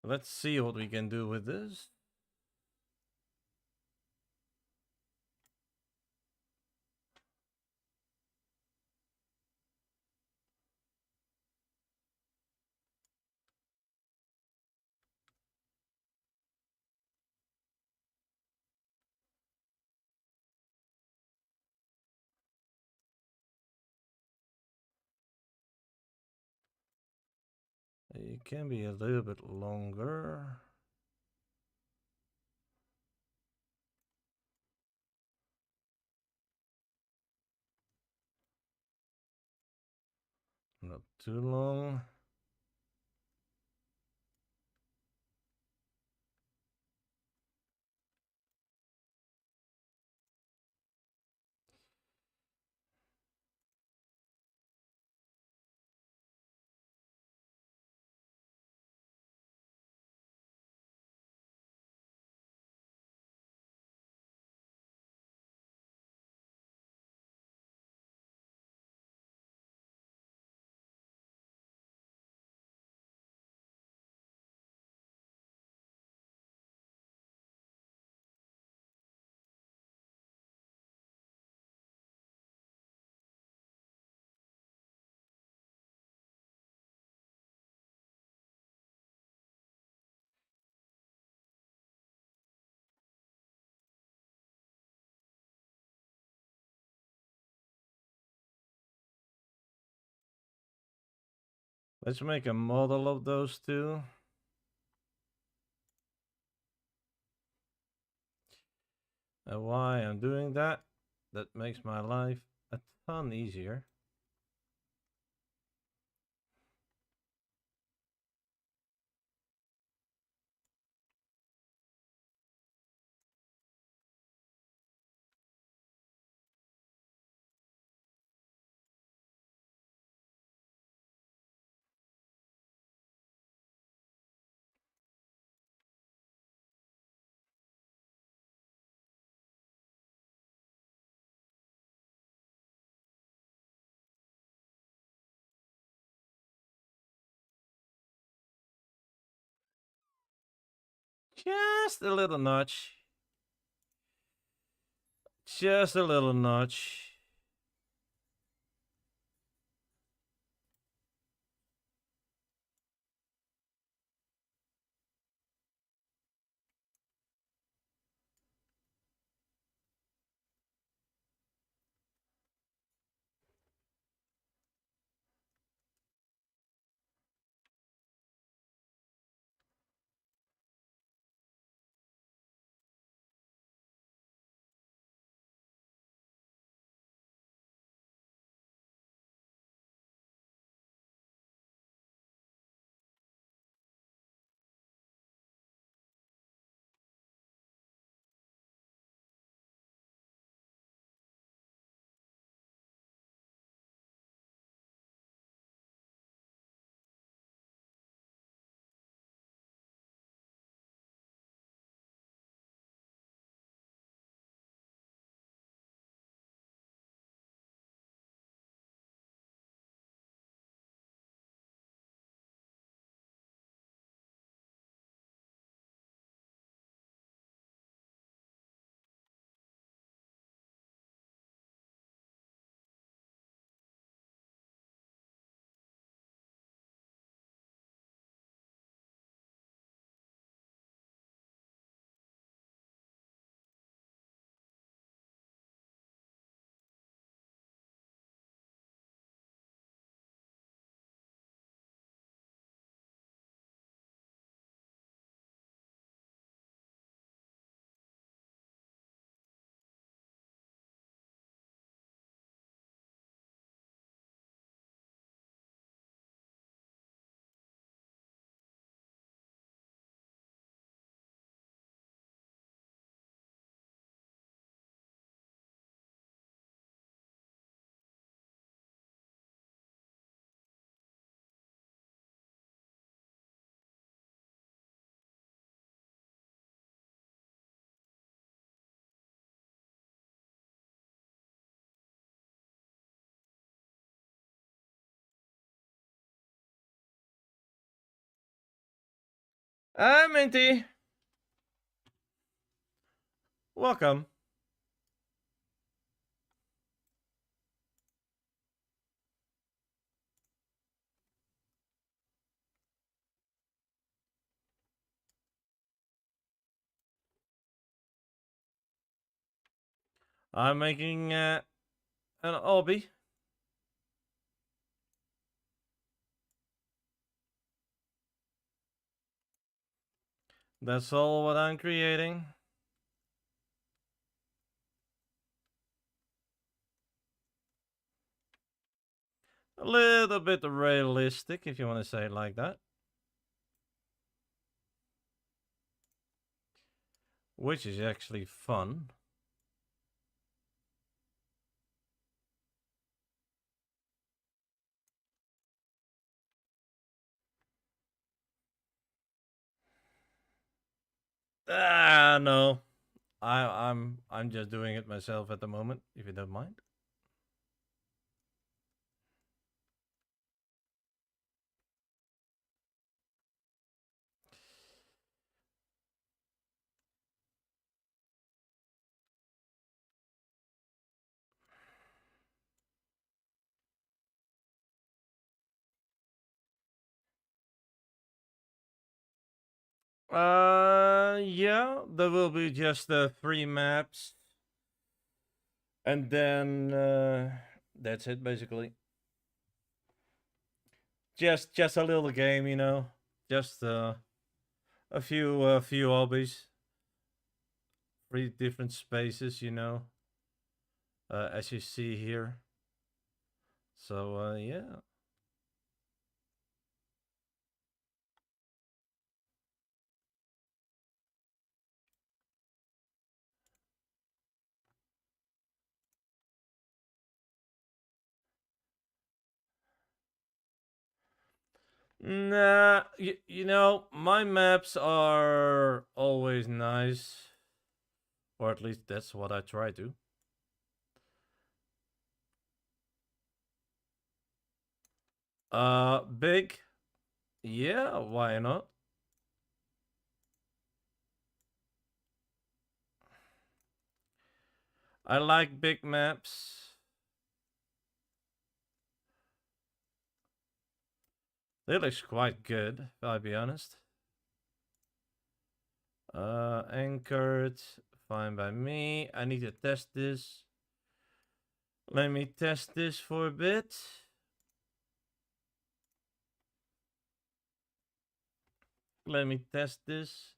Let's see what we can do with this. It can be a little bit longer. Not too long. Let's make a model of those two. And why I'm doing that, that makes my life a ton easier. Just a little notch. Just a little notch. Minty. Welcome. I'm making an obby. That's all what I'm creating. A little bit realistic, if you want to say it like that. Which is actually fun. No. I'm just doing it myself at the moment, if you don't mind. Yeah, there will be just 3 maps. And then that's it basically. Just a little game, you know. Just a few hobbies. 3 different spaces, you know. As you see here. So yeah. Nah, you know, my maps are always nice. Or at least that's what I try to. Big. Yeah, why not? I like big maps. It looks quite good, I'll be honest. Anchored, fine by me. I need to test this. Let me test this for a bit. Let me test this.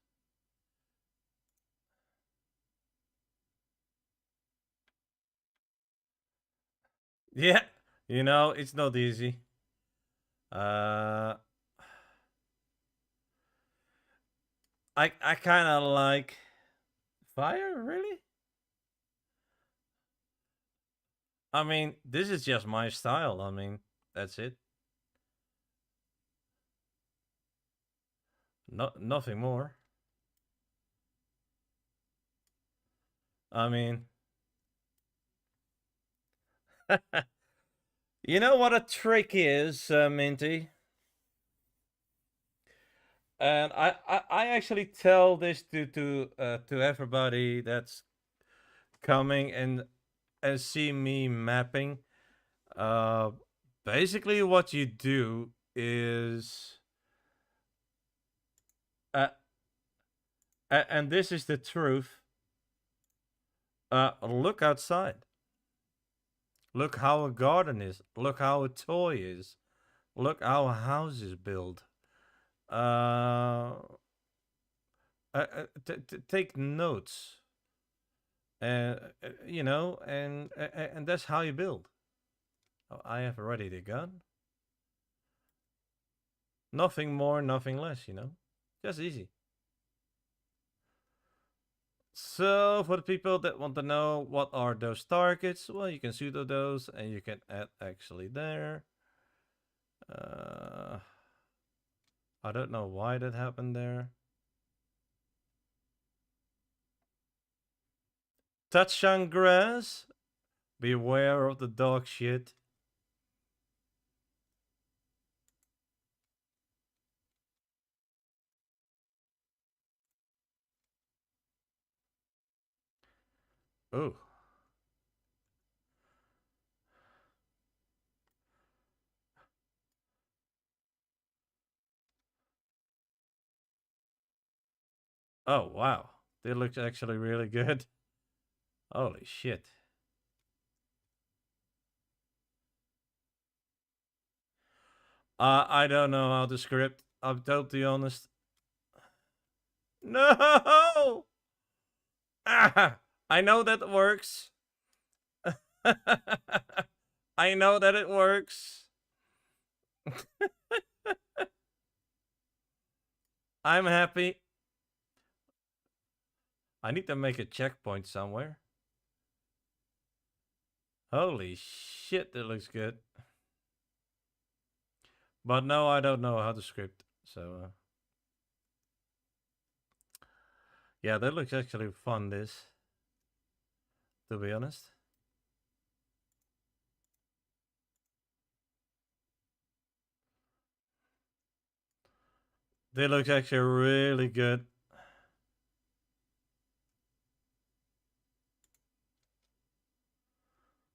Yeah, you know, it's not easy. I kind of like fire, really? I mean, this is just my style. I mean, that's it. Nothing more. I mean, you know what a trick is, Minty? And I actually tell this to everybody that's coming and see me mapping. Uh, Basically, what you do is, uh, and this is the truth. Look outside. Look how a garden is. Look how a toy is. Look how a house is built. Uh, Take notes, and you know, and that's how you build. Oh, I have already the gun. Nothing more, nothing less. You know, just easy. So for the people that want to know what are those targets, well, you can sudo those, and you can add actually there. I don't know why that happened there. Touch on grass. Beware of the dog shit. Oh. Oh, wow. That looks actually really good. Holy shit. I don't know how to script. I'm totally honest. No! Ah, I know that works. I know that it works. I'm happy. I need to make a checkpoint somewhere. Holy shit, that looks good. But no, I don't know how to script. So, yeah, that looks actually fun, this. To be honest. That looks actually really good.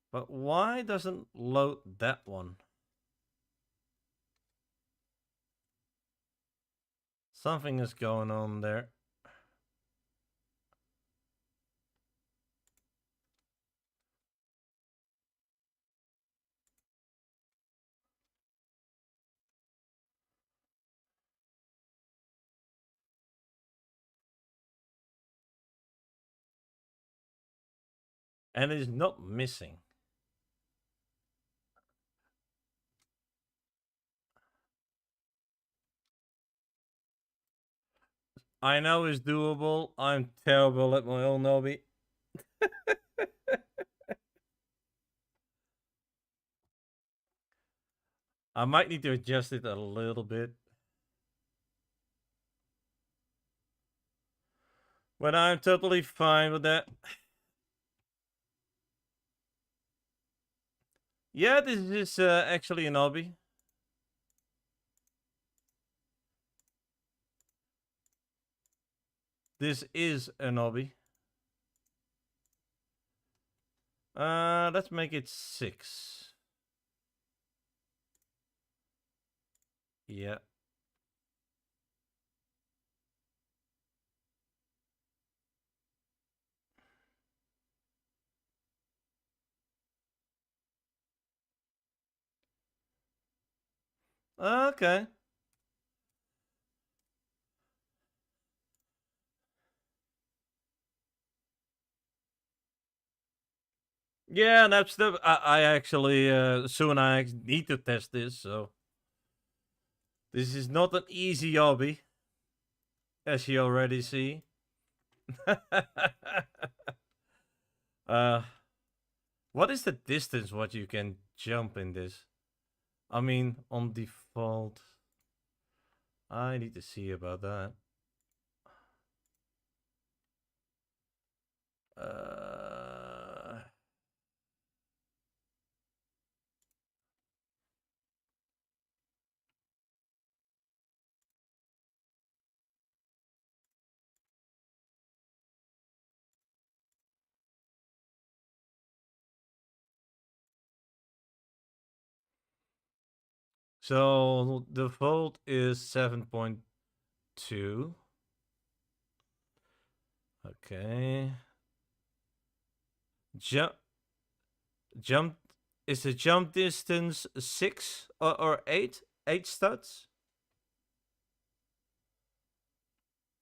But why doesn't load that one? Something is going on there. And it's not missing. I know it's doable. I'm terrible at my own obby. I might need to adjust it a little bit. But I'm totally fine with that. Yeah, this is actually an obby. This is an obby. Let's make it 6. Yeah. Okay. Yeah, that's the. I actually soon I need to test this, so this is not an easy obby, as you already see. uh, what is the distance what you can jump in this? I mean, on default, I need to see about that. Uh, so default is 7.2. Okay. Jump is the jump distance 6 or 8? 8 studs?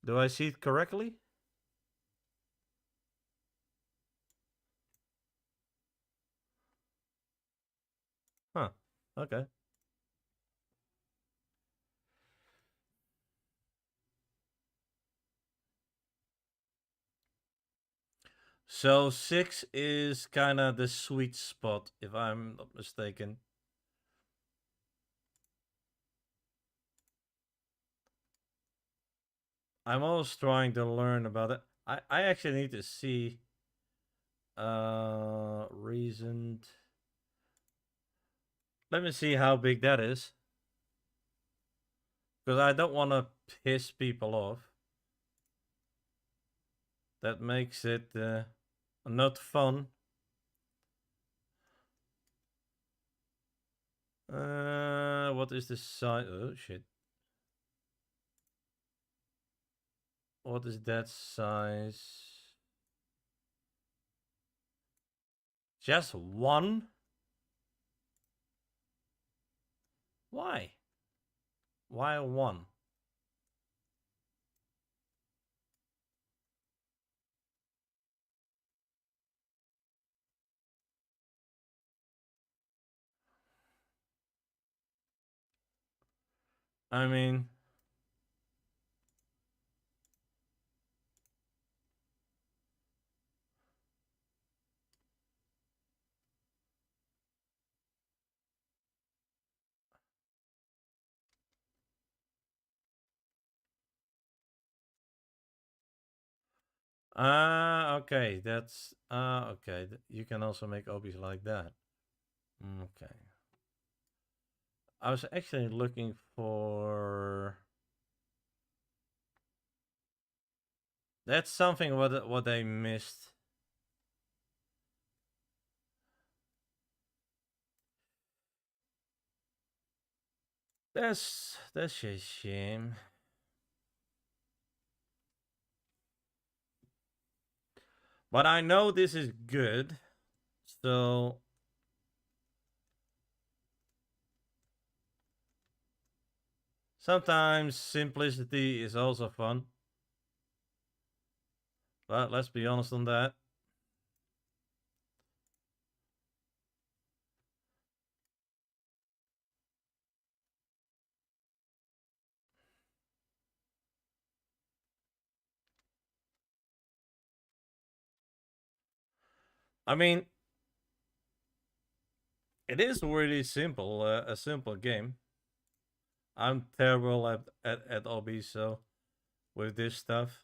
Do I see it correctly? Huh. Okay. So 6 is kind of the sweet spot, if I'm not mistaken. I'm always trying to learn about it. I actually need to see reasoned. Let me see how big that is. Because I don't want to piss people off. That makes it not fun. What is the size? Oh shit. What is that size? Just one? Why? Why one? I mean, okay, that's okay. You can also make obbies like that. Okay. I was actually looking for. That's something what I missed. That's a shame. But I know this is good, so sometimes simplicity is also fun. But let's be honest on that. I mean, it is really simple, a simple game. I'm terrible at obby, so with this stuff.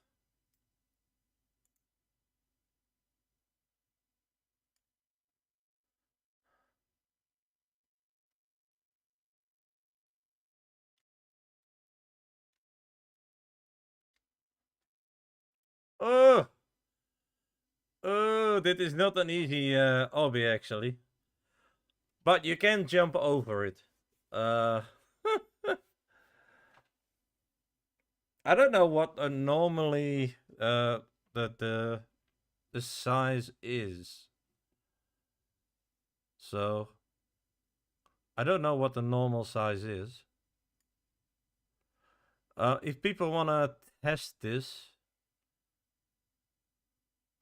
Oh, oh, that is not an easy obby actually. But you can jump over it. Uh, I don't know what normally the size is. So I don't know what the normal size is. If people wanna test this,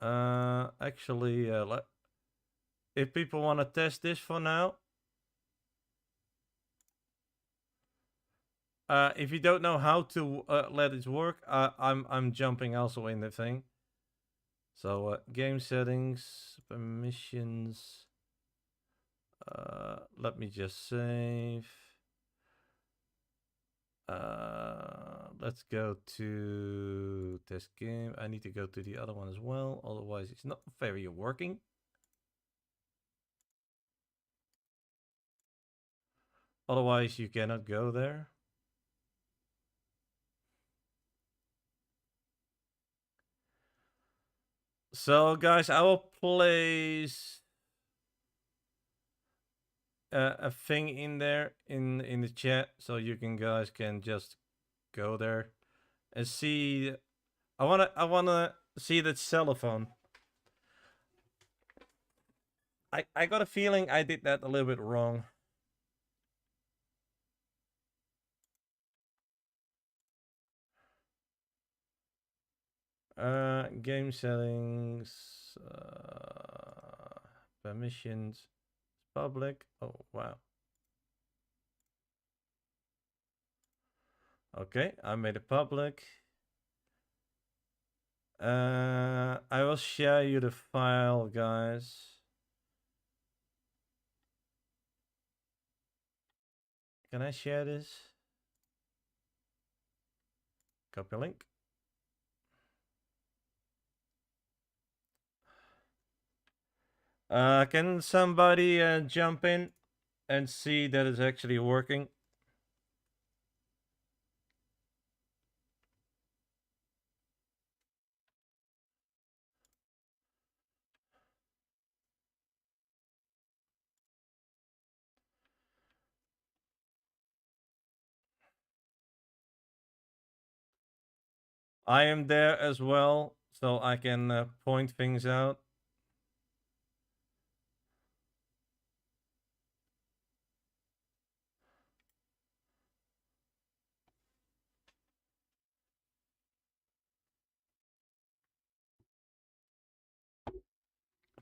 actually, if people wanna test this for now, if you don't know how to let it work, I'm jumping also in the thing. So game settings, permissions. Let me just save. Let's go to test game. I need to go to the other one as well, otherwise it's not very working. Otherwise you cannot go there. So guys, I will place a thing in there in the chat so you guys can just go there and see. I wanna see that cellophane. I got a feeling I did that a little bit wrong. Game settings, permissions, public. Oh wow. Okay, I made it public. I will share you the file, guys. Can I share this? Copy link. Can somebody jump in and see that it's actually working? I am there as well, so I can point things out.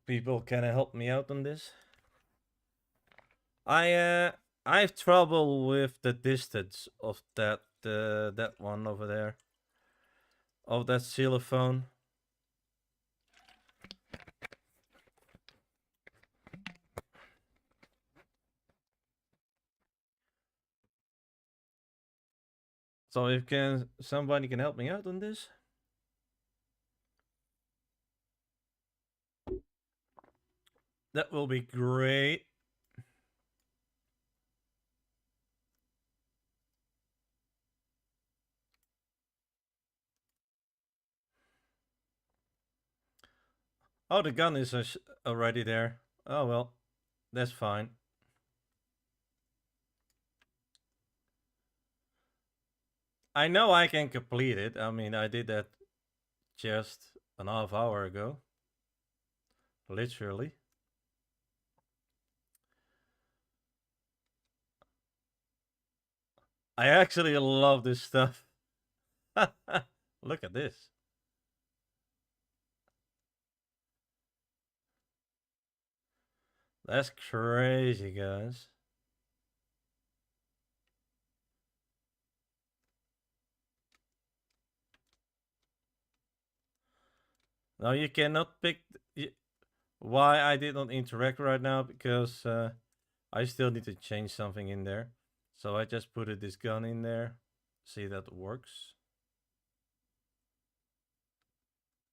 People can help me out on this. I have trouble with the distance of that one over there, of that xylophone. So if somebody can help me out on this, that will be great. Oh, the gun is already there. Oh well, that's fine. I know I can complete it. I mean, I did that just an half hour ago. Literally. I actually love this stuff. Look at this. That's crazy, guys. Now you cannot pick why I did not interact right now, because I still need to change something in there. So I just put this gun in there. See that works.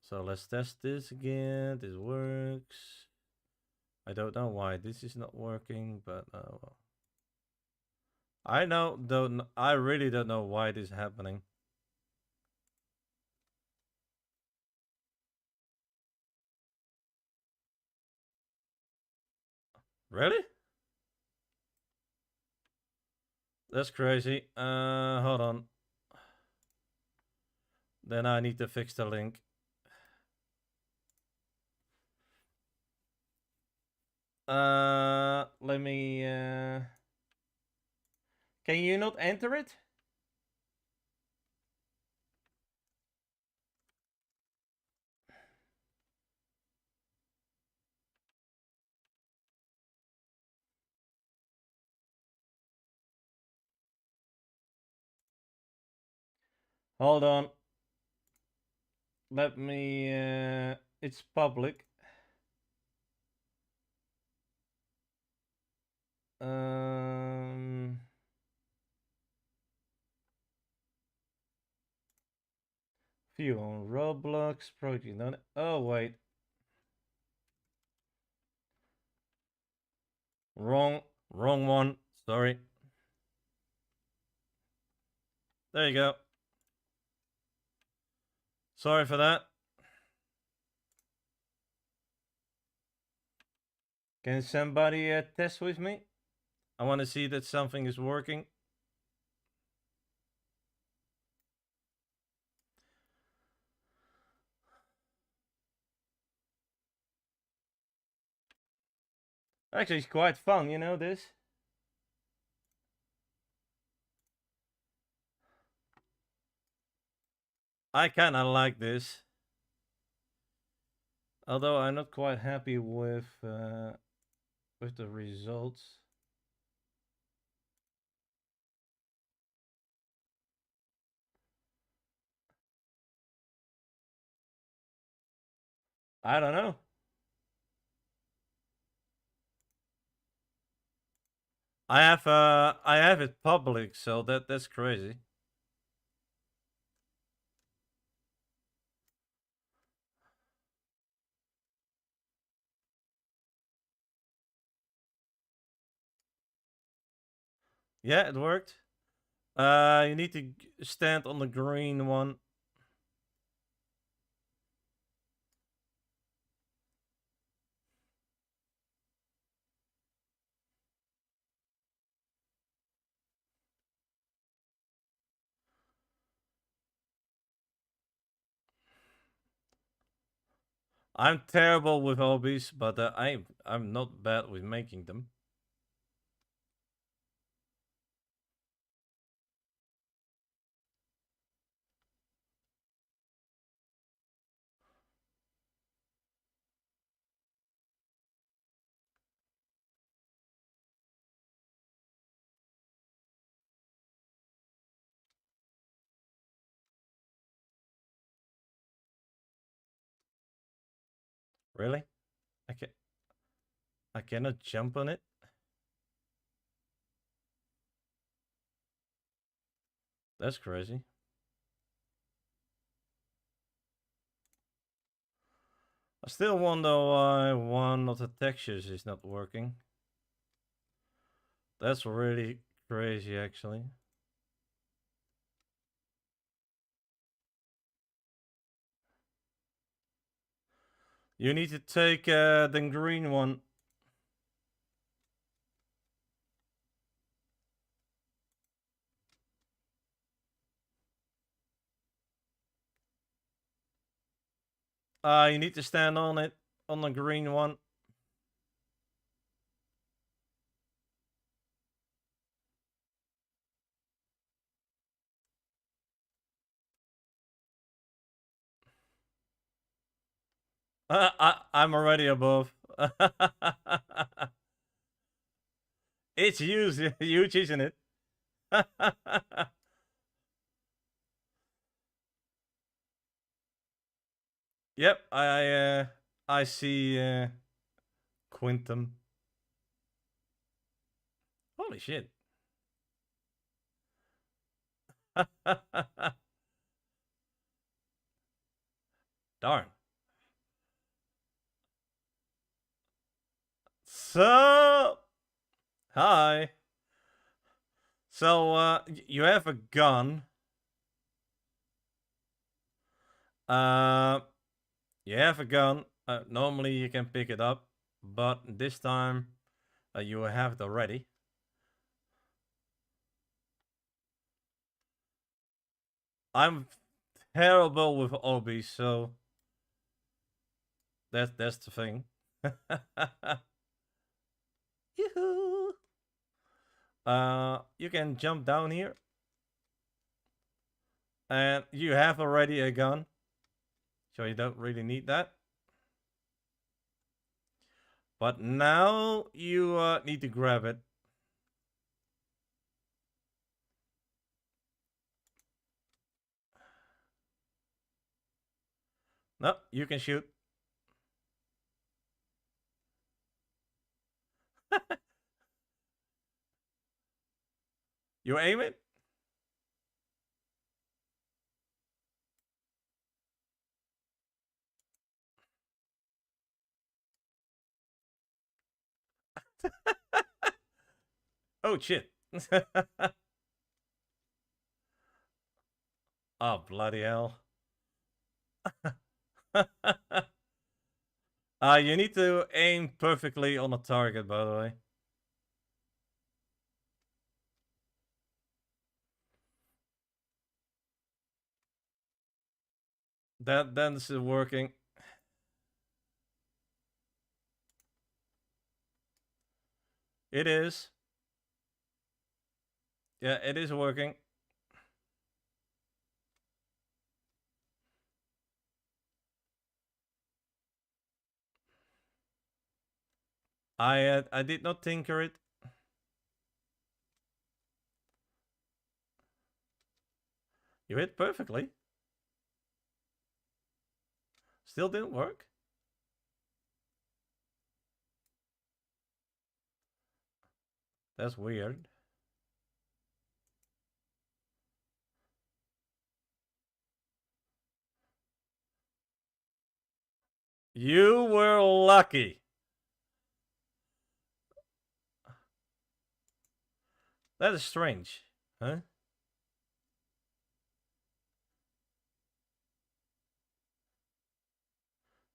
So let's test this again. This works. I don't know why this is not working, but well. I really don't know why this is happening. Really? That's crazy. Hold on. Then I need to fix the link. Let me. Can you not enter it? Hold on. Let me. It's public. View on Roblox ProjectNoName. Oh wait. Wrong one. Sorry. There you go. Sorry for that. Can somebody test with me? I want to see that something is working. Actually, it's quite fun, you know this? I kinda like this. Although I'm not quite happy with the results. I don't know. I have it public, so that's crazy. Yeah, it worked. You need to stand on the green one. I'm terrible with obbies, but I'm not bad with making them. Really? I can I cannot jump on it. That's crazy. I still wonder why one of the textures is not working. That's really crazy, actually. You need to take the green one. You need to stand on it, on the green one. I'm already above. It's huge, huge, isn't it? Yep, I see Quintum. Holy shit. Darn. So, hi. So, you have a gun. Uh, you have a gun. Normally you can pick it up, but this time you have it already. I'm terrible with obbies, so that's the thing. Yoo-hoo! You can jump down here, and you have already a gun, so you don't really need that. But now you need to grab it. No, you can shoot. You aim it. Oh shit. Oh bloody hell. You need to aim perfectly on a target, by the way. That's working. It is. Yeah, it is working. I did not tinker it. You hit perfectly. Still didn't work. That's weird. You were lucky. That is strange, huh?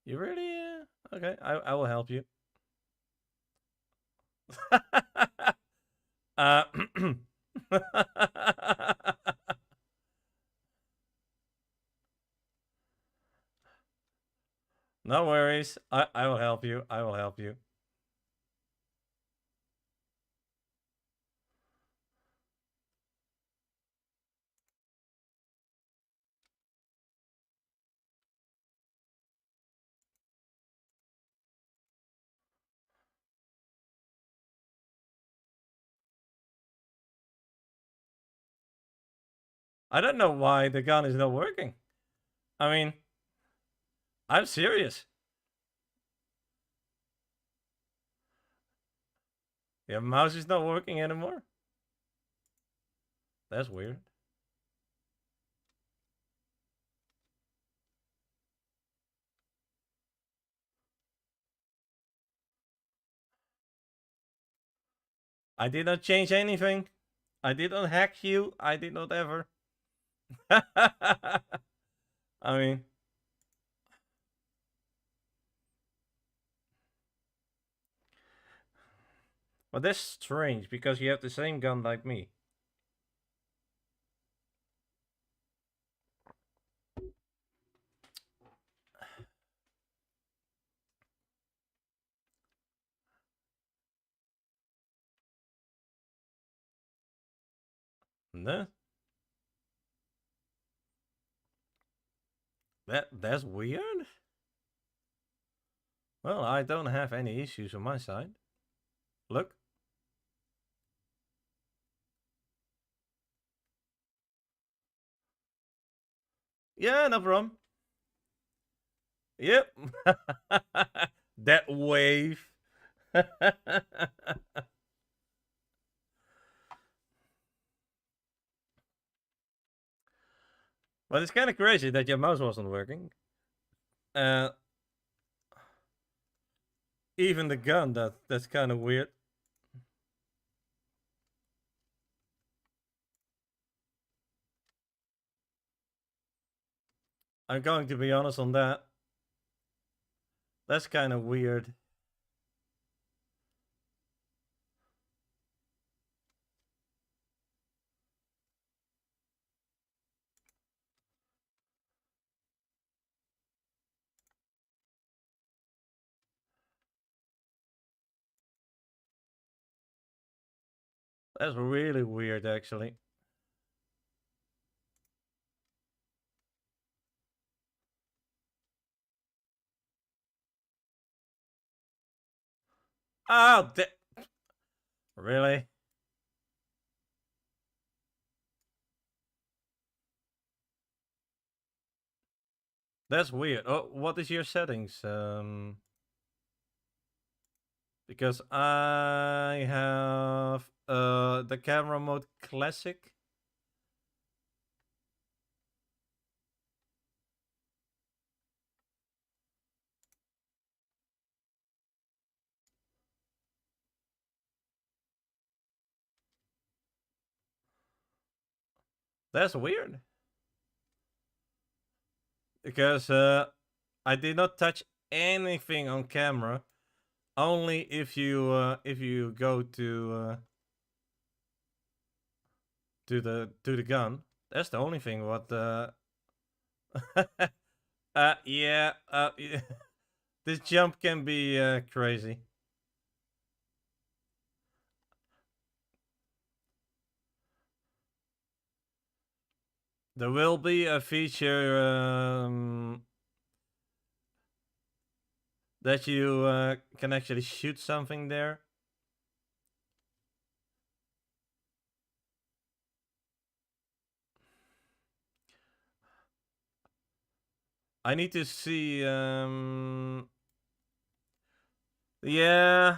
You really? Okay, I will help you. uh, No worries. I will help you. I will help you. I don't know why the gun is not working. I mean, I'm serious. Your mouse is not working anymore? That's weird. I did not change anything. I did not hack you. I did not ever. I mean, but that's strange because you have the same gun like me. No? That's weird. Well, I don't have any issues on my side. Look. Yeah, no problem. Yep. That wave. But it's kind of crazy that your mouse wasn't working. Uh, even the gun, that's kind of weird. I'm going to be honest on that. That's kind of weird. That's really weird, actually. Oh, really? That's weird. Oh, what is your settings? Because I have the camera mode classic. That's weird. Because I did not touch anything on camera. Only if you go to the gun. That's the only thing. What yeah. Yeah. This jump can be crazy. There will be a feature that you can actually shoot something there. I need to see. Yeah,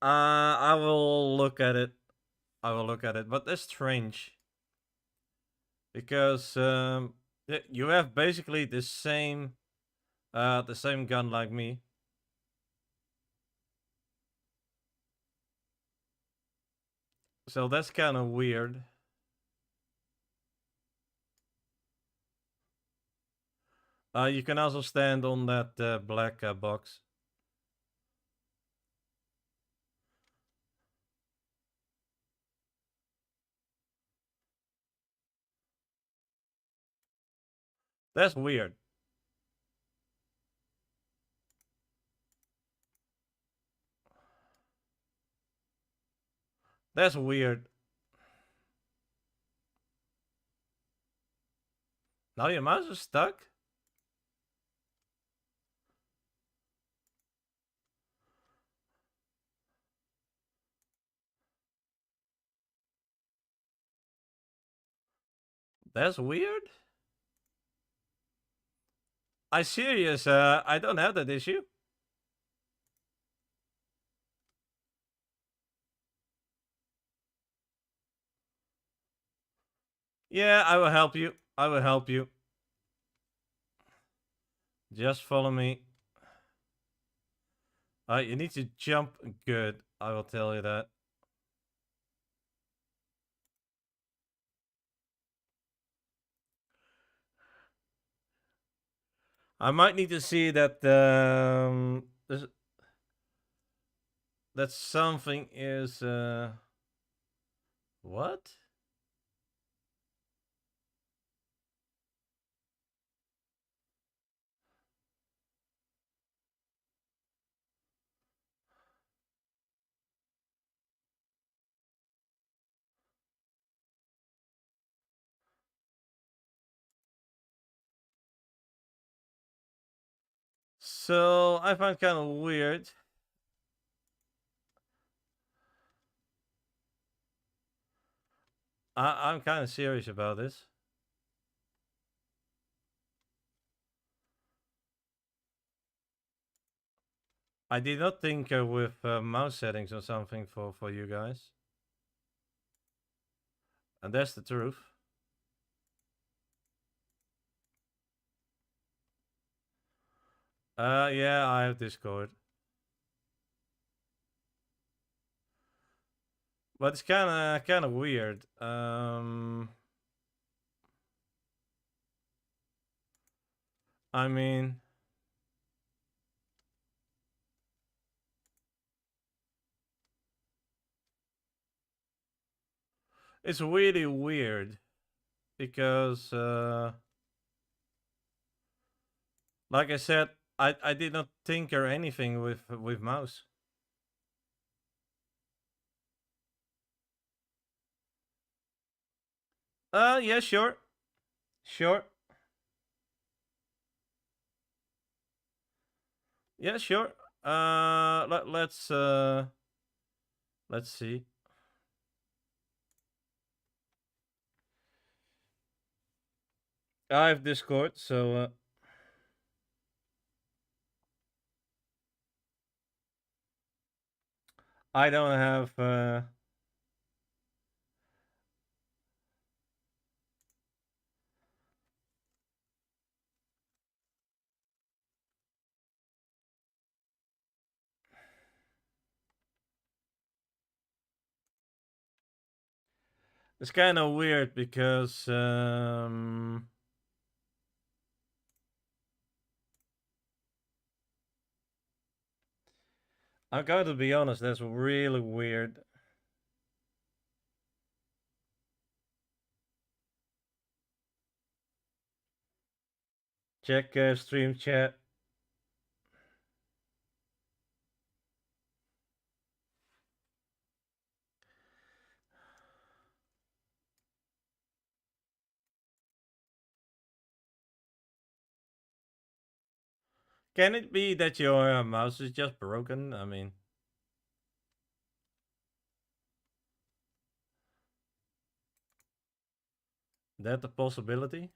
I will look at it. I will look at it, but that's strange because you have basically the same gun like me. So that's kind of weird. You can also stand on that black box. That's weird. That's weird. Now your mouse is stuck? That's weird. I serious, I don't have that issue. Yeah, I will help you. I will help you. Just follow me. You need to jump good. I will tell you that. I might need to see that that something is what? So I find kind of weird. I'm kind of serious about this. I did not tinker with mouse settings or something for you guys. And that's the truth. Yeah, I have Discord. But it's kind of weird. I mean, it's really weird because, like I said, I did not tinker anything with mouse. Yeah, sure, sure, yeah, sure. Let's see. I have Discord, so I don't have. It's kind of weird because I'm going to be honest. That's really weird. Check stream chat. Can it be that your mouse is just broken? I mean, that a possibility?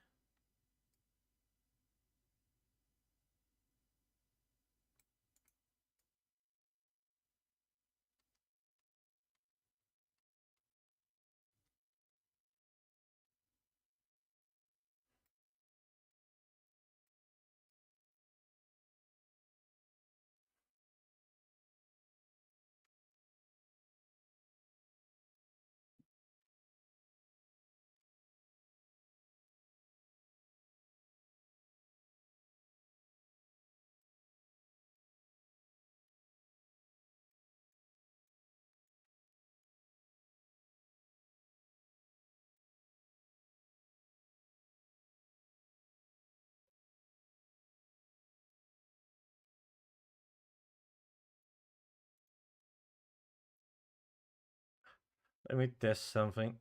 Let me test something.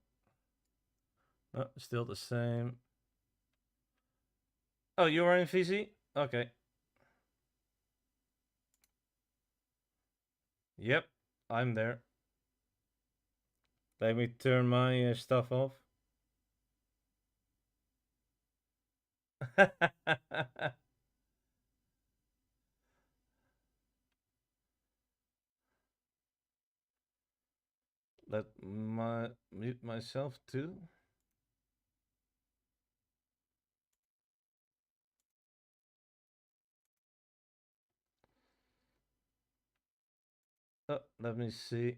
Oh, still the same. Oh, you are in VC? Okay. Yep, I'm there. Let me turn my stuff off. Let my mute myself too. Let me see.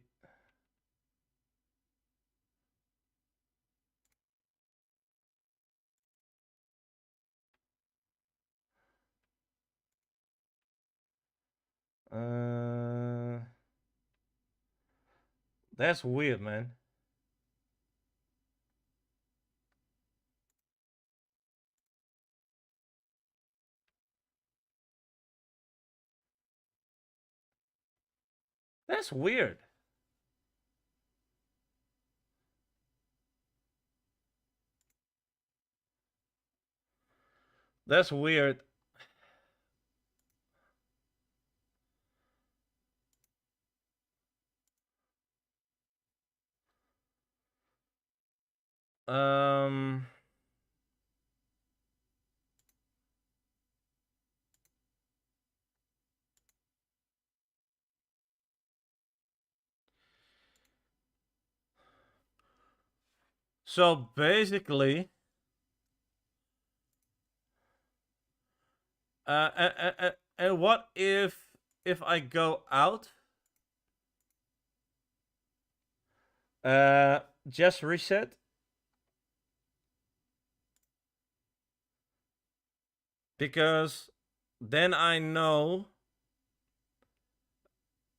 That's weird, man. That's weird. That's weird. Um. So basically, and what if I go out? Uh, just reset because then I know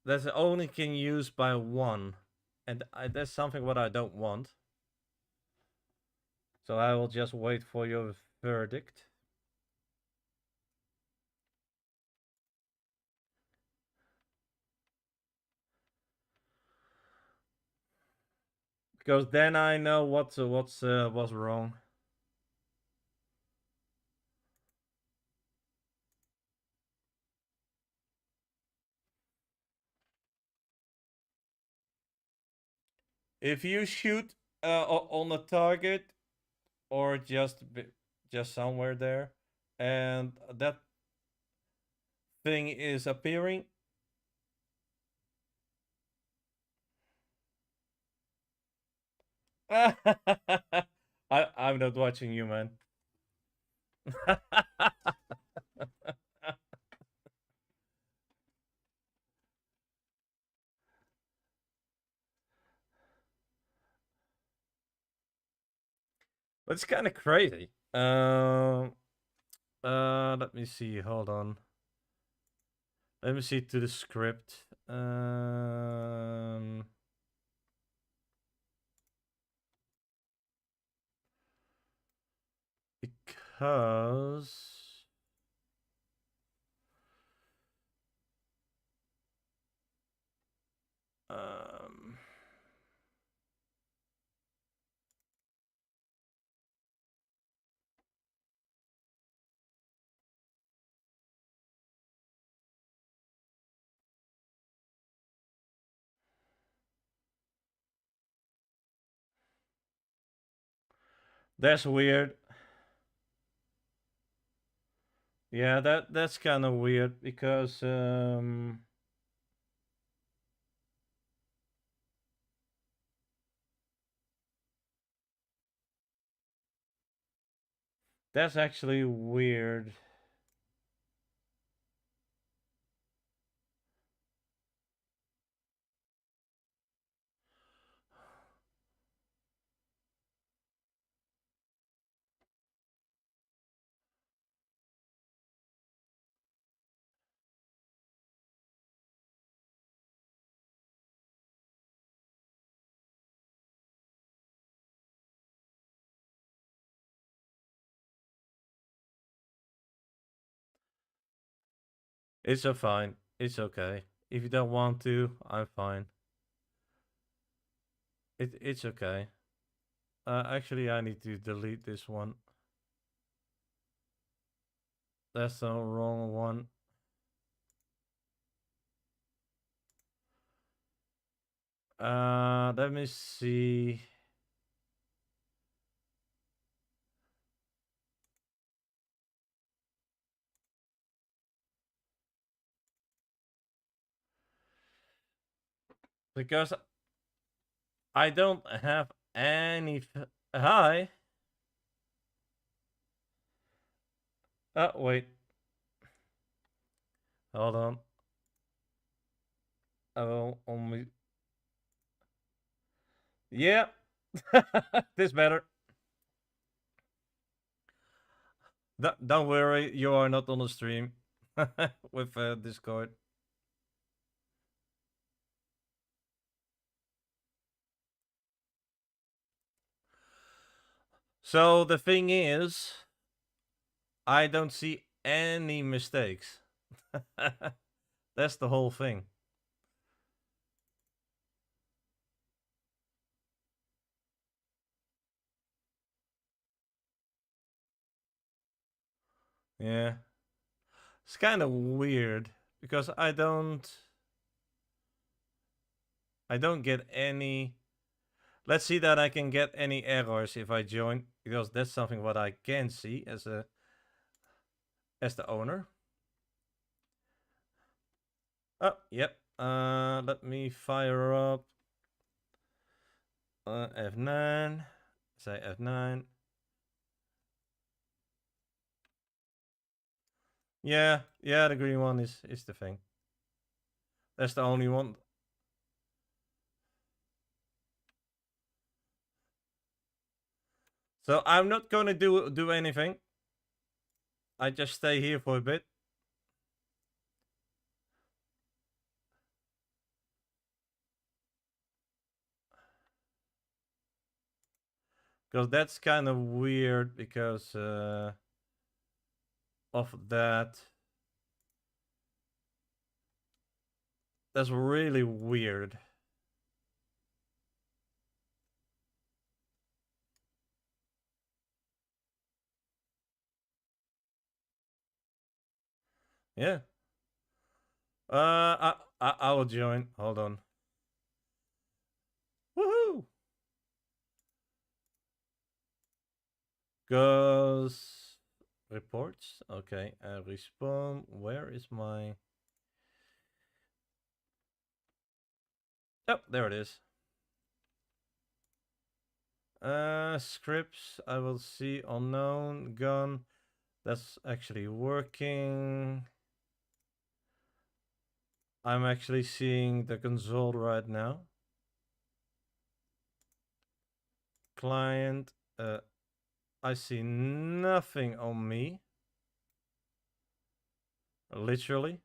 that it only can use by one, and that's something what I don't want. So I will just wait for your verdict. Because then I know what's wrong. If you shoot on a target or just somewhere there, and that thing is appearing. I'm not watching you, man. That's kind of crazy. Let me see. Hold on. Let me see to the script. Because um, that's weird. Yeah, that's kind of weird because that's actually weird. It's a fine. It's okay. If you don't want to, I'm fine. It's okay. Actually, I need to delete this one. That's the wrong one. Let me see. Because I don't have any. Hi. Wait. Hold on. I will only. Yeah. This better. Don't worry, you are not on the stream with Discord. So the thing is, I don't see any mistakes. That's the whole thing. Yeah. It's kind of weird because I don't get any. Let's see that I can get any errors if I join, because that's something what I can see as the owner. Oh, yep. Let me fire up F9. Say F9. Yeah, yeah, the green one is the thing. That's the only one. So I'm not gonna do anything. I just stay here for a bit. Because that's kind of weird because of that. That's really weird. Yeah. I will join. Hold on. Woohoo! Goes reports. Okay. Respawn. Where is my? Oh, there it is. Scripts. I will see unknown gun. That's actually working. I'm actually seeing the console right now. Client. I see nothing on me. Literally.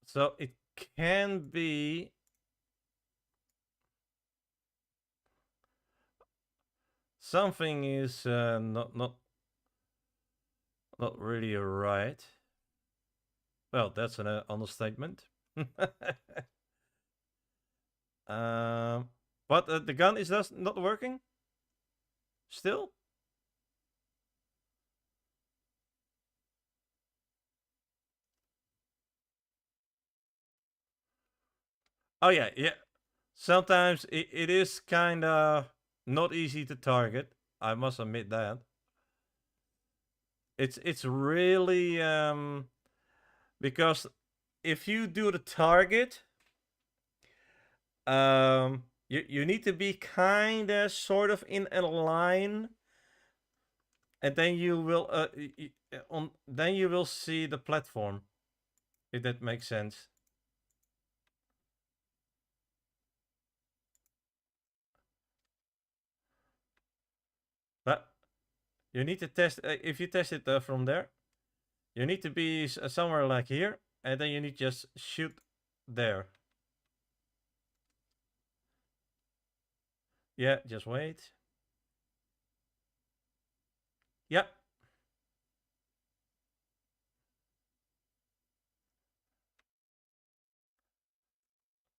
So it can be. Something is not really right. Well, that's an understatement. um, but the gun is just not working. Still. Oh yeah, yeah. Sometimes it is kind of not easy to target. I must admit that. It's really because if you do the target, you need to be kind of sort of in a line, and then you will then you will see the platform, if that makes sense. But you need to test if you test it from there. You need to be somewhere like here, and then you need to just shoot there. Yeah, just wait. Yep.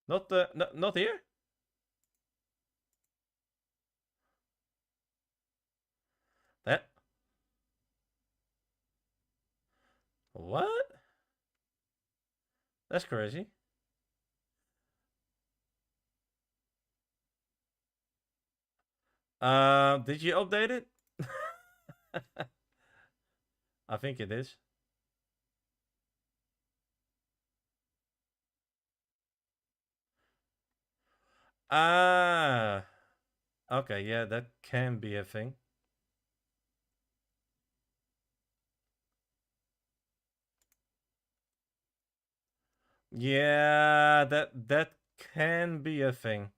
Not here. That's crazy. Did you update it? I think it is. Ah, okay, yeah, that can be a thing. Yeah, that can be a thing.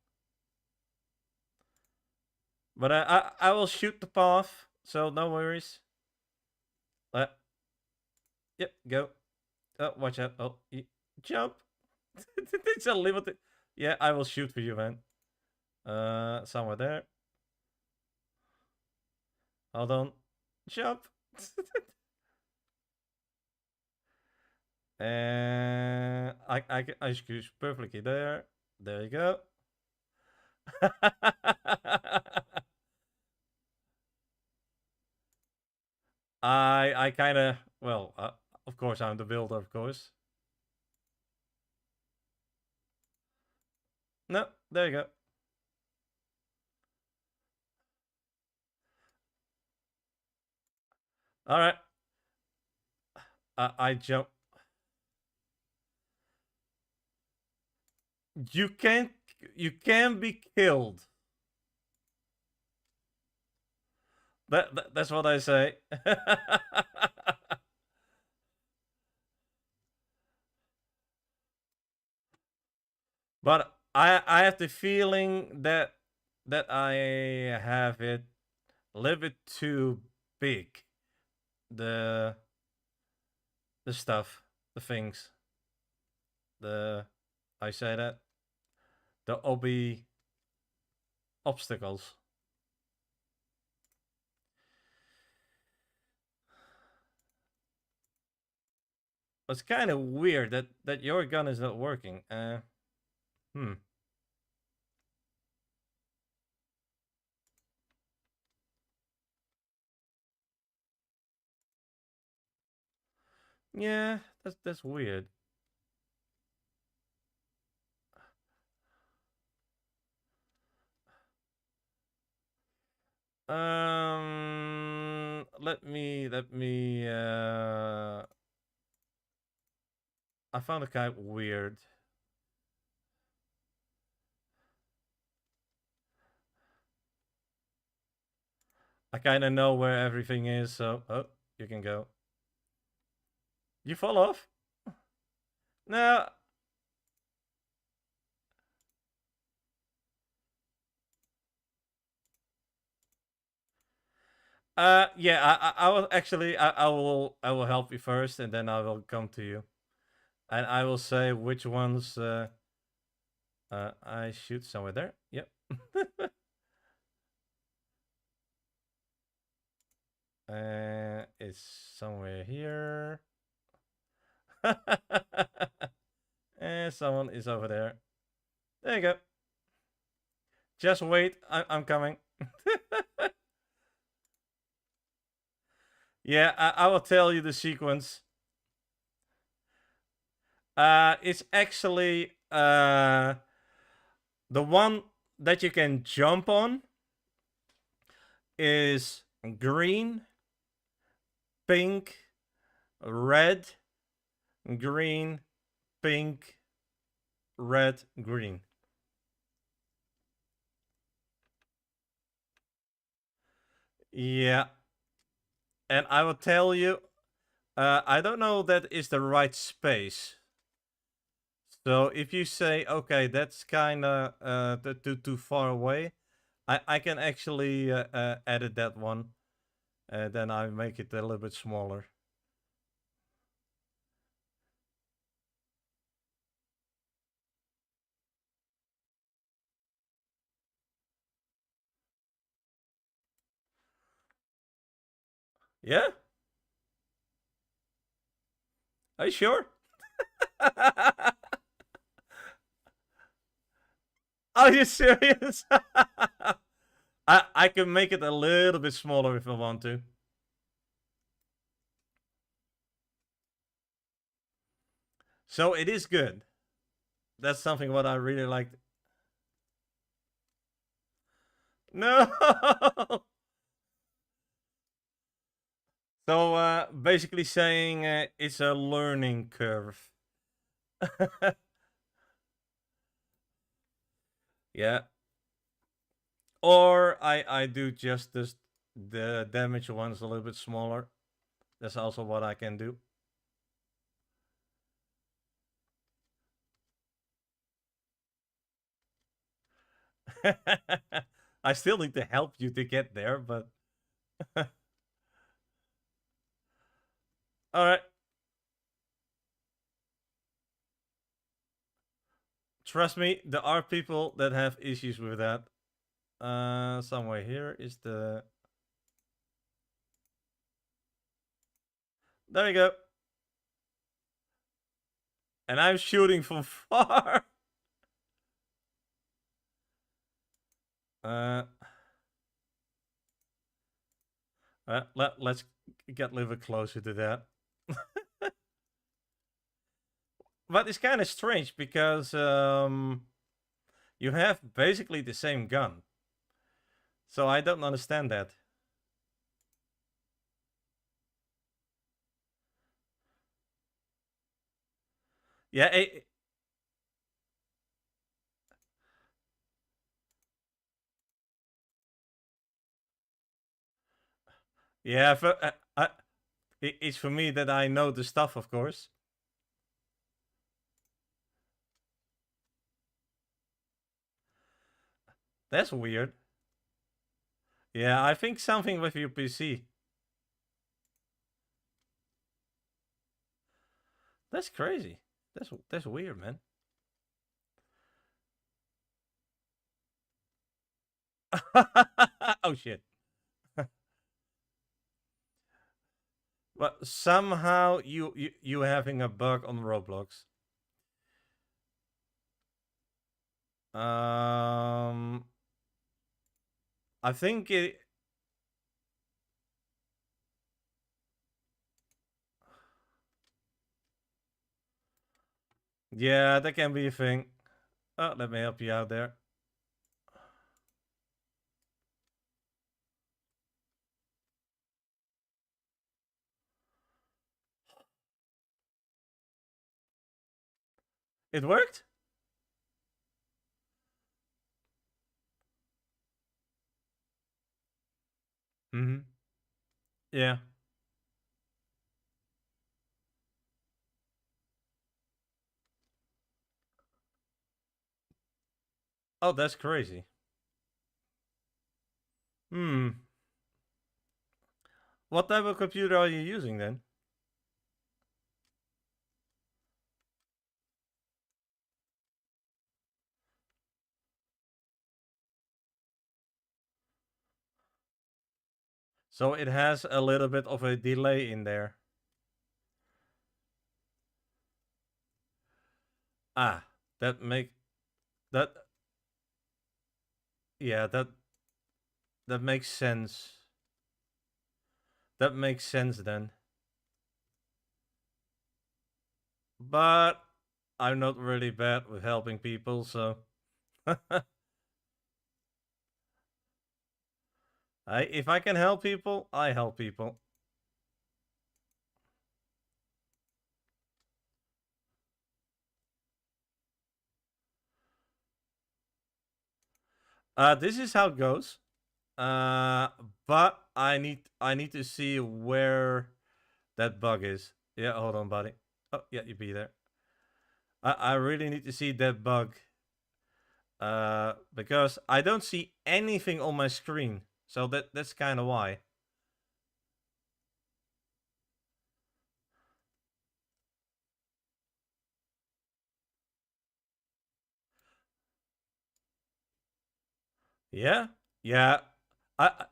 But I will shoot the path, so no worries. Yep, go. Oh, watch out. Oh, jump. It's a limited. Yeah, I will shoot for you, man. Somewhere there. Hold on. Jump. And I shoot perfectly there. There you go. I kind of well, of course I'm the builder, of course. No, there you go. All right. I jump. You can't. You can be killed. That's what I say. But I have the feeling that I have it a little bit too big. The the stuff, the things, the I say that the obby obstacles. It's kind of weird that your gun is not working. Hmm. Yeah, that's weird. Let me I found it kind of weird. I kind of know where everything is, so oh, you can go. You fall off? No. Yeah, I will actually, I will help you first, and then I will come to you, and I will say which ones. I shoot somewhere there. Yep. It's somewhere here. And someone is over there. There you go. Just wait. I'm coming. Yeah, I will tell you the sequence. It's actually the one that you can jump on is green, pink, red, green, pink, red, green. Yeah. And I will tell you, I don't know that is the right space. So if you say, okay, that's kind of too far away, I can actually edit that one. Then I make it a little bit smaller. Yeah? Are you sure? Are you serious? I can make it a little bit smaller if I want to. So it is good. That's something what I really liked. No. So basically saying it's a learning curve. Yeah. Or I do just this the damage ones a little bit smaller. That's also what I can do. I still need to help you to get there, but all right. Trust me, there are people that have issues with that. Somewhere here is the. There you go. And I'm shooting from far. Uh, let's get a little bit closer to that. But it's kind of strange because you have basically the same gun. So I don't understand that. Yeah, yeah. It's for me that I know the stuff, of course. That's weird. Yeah, I think something with your PC. That's crazy. That's weird, man. Oh shit. But somehow you having a bug on Roblox. Um, I think it. Yeah, that can be a thing. Oh, let me help you out there. It worked? Mm-hmm. Yeah. Oh, that's crazy. Hmm. What type of computer are you using then? So it has a little bit of a delay in there. Ah, that make that yeah, that makes sense. That makes sense then. But I'm not really bad with helping people, so if I can help people, I help people. This is how it goes. Uh, but I need to see where that bug is. Yeah, hold on, buddy. Oh, yeah, you be there. I really need to see that bug. Because I don't see anything on my screen. So that's kind of why. Yeah, yeah. I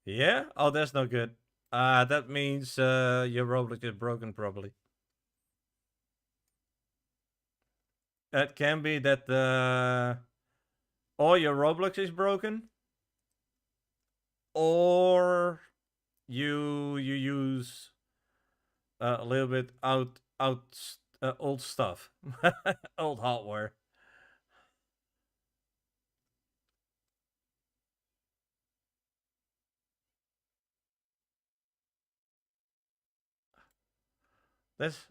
yeah. Oh, that's no good. That means your Roblox is broken probably. It can be that or your Roblox is broken, or you use a little bit old stuff, old hardware. That's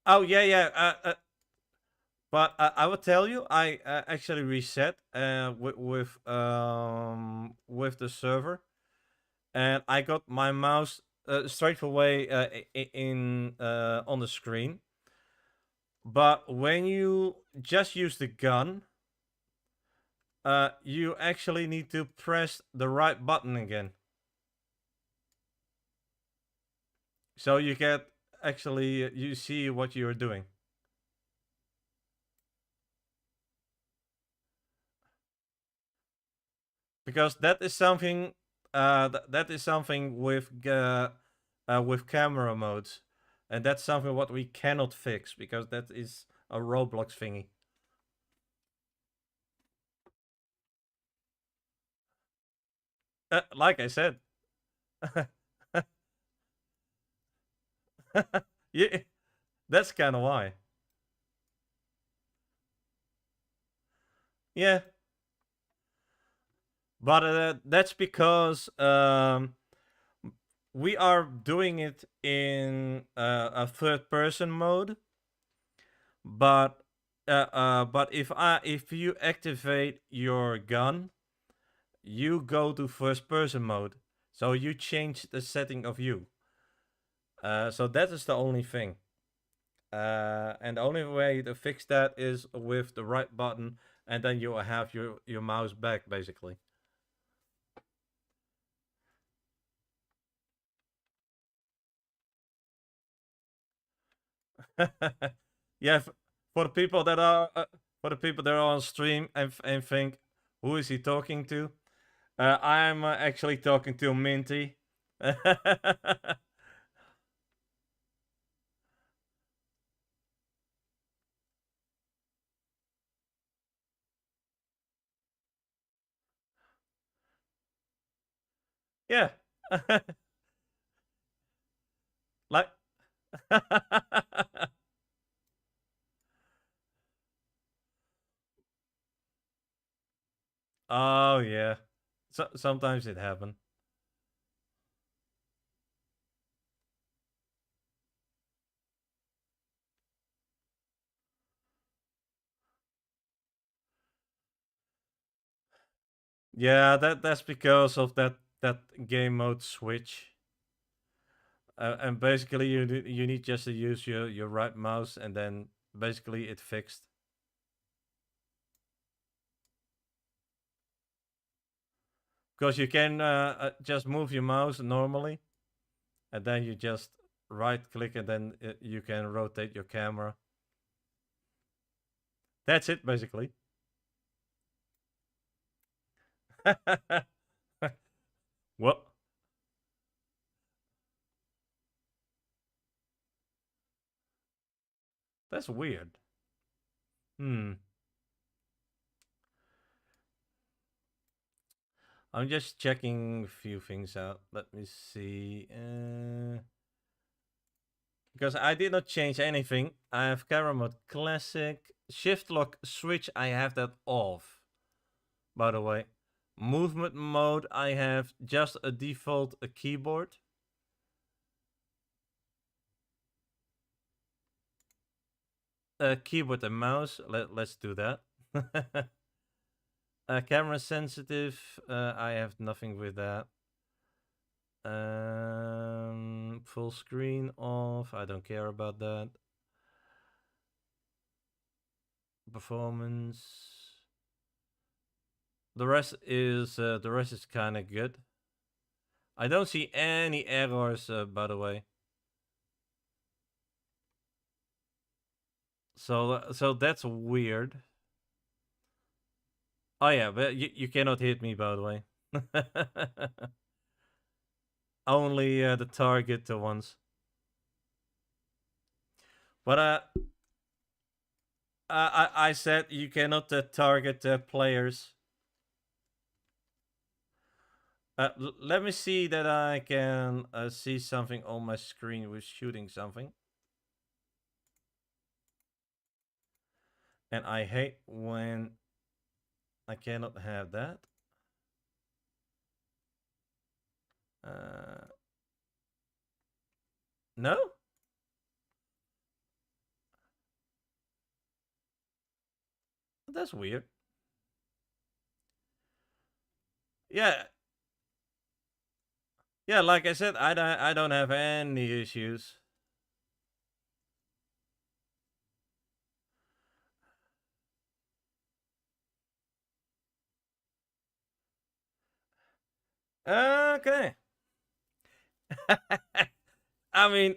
oh yeah yeah. But I will tell you, I actually reset with the server, and I got my mouse straight away in on the screen. But when you just use the gun, you actually need to press the right button again, so you get actually you see what you're doing. Because that is something that is something with camera modes, and that's something what we cannot fix because that is a Roblox thingy. Like I said, yeah, that's kind of why. Yeah, but that's because we are doing it in a third person mode. But if you activate your gun, you go to first person mode. So you change the setting of you. So that is the only thing. And the only way to fix that is with the right button, and then you will have your mouse back basically. Yeah, for the people that are on stream and think, who is he talking to? I'm actually talking to Minty. Yeah. Like. Oh yeah. So sometimes it happens. Yeah, that's because of that game mode switch. And basically you need just to use your right mouse, and then basically it fixed. Because you can just move your mouse normally, and then you just right click, and then you can rotate your camera. That's it basically. Well, that's weird. Hmm. I'm just checking a few things out. Let me see. Because I did not change anything. I have camera mode classic. Shift lock switch, I have that off. By the way. Movement mode, I have just a default keyboard. Keyboard and mouse. Let's do that. Camera sensitive, I have nothing with that. Full screen off. I don't care about that. Performance. The rest is kind of good. I don't see any errors, by the way. So that's weird. Oh yeah, but you cannot hit me, by the way. Only the target ones. But I said you cannot target players. Let me see that I can see something on my screen with shooting something. And I hate when I cannot have that. No? That's weird. Yeah, yeah. Like I said, I don't have any issues. Okay. I mean,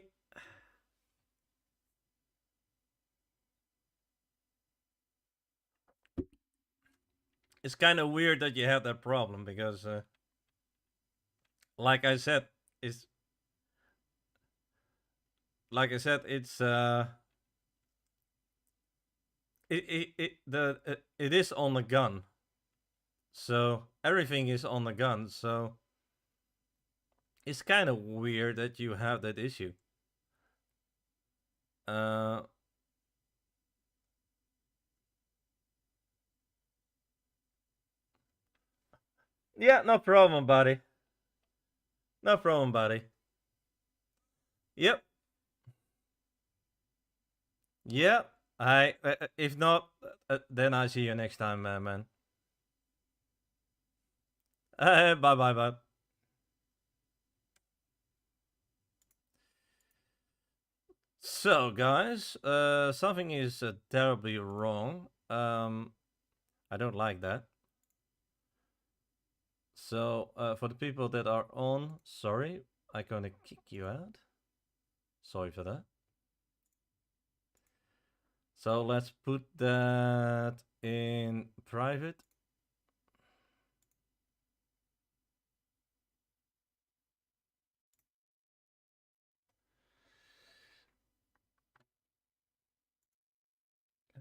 it's kind of weird that you have that problem because, like I said, it's like I said, it's it is on the gun, so everything is on the gun. So it's kind of weird that you have that issue. Uh, yeah, no problem, buddy. No problem, buddy. Yep. Yep. I if not, then I see you next time, man. Bye, bye, bye. So, guys, something is terribly wrong. I don't like that. So, for the people that are on, sorry, I'm gonna kick you out. Sorry for that. So let's put that in private.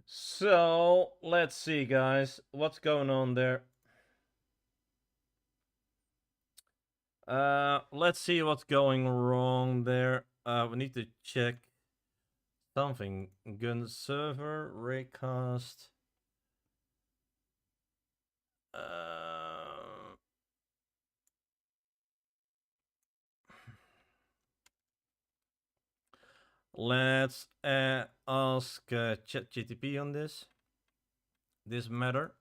So let's see, guys, what's going on there. Let's see what's going wrong there. We need to check something. Gun server recast. Let's ask ChatGTP on this matter.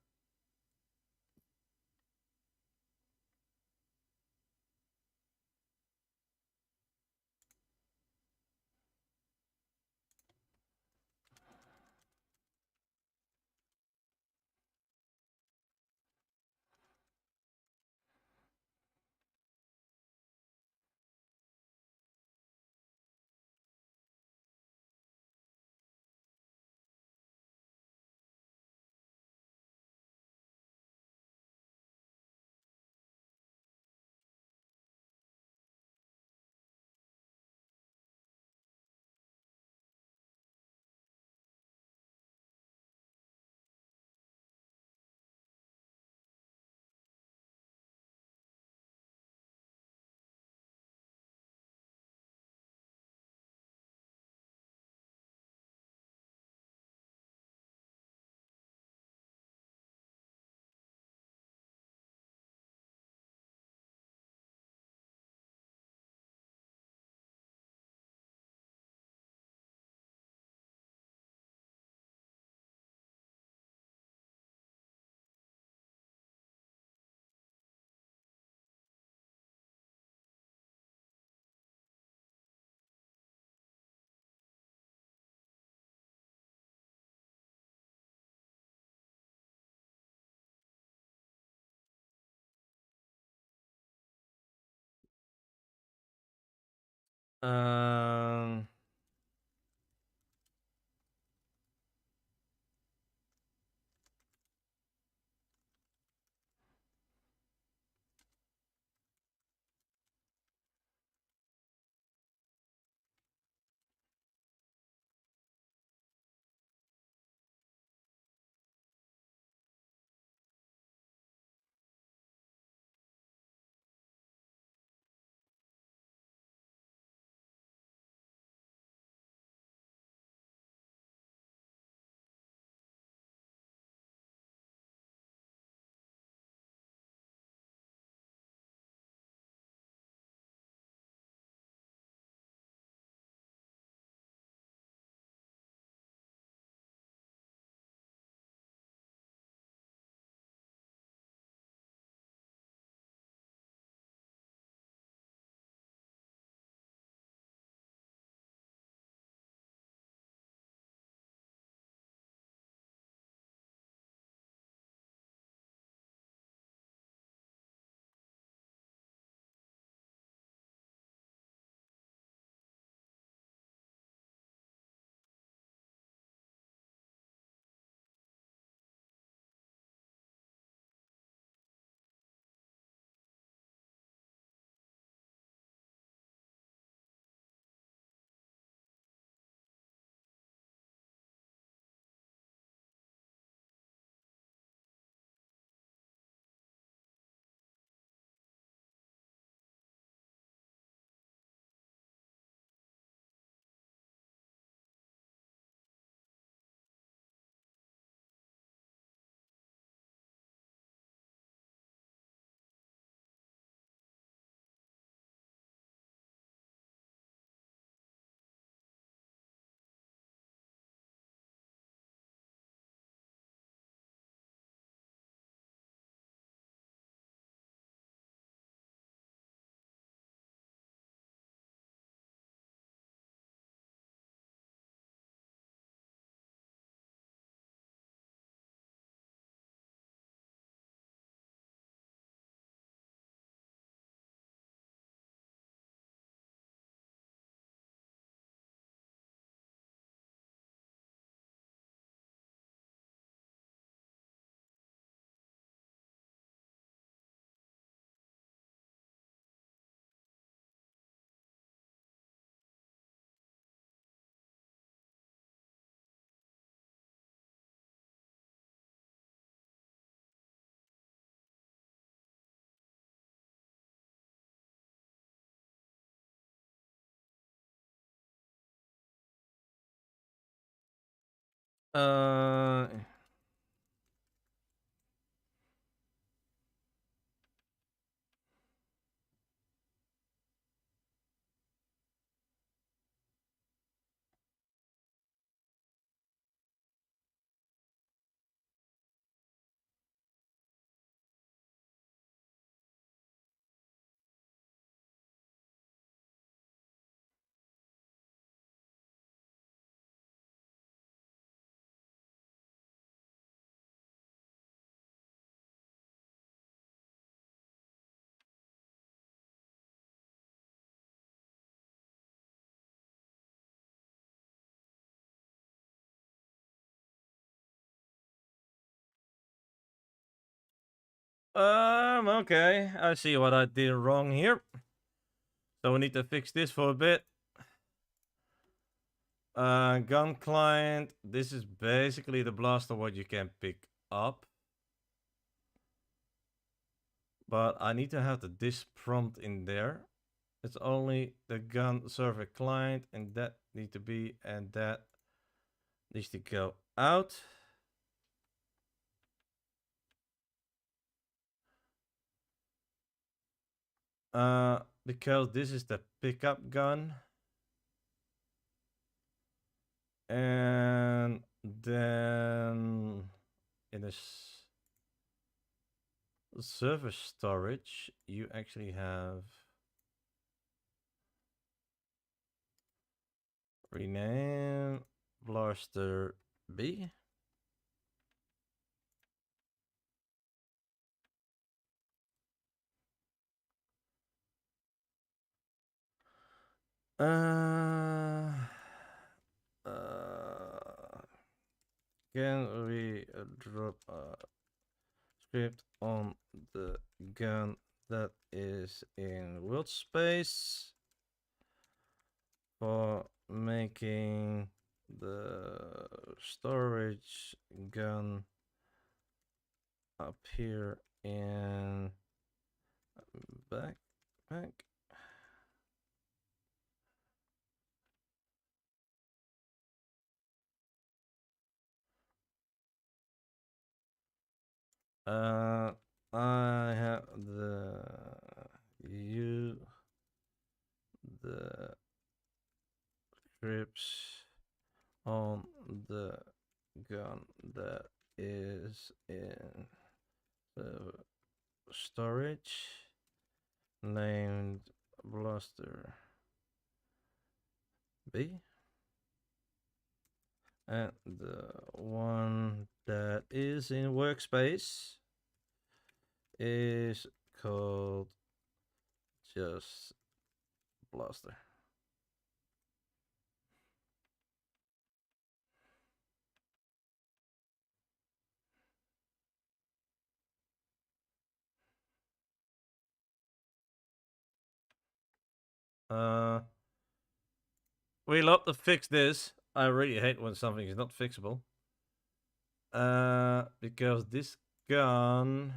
Um. Uh, okay. I see what I did wrong here. So we need to fix this for a bit. Gun client. This is basically the blaster what you can pick up. But I need to have the this prompt in there. It's only the gun server client, and that need to be, and that needs to go out. Because this is the pickup gun. And then in a server storage, you actually have rename blaster B. Uh, can we drop a script on the gun that is in world space for making the storage gun appear in backpack? I have the scripts on the gun that is in the storage named Blaster B, and the one that is in workspace is called just Blaster. Uh, we love to fix this. I really hate when something is not fixable. Because this gun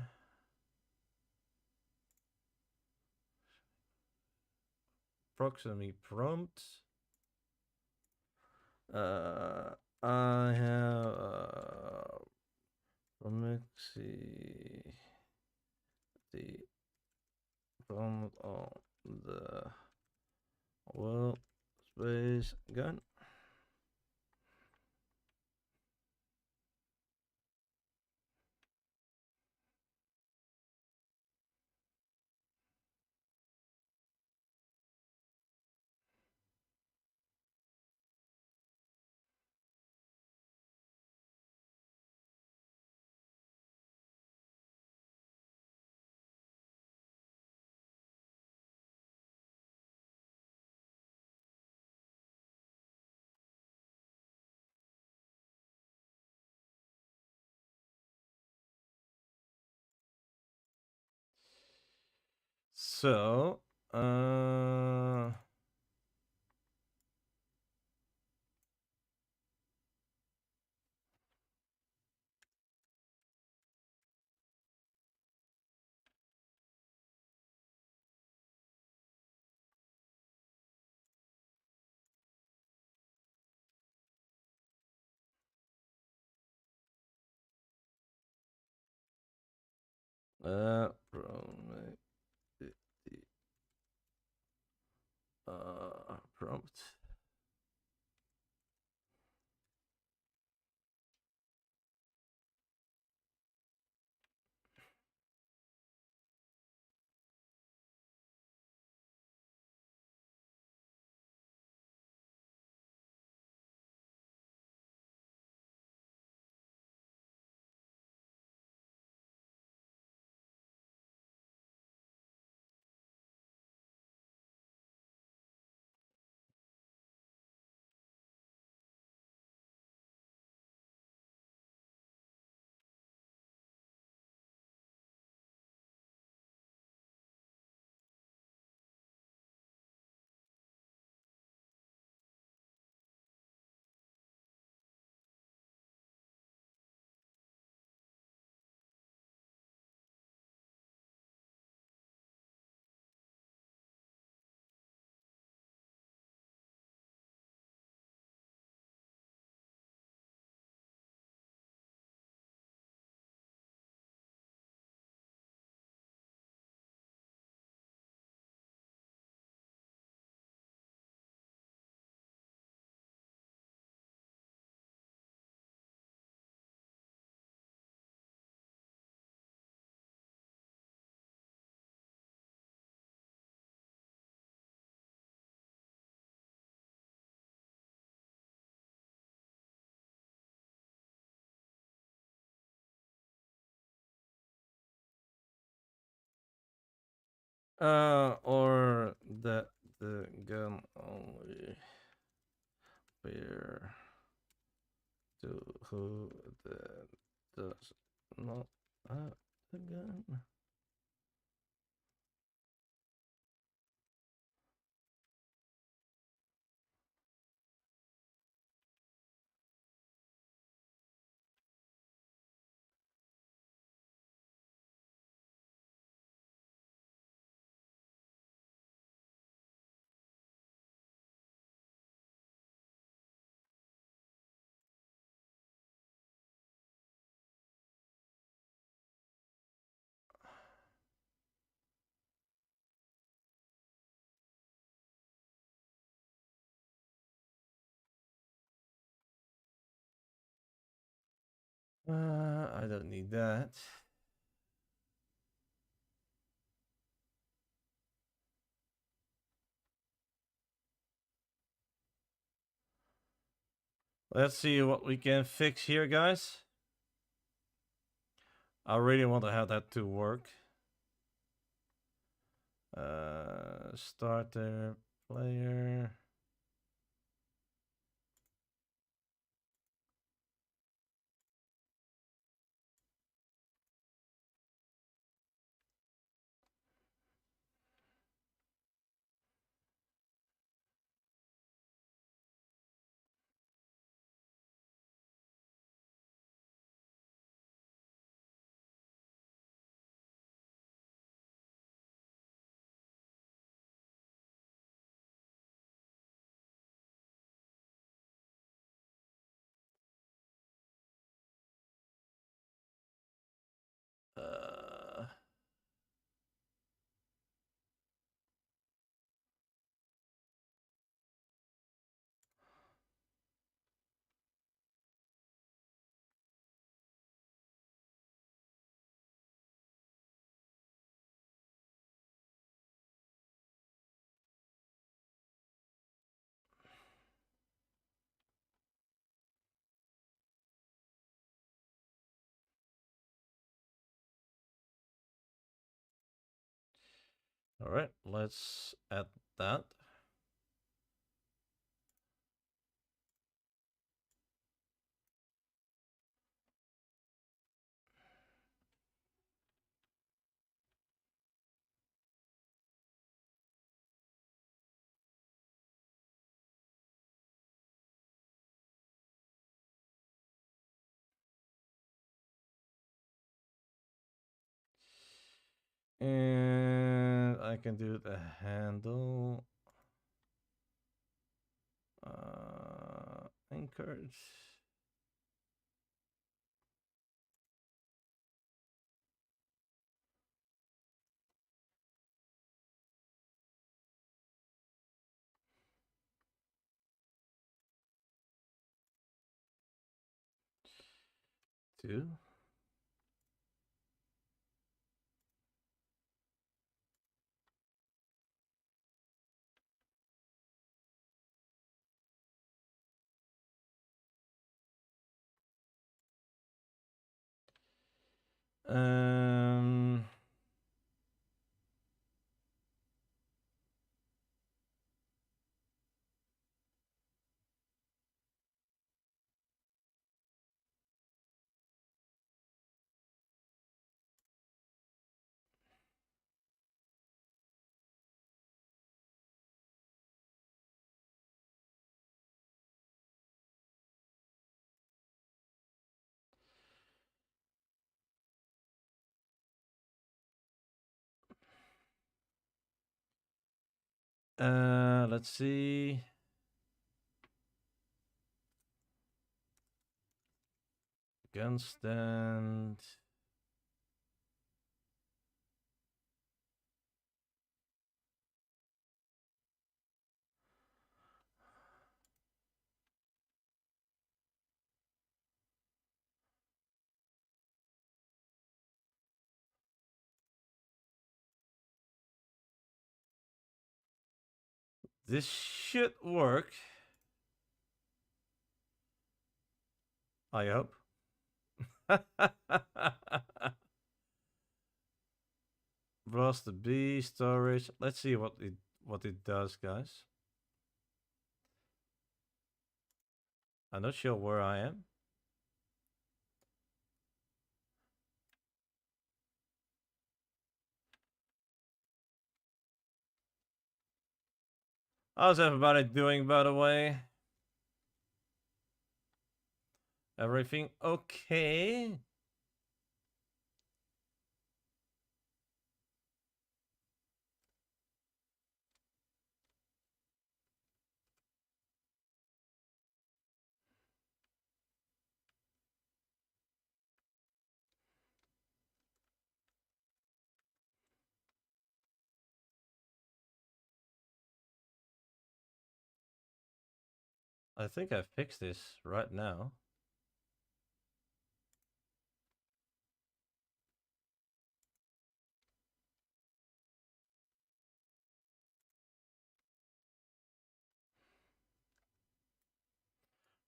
proximity prompt. I have proximity the prompt on the world space gun. So, Prompt. Or the gun only bear to who does not have the gun. I don't need that. Let's see what we can fix here, guys. I really want to have that to work. Starter player. Uh, all right, let's add that. And I can do the handle. Anchors. 2. Um, let's see. Gun stand. This should work. I hope. Blast the B storage. Let's see what it does, guys. I'm not sure where I am. How's everybody doing, by the way? Everything okay? I think I fixed this right now.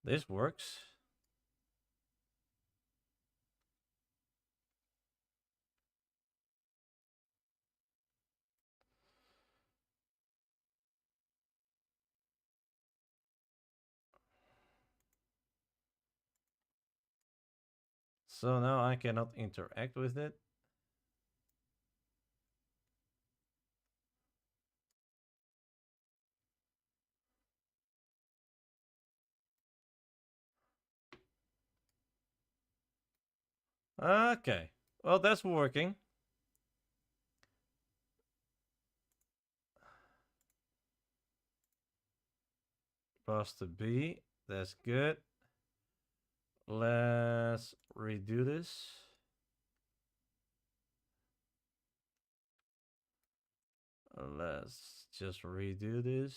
This works. So now I cannot interact with it. Okay. Well, that's working. Plus the B. That's good. Let's redo this. Let's just redo this.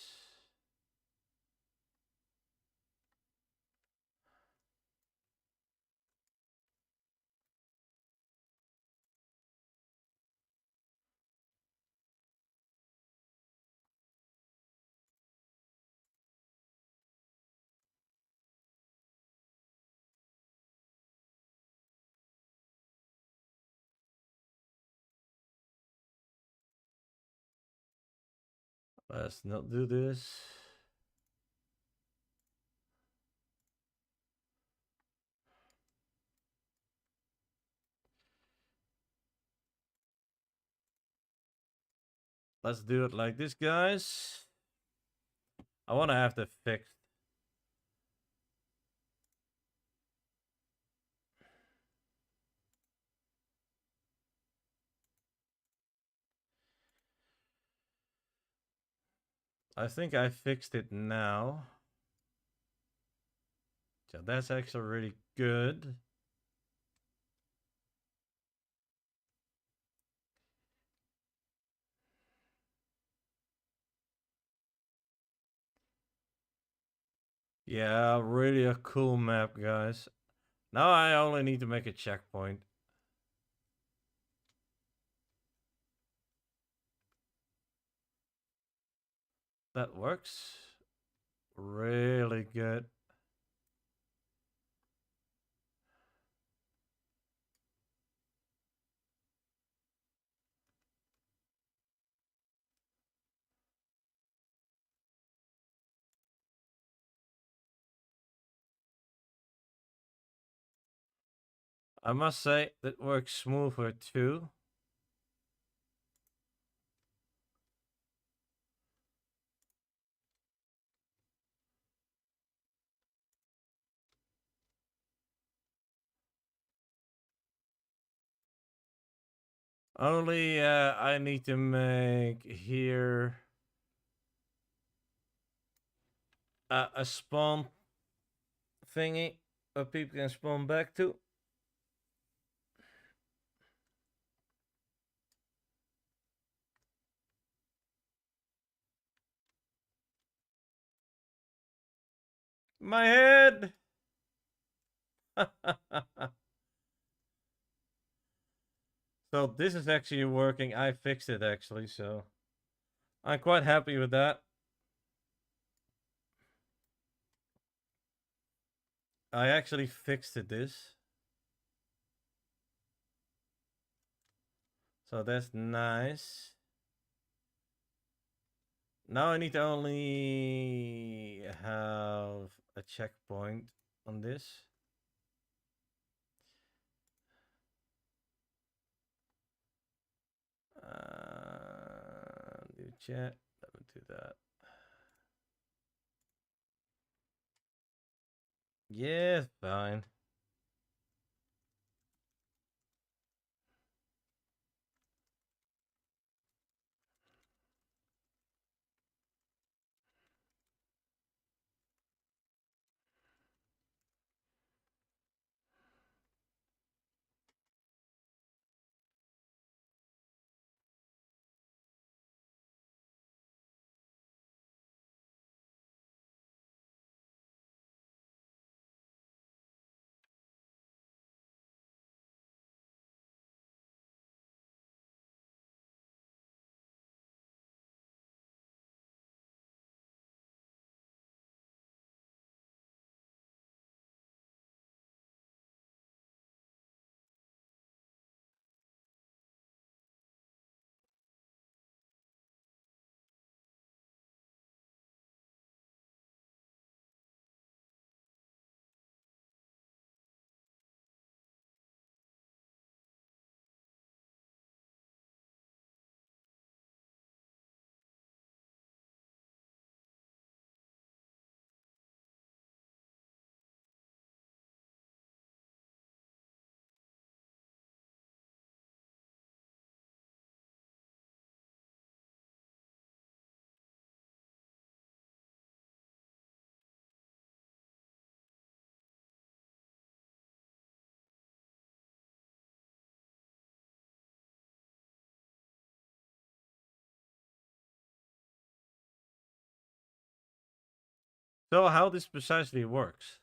Let's not do this. Let's do it like this, guys. I want to have the fixed. I think I fixed it now. So that's actually really good. Yeah, really a cool map, guys. Now I only need to make a checkpoint. That works really good. I must say that works smoother too. Only I need to make here a spawn thingy where people can spawn back to. My head! So this is actually working. I fixed it actually, so I'm quite happy with that. I actually fixed this. So that's nice. Now I need to only have a checkpoint on this. New chat. Let me do that. Yeah, fine. So how this precisely works.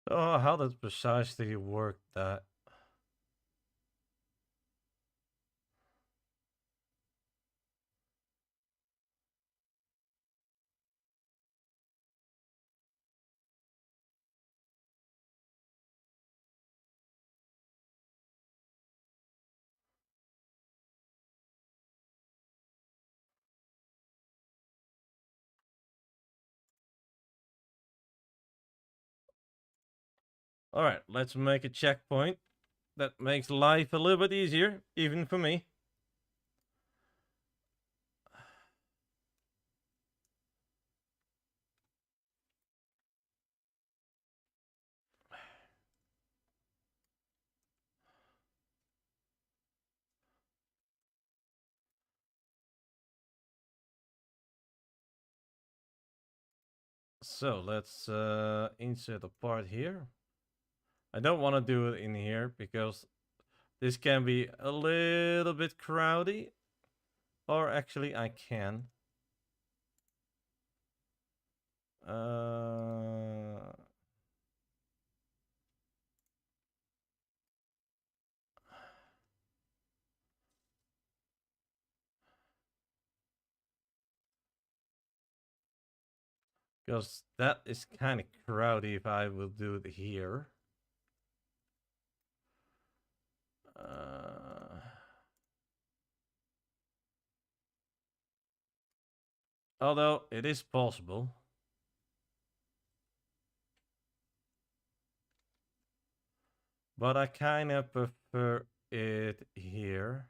Oh, how does precisely work that? Alright, let's make a checkpoint. That makes life a little bit easier, even for me. So let's insert a part here. I don't want to do it in here because this can be a little bit crowdy. Or actually I can. Because that is kind of crowdy if I will do it here. Although it is possible. But I kind of prefer it here.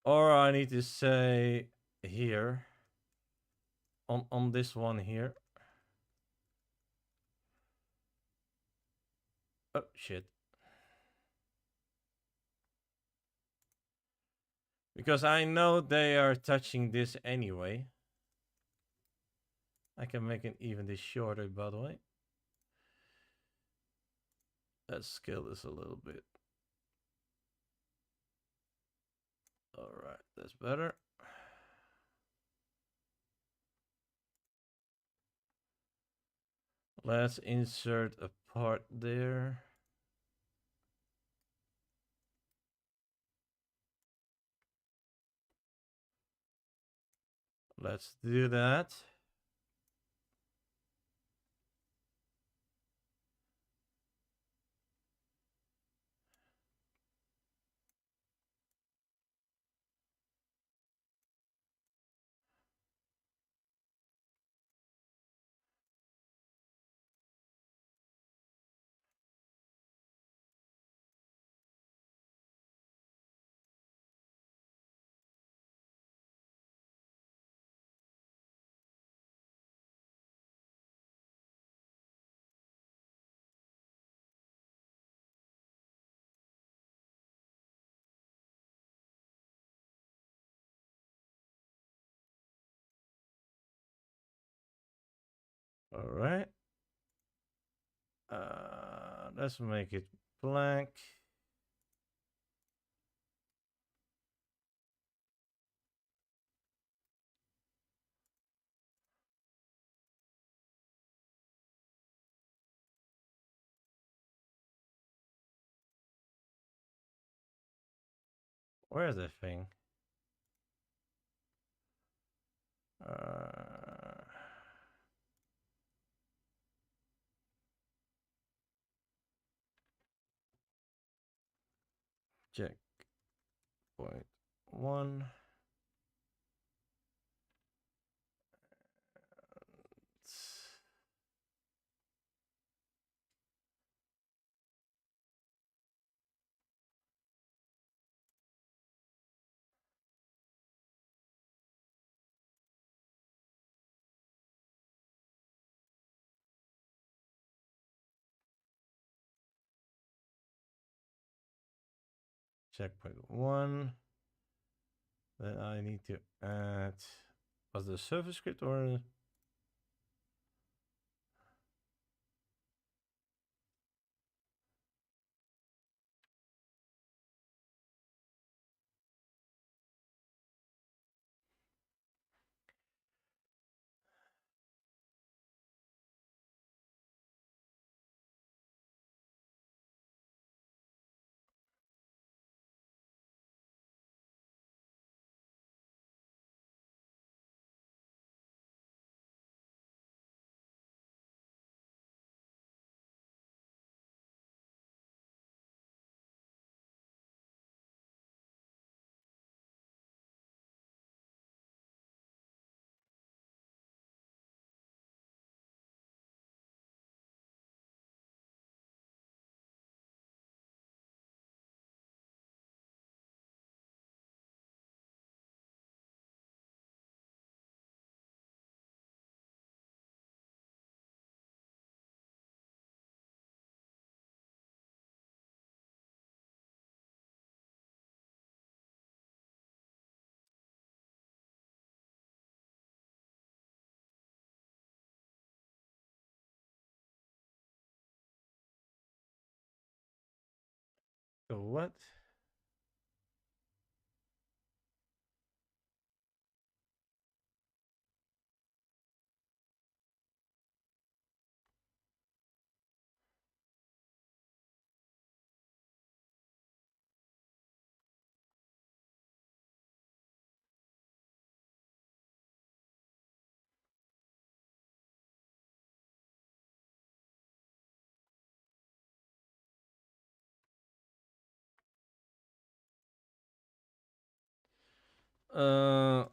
Or I need to say here. On this one here. Oh, shit. Because I know they are touching this anyway. I can make it even this shorter, by the way. Let's scale this a little bit. Alright, that's better. Let's insert a part there. Let's do that. Alright. Let's make it blank. Where's the thing? Check point 1. Checkpoint 1. Then I need to add. Was the server script or? What?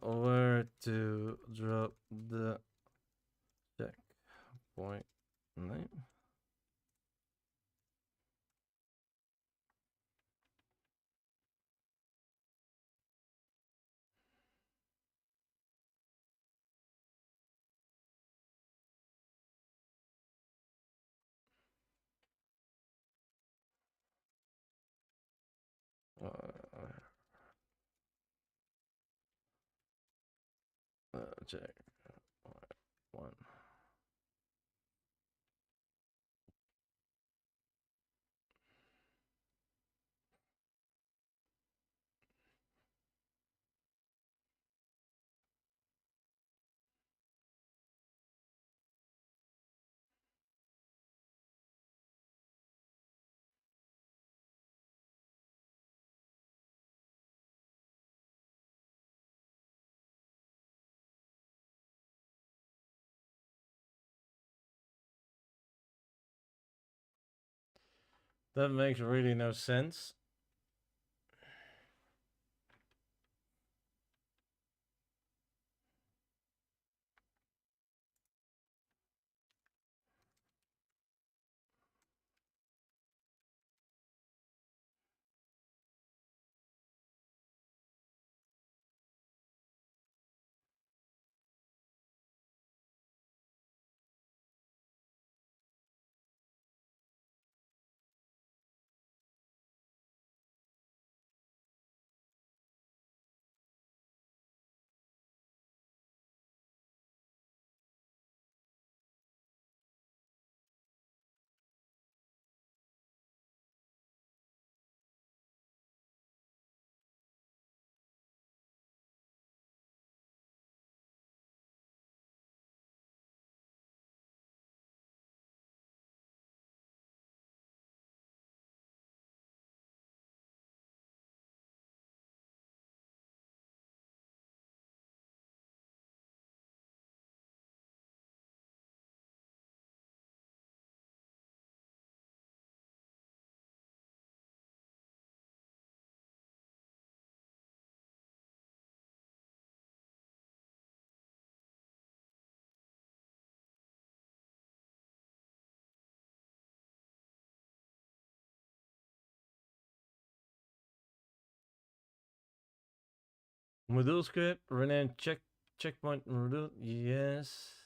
Where to drop the checkpoint name? Check one. That makes really no sense. Module script, rename checkpoint module. Yes.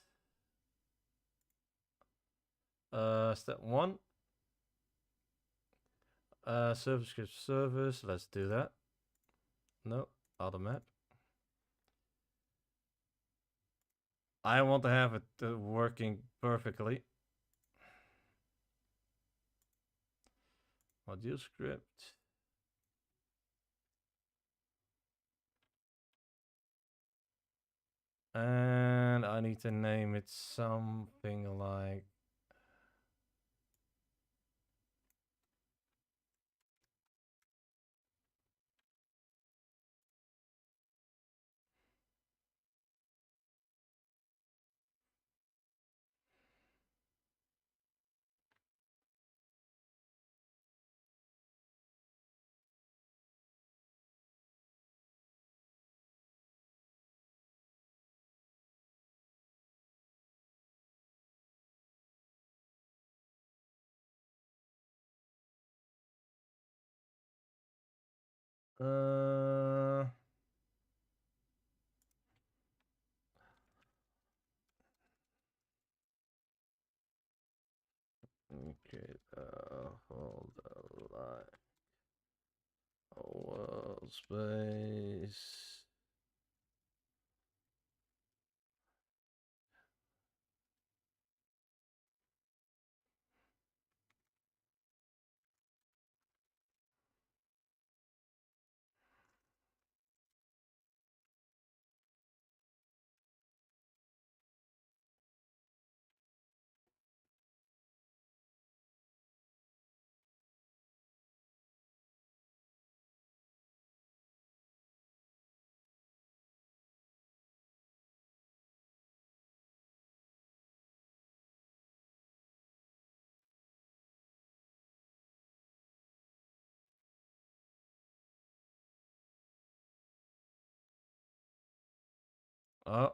Step one. Service script service. Let's do that. No, other map. I want to have it working perfectly. Module script. And I need to name it something like okay, hold the line. World space. Oh.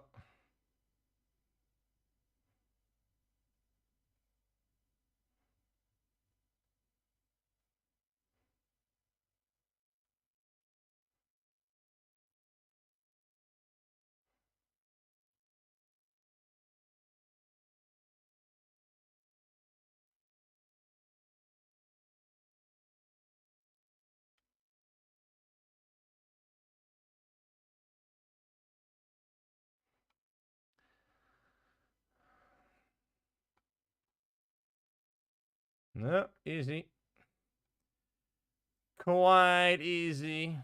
No, easy. Quite easy.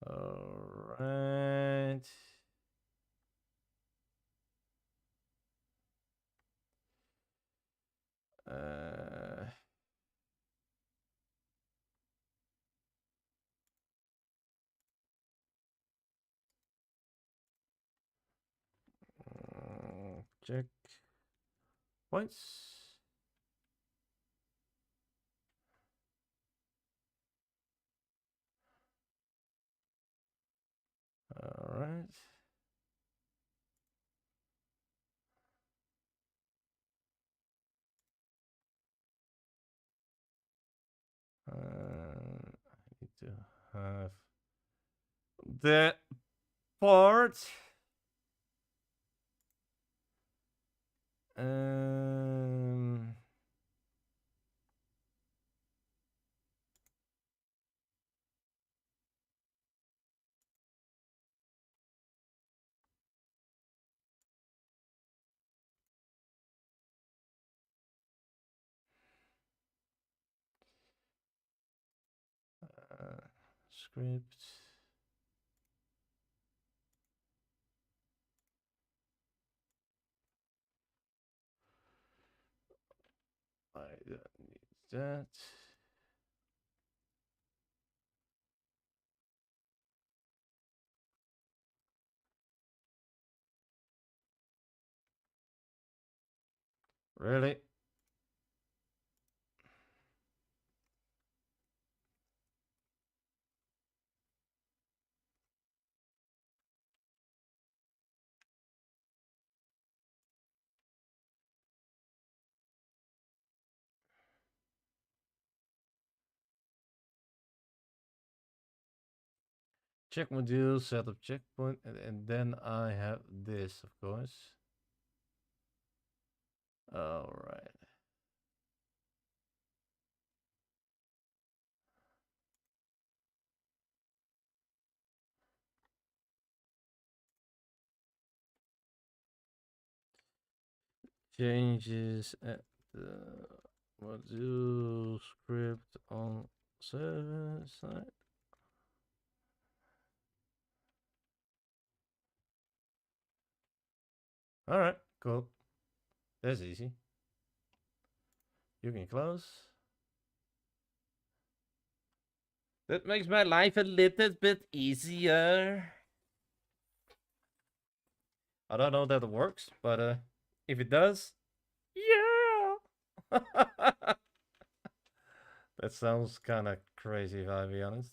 All right. Uh, check points. All right. I need to have that part. Um, script. I don't need that. Really? Check module, setup checkpoint, and then I have this, of course. All right. Changes at the module script on server side. All right, cool. That's easy. You can close. That makes my life a little bit easier. I don't know that it works, but if it does, yeah. That sounds kind of crazy, if I be honest.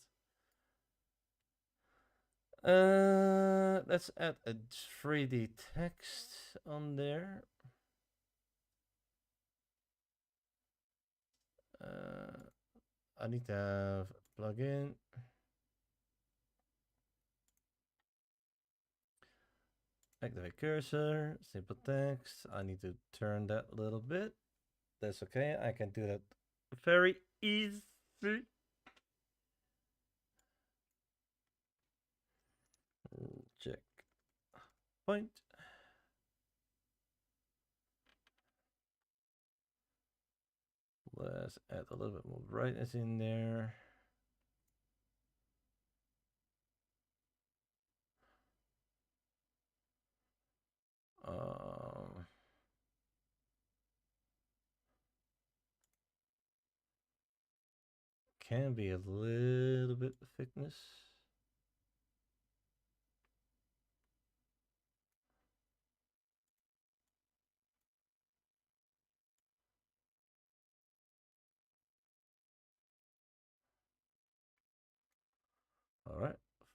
Let's add a 3D text on there. I need to have a plugin. Activate cursor, simple text. I need to turn that a little bit. That's okay. I can do that very easy. Check point. Let's add a little bit more brightness in there. Can be a little bit of thickness.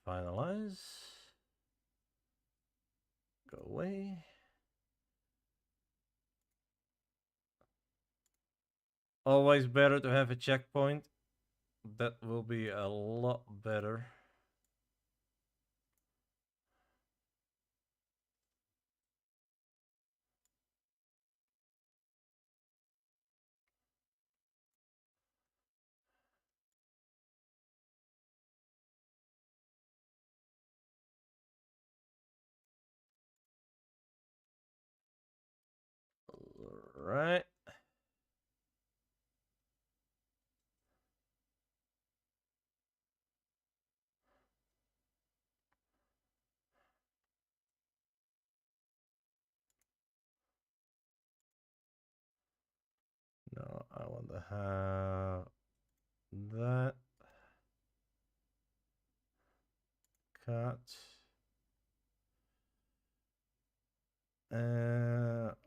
finalize. Go away. Always better to have a checkpoint. That will be a lot better. Right. No, I want to have that. Cut.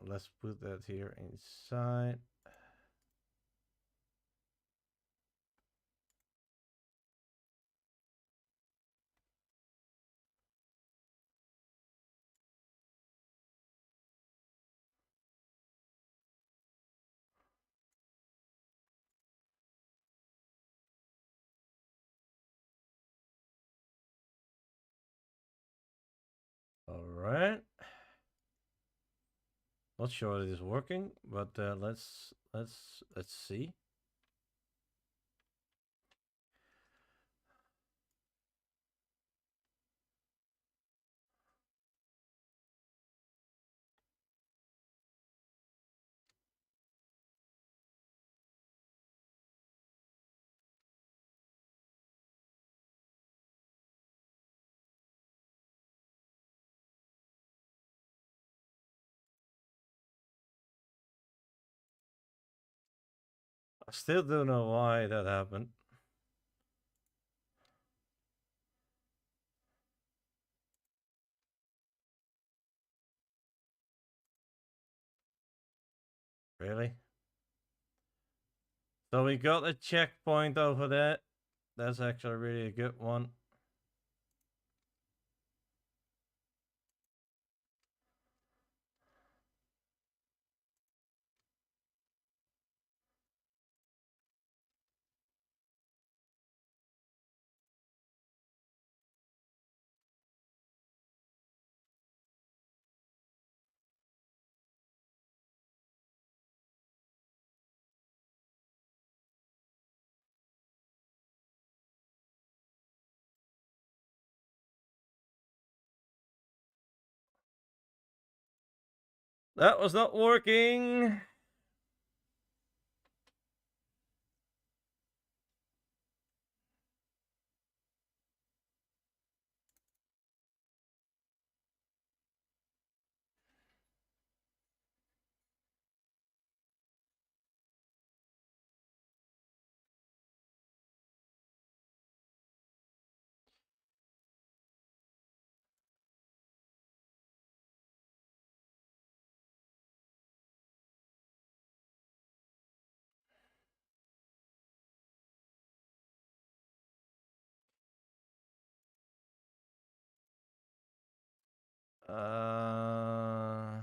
Let's put that here inside. All right. Not sure it is working, but let's see. I still don't know why that happened. Really? So we got a checkpoint over that. That's actually really a good one. That was not working. Uh,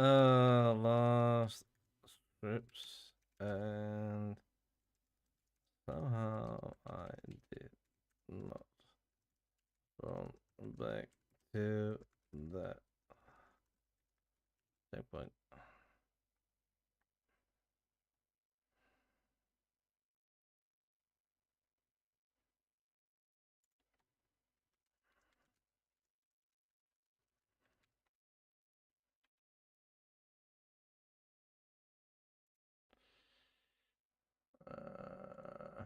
Last scripts, and somehow I did not run back to that checkpoint. Uh,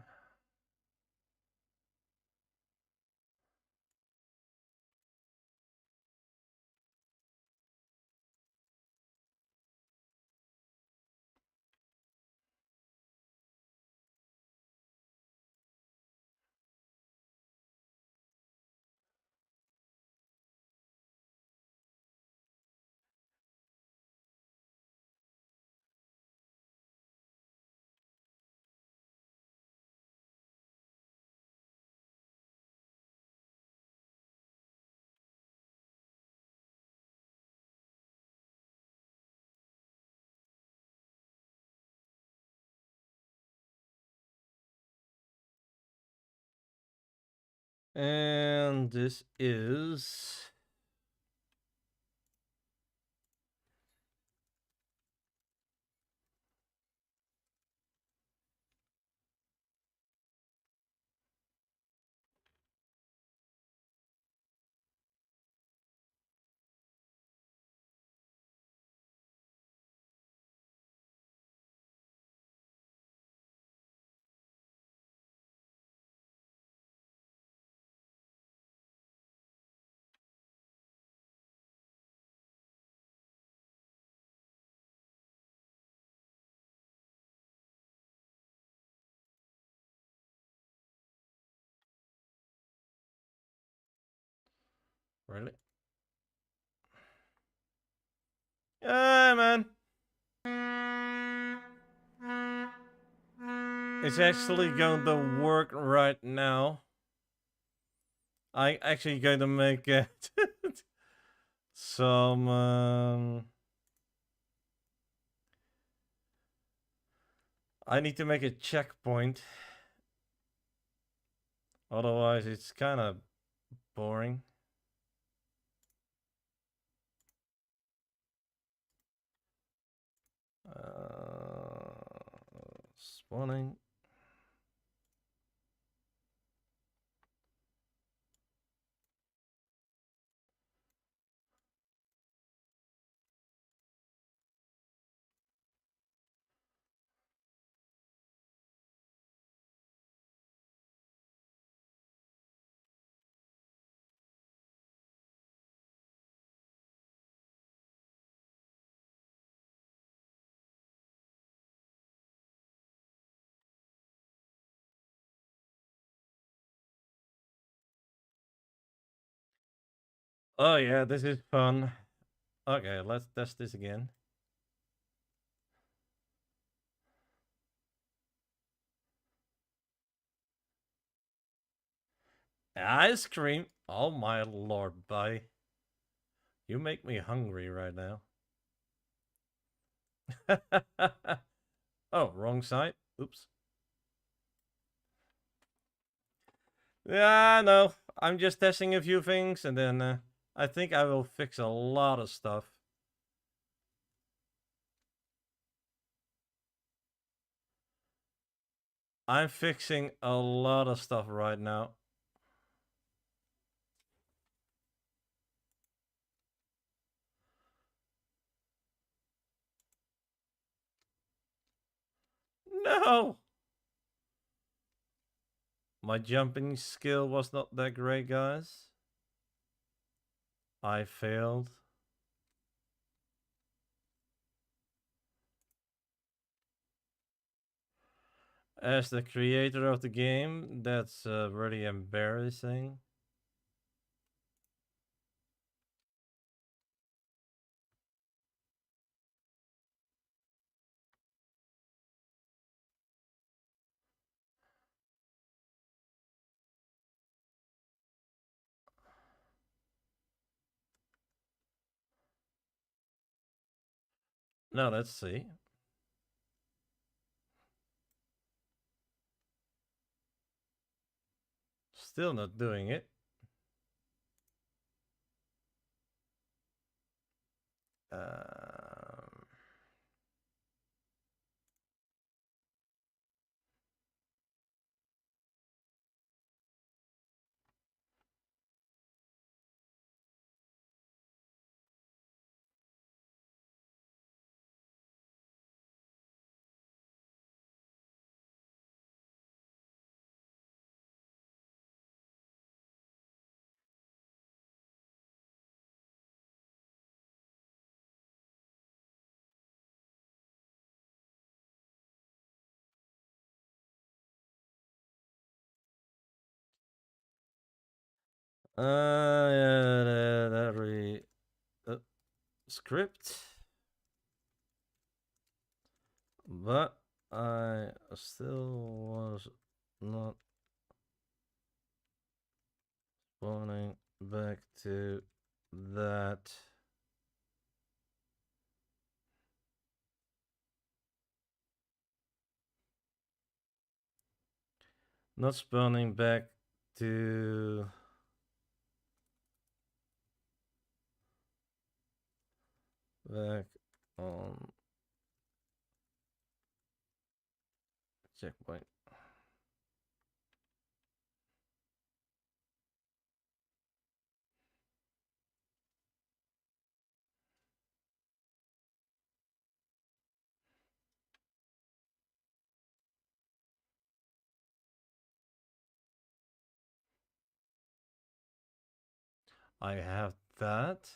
and this is really. Yeah, man. It's actually going to work right now. I actually going to make some I need to make a checkpoint. Otherwise it's kind of boring. Spawning. Oh yeah, this is fun. Okay, let's test this again. Ice cream? Oh my lord, buddy. You make me hungry right now. Oh, wrong side. Oops. Yeah, no. I'm just testing a few things and then I think I will fix a lot of stuff. I'm fixing a lot of stuff right now. No! My jumping skill was not that great, guys. I failed. As the creator of the game, that's really embarrassing. No, let's see. Still not doing it. Um, yeah, script, but I still was not spawning back to that. Not spawning back to back on checkpoint. I have that.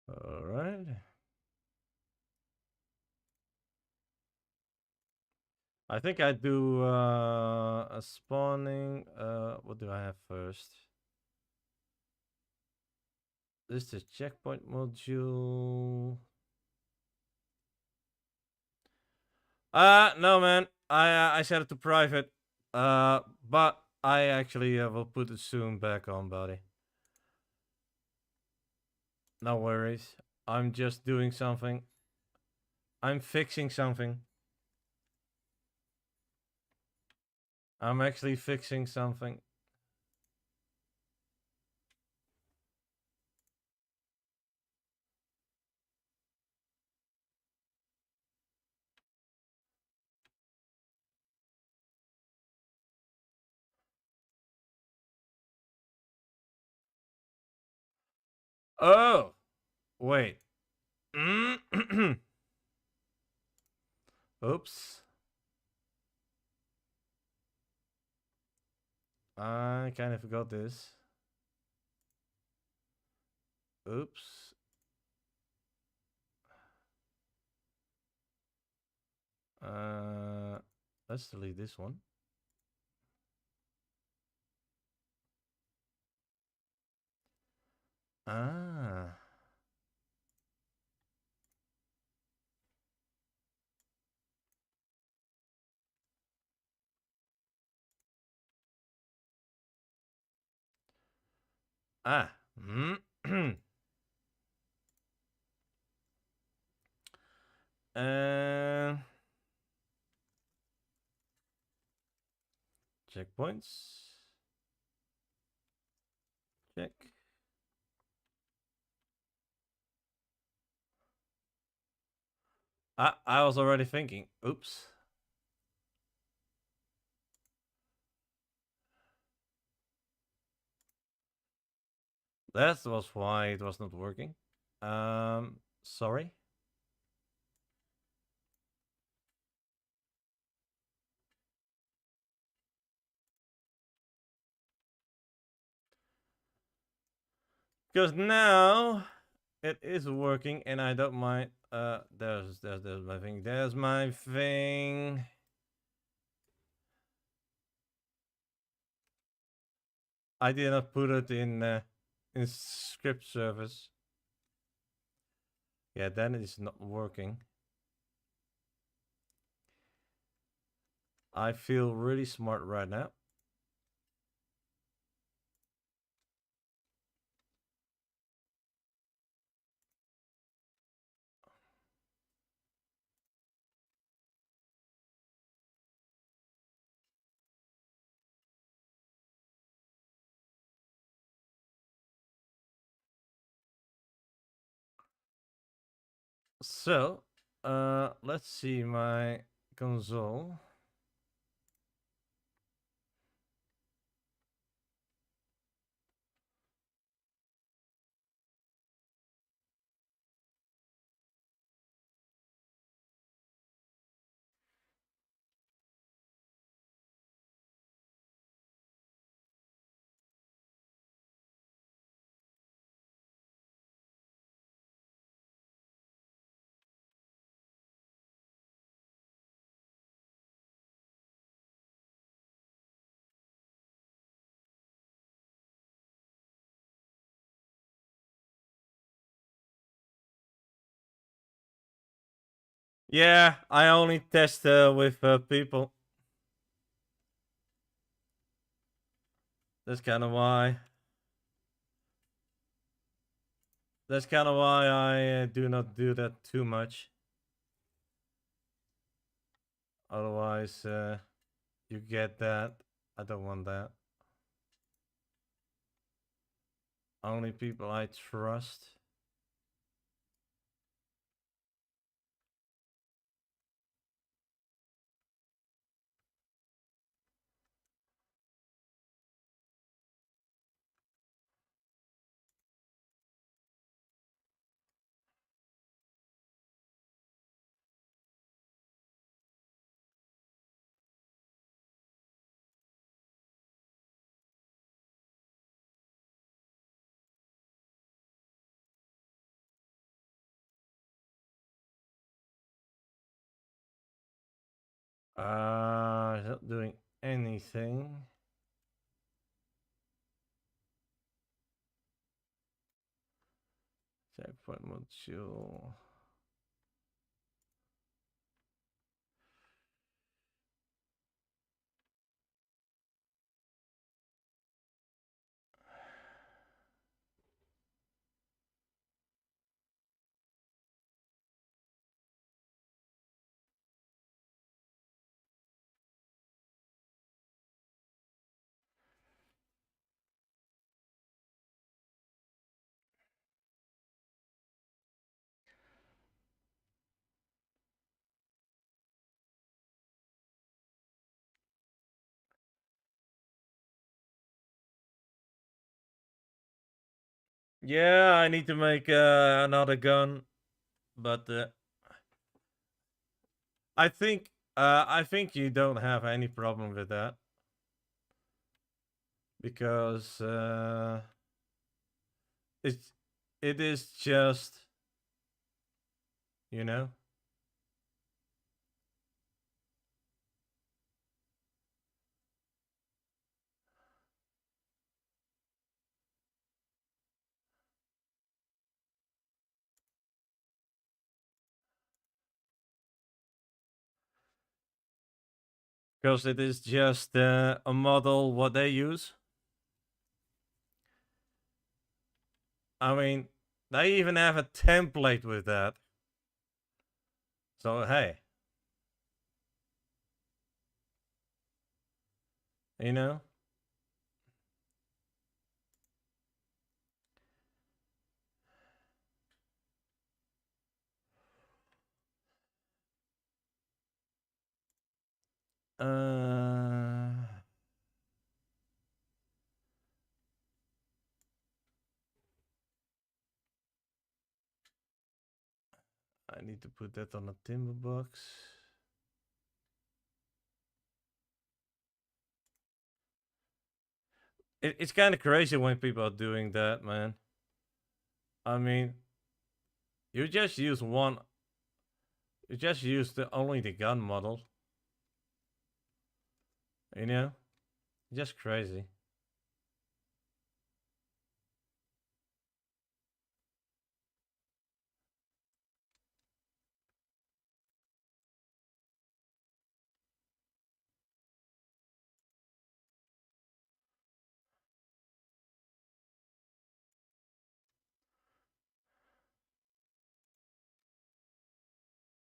All right. I think I do a spawning. What do I have first? This is the checkpoint module. No, man. I set it to private. But I actually will put it soon back on, buddy. No worries. I'm just doing something. I'm fixing something. I'm actually fixing something. Oh, wait. Oops. I kind of forgot this. Oops. Let's delete this one. Ah. Ah. uh, checkpoints. Check. I was already thinking. Oops. That was why it was not working. Sorry. Because now it is working and I don't mind. there's my thing. There's my thing. I did not put it in script service. Yeah, then it's not working. I feel really smart right now. So, let's see my console. Yeah, I only test with people. That's kind of why. That's kind of why I do not do that too much. Otherwise, you get that. I don't want that. Only people I trust. Not doing anything. Checkpoint module. Yeah, I need to make another gun, but I think you don't have any problem with that because it's it is just, you know. Because it is just a model what they use. I mean, they even have a template with that. So hey, you know. Uh, I need to put that on a timber box. It's kind of crazy when people are doing that, man. I mean, you just use one You just use only the gun model. You know? Just crazy.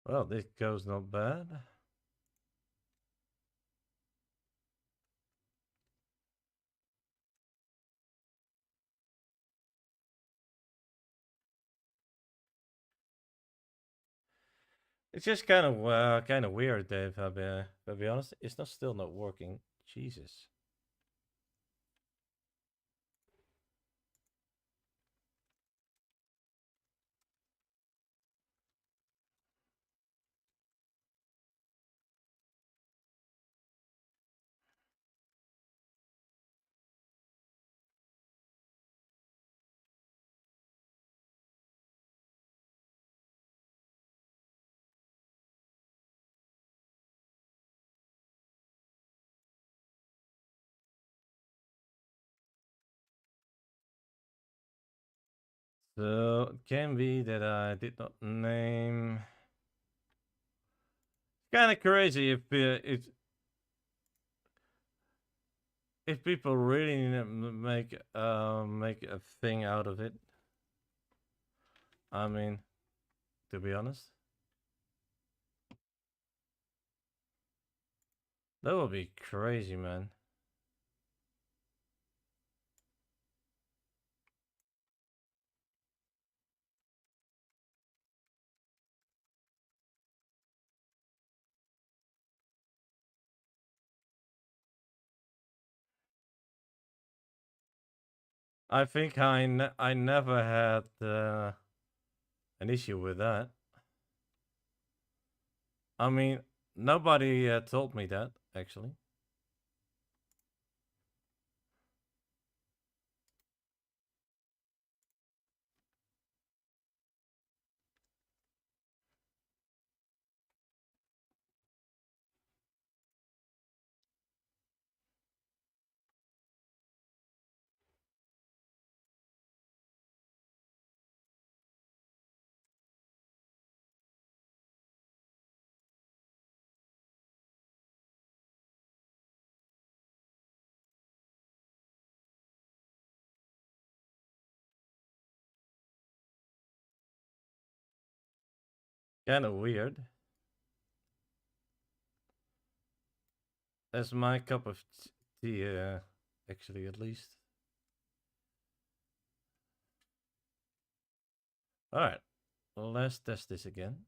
Well, this goes not bad. It's just kind of weird, Dave. I'll be honest. It's not still not working. Jesus. So it can be that I did not name. Kind of crazy if people really make a thing out of it. I mean, to be honest, that would be crazy, man. I think I never had an issue with that. I mean, nobody told me that actually. Kind of weird. That's my cup of tea, actually, at least. All right, let's test this again.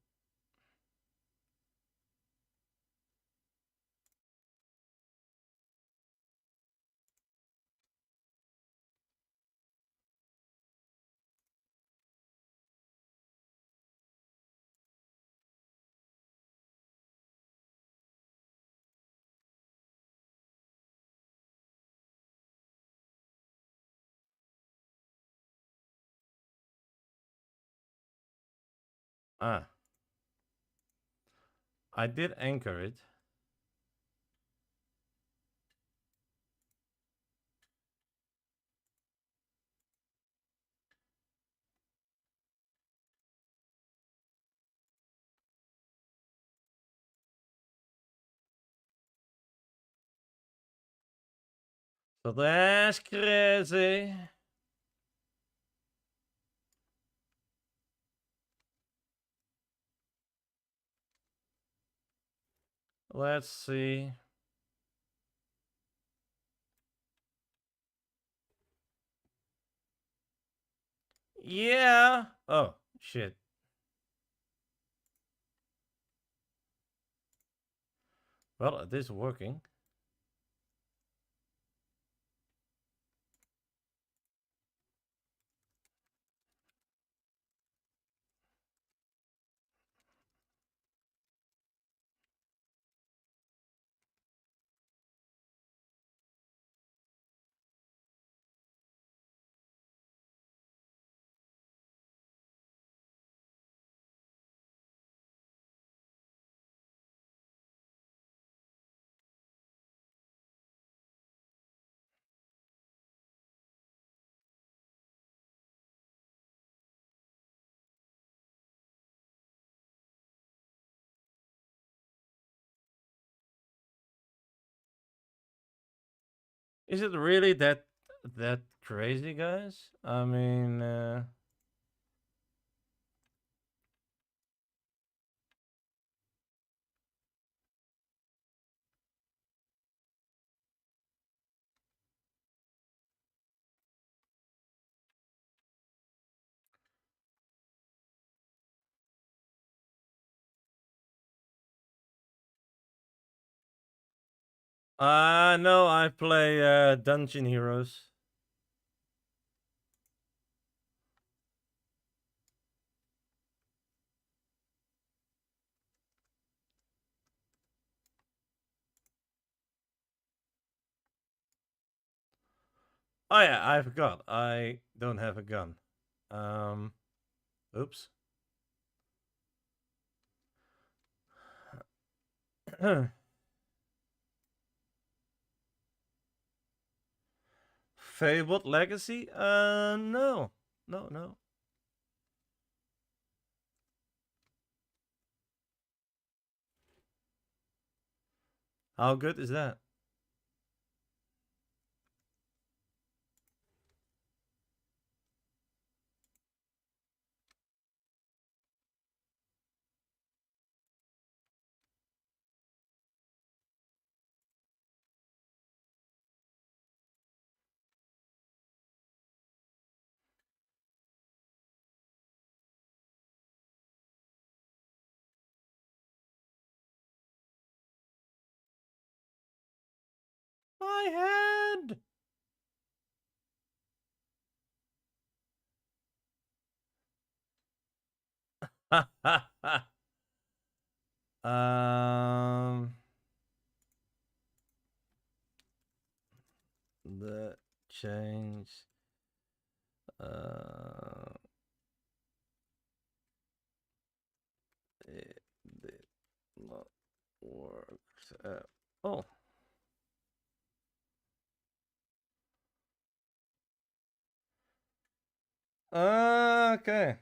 Ah, I did anchor it. So that's crazy. Let's see. Yeah. Oh, shit. Well, it is working. Is it really that crazy, guys? I mean, no, I play Dungeon Heroes. Oh yeah, I forgot. I don't have a gun. Um, oops. Fabled Legacy? No, no. How good is that? My head. um, the change. Uh, it did not work. Oh. Okay.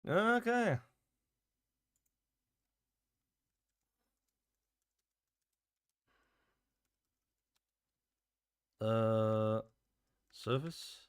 Okay. Uh, Service.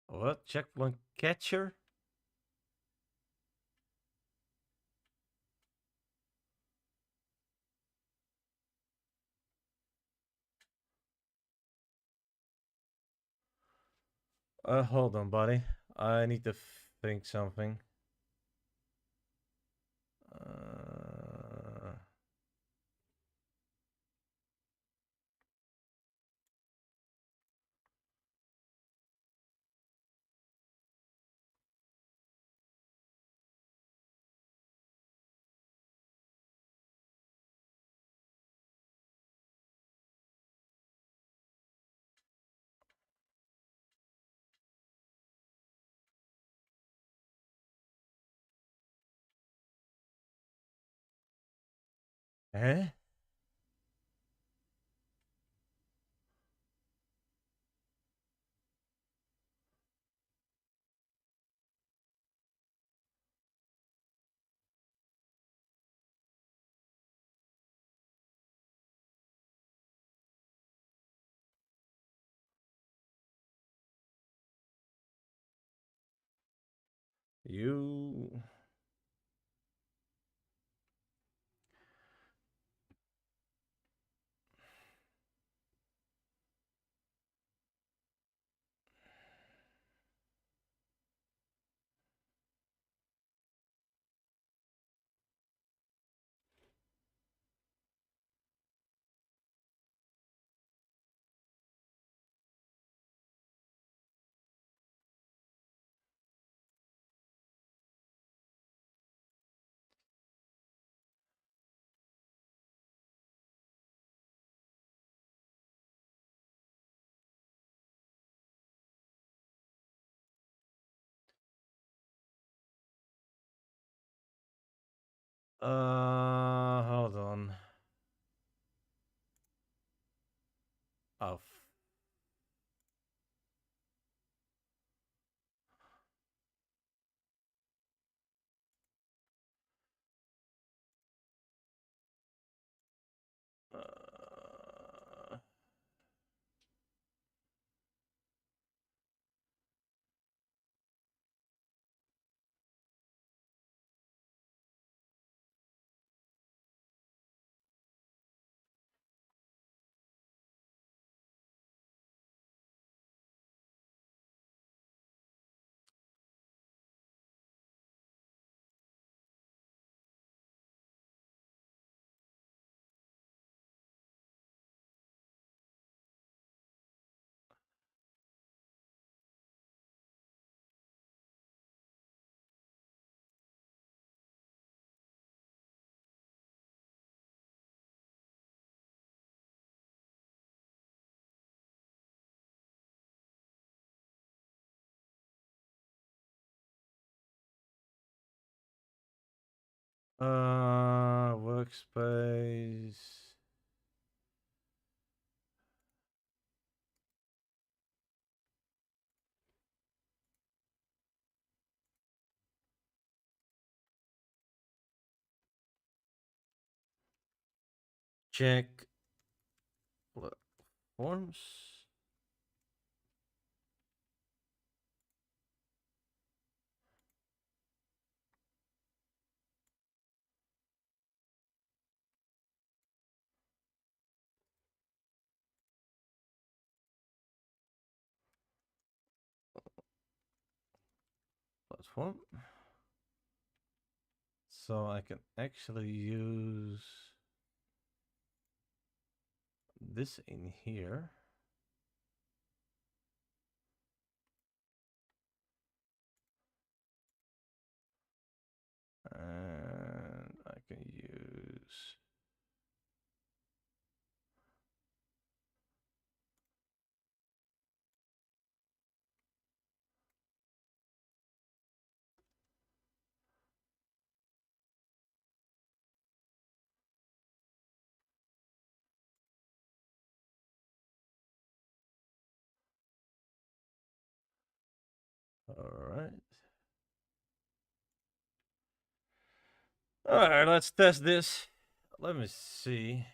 What? Checkpoint catcher? Hold on, buddy. I need to think something. Uh, eh? You. Hold on. Oh. Workspace. Check forms. Platform. So I can actually use this in here. And I can use Alright. Alright, let's test this. Let me see.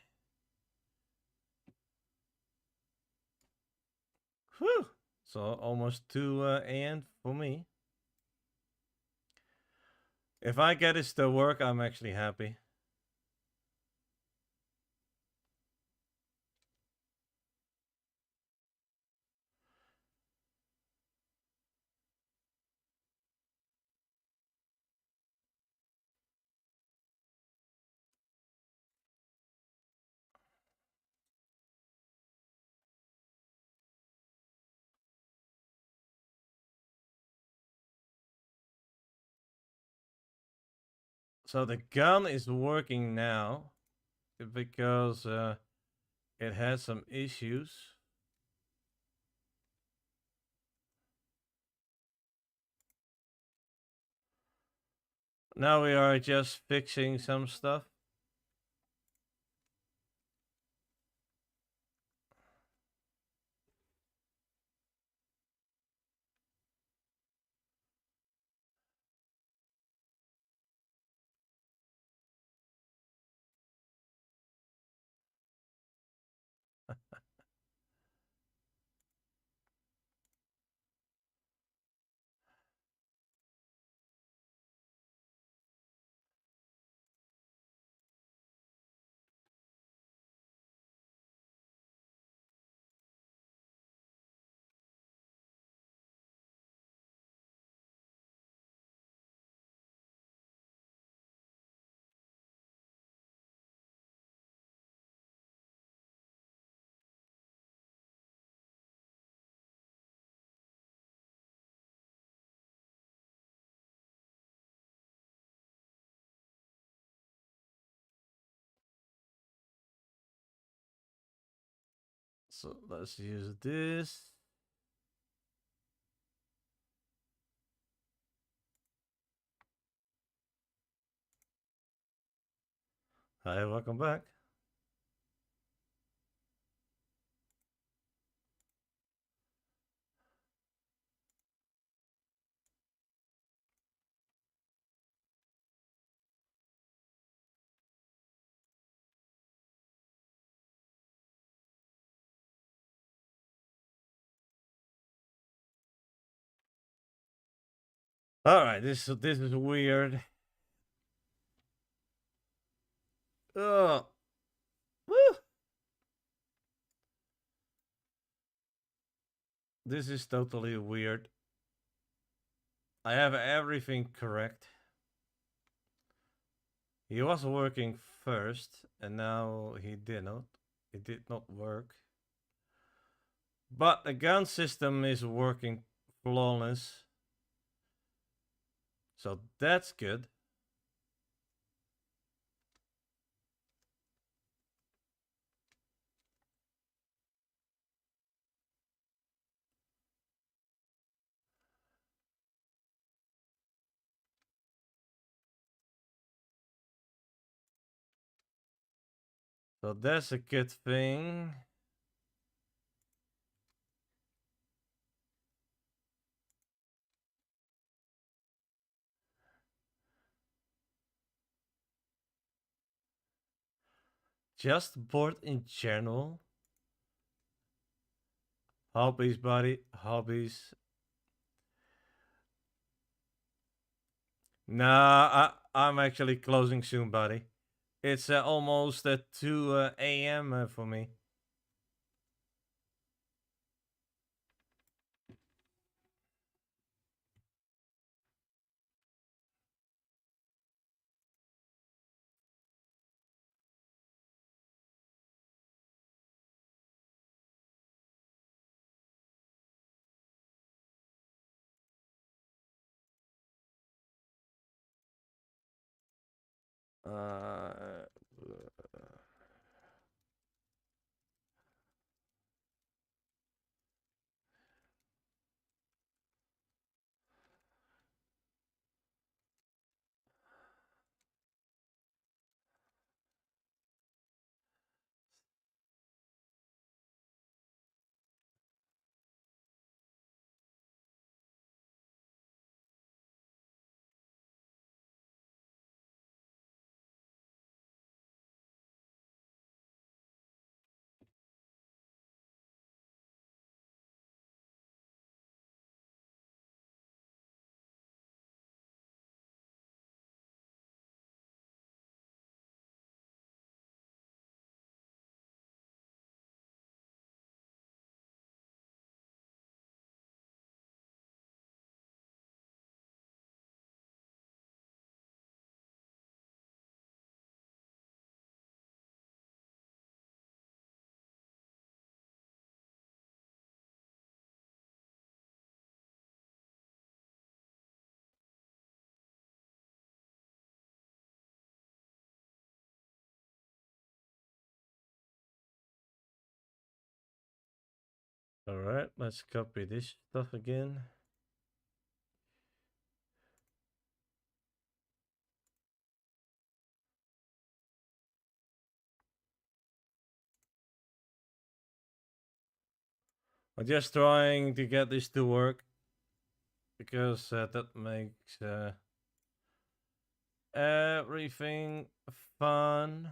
Whew. So almost 2 and for me. If I get it to work, I'm actually happy. So the gun is working now because it has some issues. Now we are just fixing some stuff. So let's use this. Hi, welcome back. All right, this is weird. Ugh. Woo. This is totally weird. I have everything correct. He was working first, and now he did not. It did not work. But the gun system is working flawless. So that's good. So that's a good thing. Just bored in general. Hobbies, buddy. Hobbies. Nah, I'm actually closing soon, buddy. It's almost at 2 a.m. For me. Uh, Alright, let's copy this stuff again. I'm just trying to get this to work because that makes everything fun.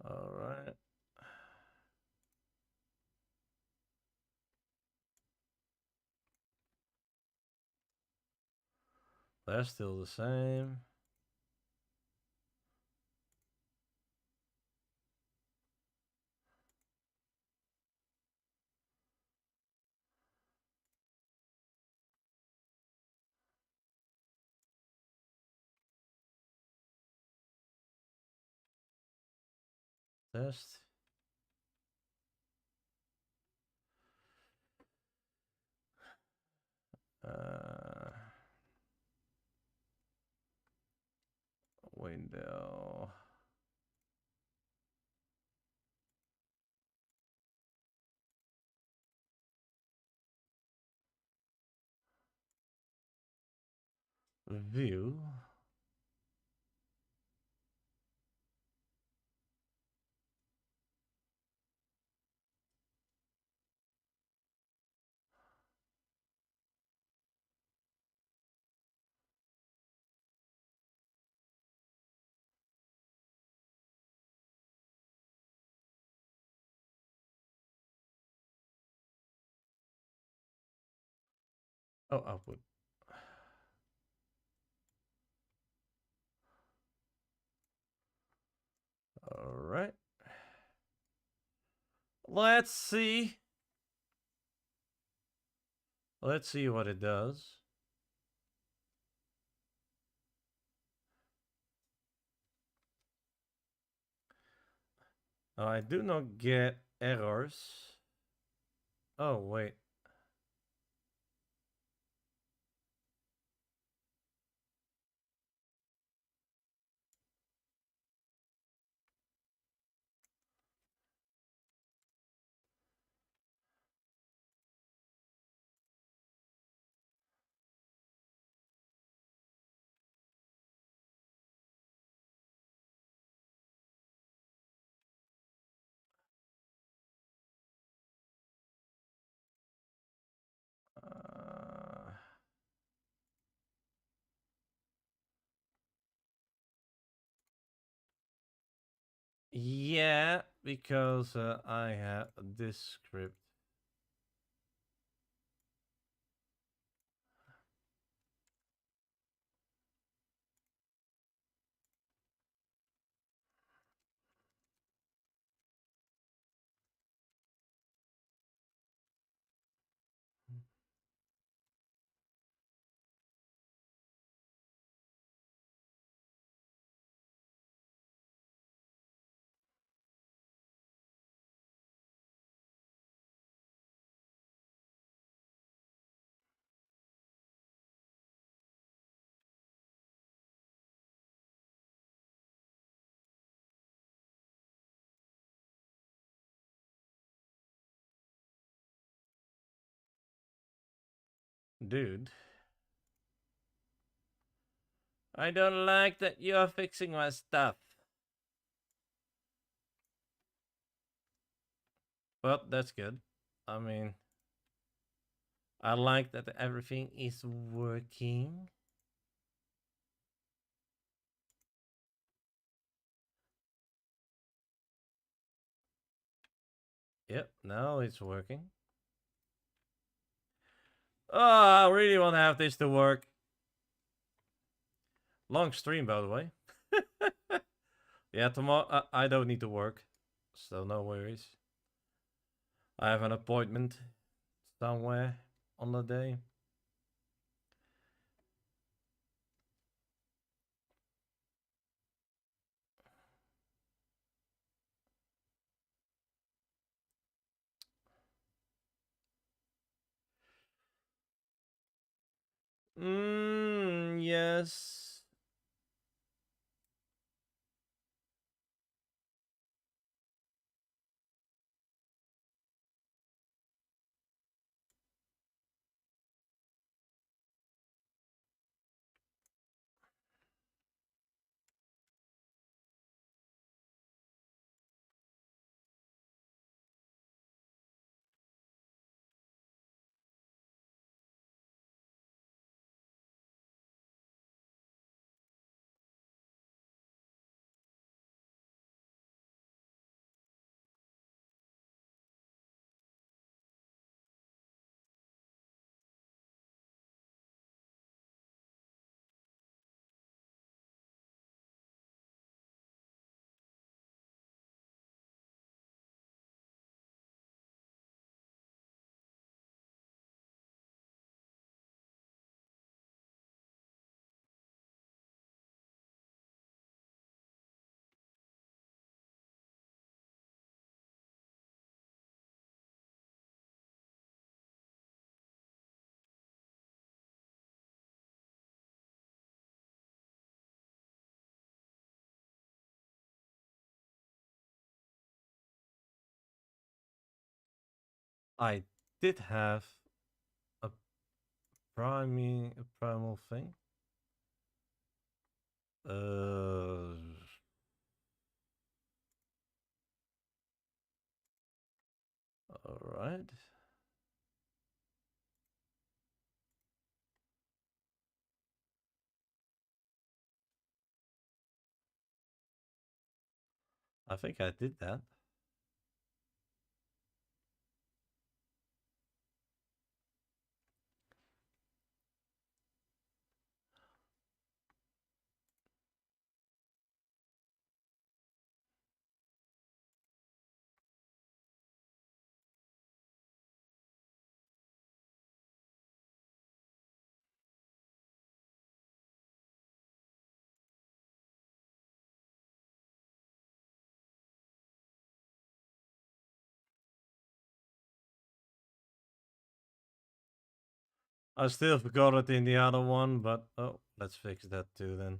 Alright. They're still the same. Test. Uh, window. view. Oh, output. All right. Let's see. Let's see what it does. I do not get errors. Oh, wait. Uh, yeah, because I have this script. Dude. I don't like that you are fixing my stuff. But that's good. I mean, I like that everything is working. Yep, now it's working. Oh, I really want to have this to work. Long stream, by the way. Yeah, tomorrow I don't need to work, so no worries. I have an appointment somewhere on the day. Yes. I did have a primal thing. All right. I think I did that. I still forgot it in the other one, but oh, let's fix that too then.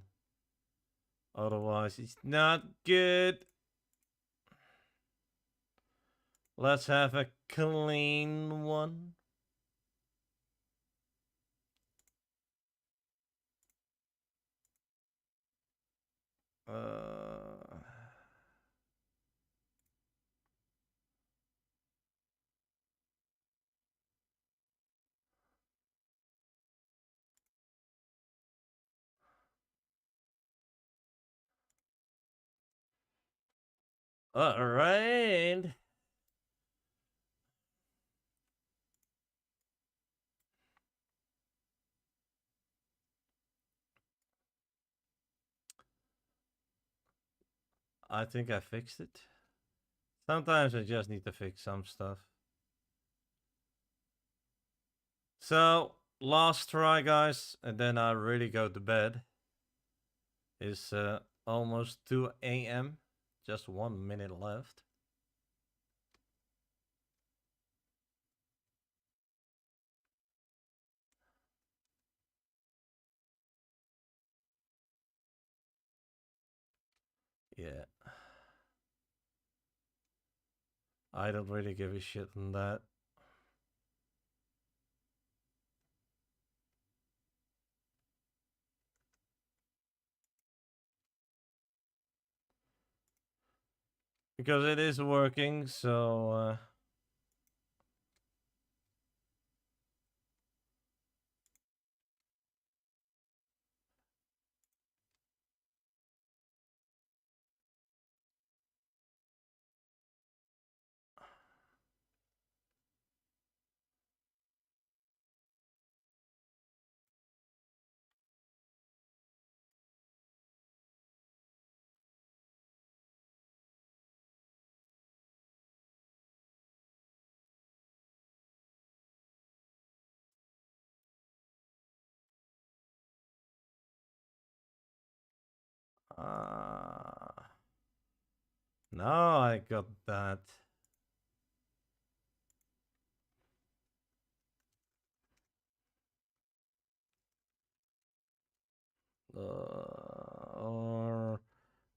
Otherwise, it's not good. Let's have a clean one. All right. I think I fixed it. Sometimes I just need to fix some stuff. So, last try, guys, and then I really go to bed. It's almost 2 a.m. Just 1 minute left. Yeah. I don't really give a shit on that. Because it is working, so... Now I got that.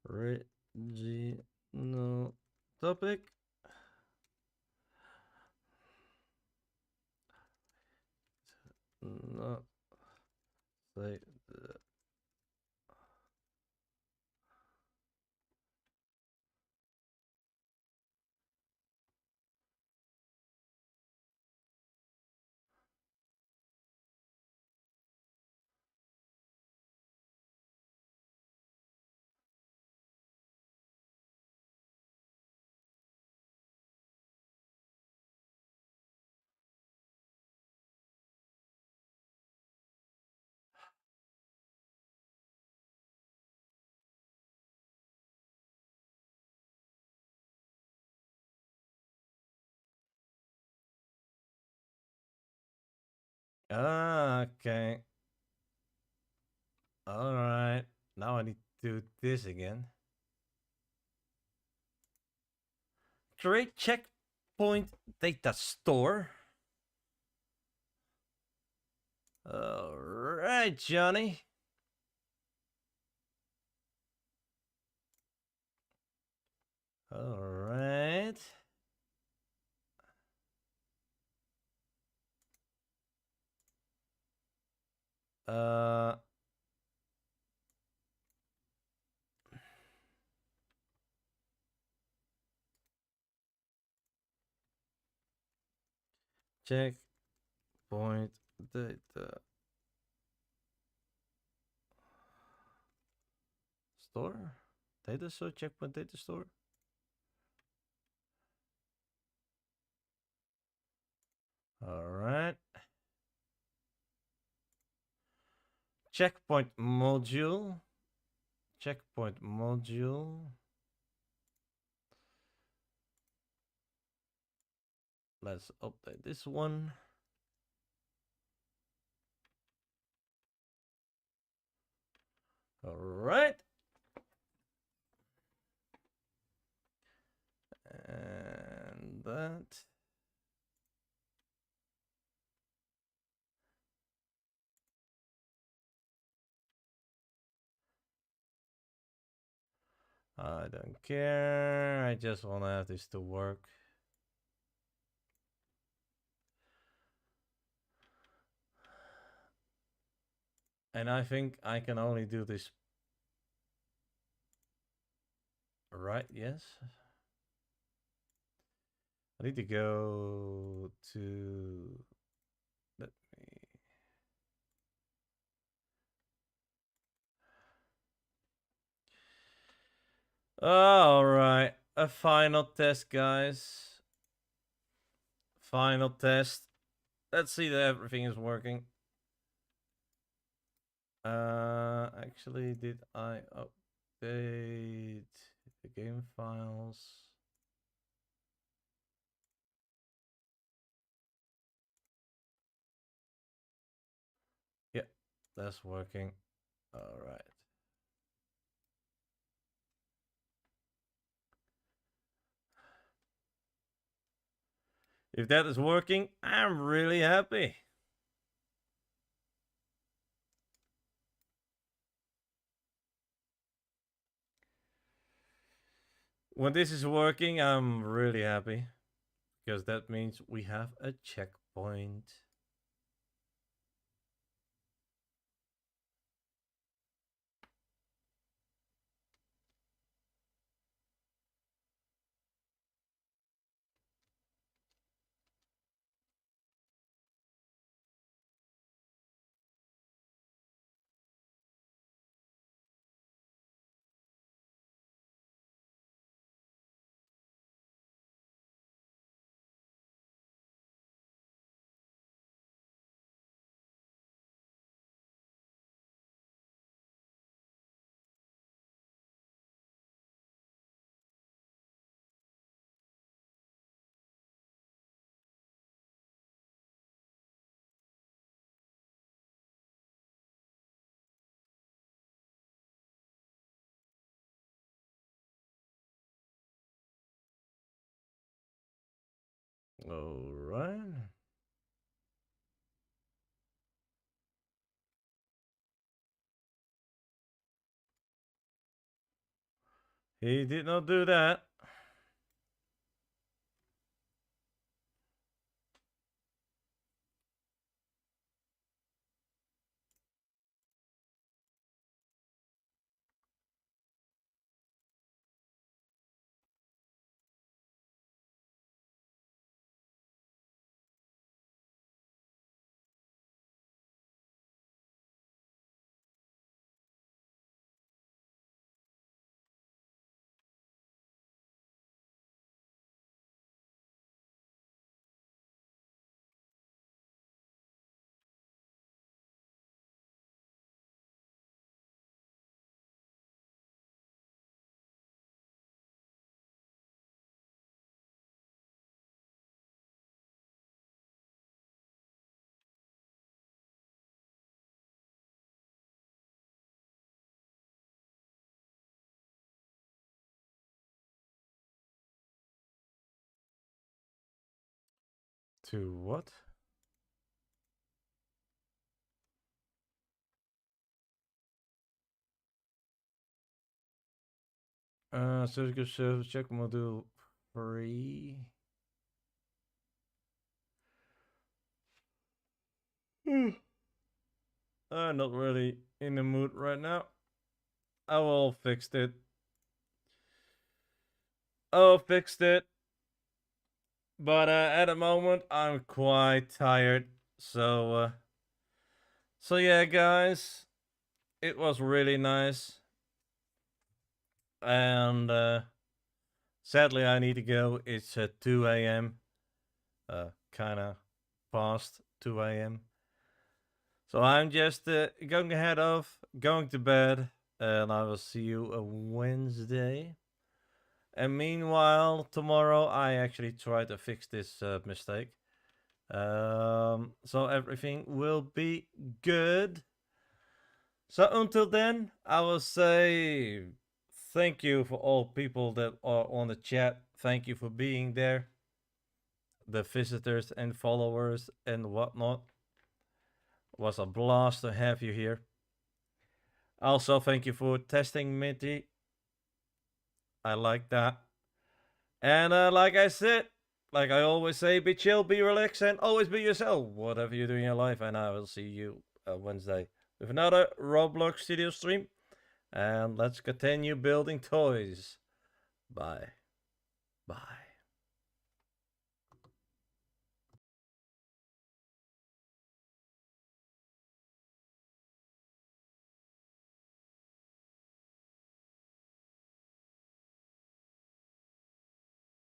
Original topic. No, say okay. Alright. Now I need to do this again. Create checkpoint data store. Alright, Johnny. Alright. Uh checkpoint data store. Data store, checkpoint data store. All right. Checkpoint module. Checkpoint module. Let's update this one. All right. And that. I don't care. I just want to have this to work. And I think I can only do this. Right, yes. I need to go to, let me, all right, a final test, guys. Final test. Let's see that everything is working. Actually, did I update the game files? Yeah, that's working. All right. If that is working, I'm really happy. When this is working, I'm really happy because that means we have a checkpoint. All right. He did not do that. To what? Surgical service check module 3. Not really in the mood right now. I will fix it. Oh, fixed it. But at the moment, I'm quite tired. So yeah, guys, it was really nice. And sadly, I need to go. It's 2 a.m. Kind of past 2 a.m. So I'm just going ahead of going to bed, and I will see you Wednesday. And meanwhile, tomorrow I actually try to fix this mistake. So everything will be good. So until then, I will say thank you for all people that are on the chat. Thank you for being there. The visitors and followers and whatnot. It was a blast to have you here. Also, thank you for testing Minty. I like that. And like I said, like I always say, be chill, be relaxed, and always be yourself, whatever you do in your life. And I will see you Wednesday with another Roblox Studio stream. And let's continue building toys. Bye. Bye.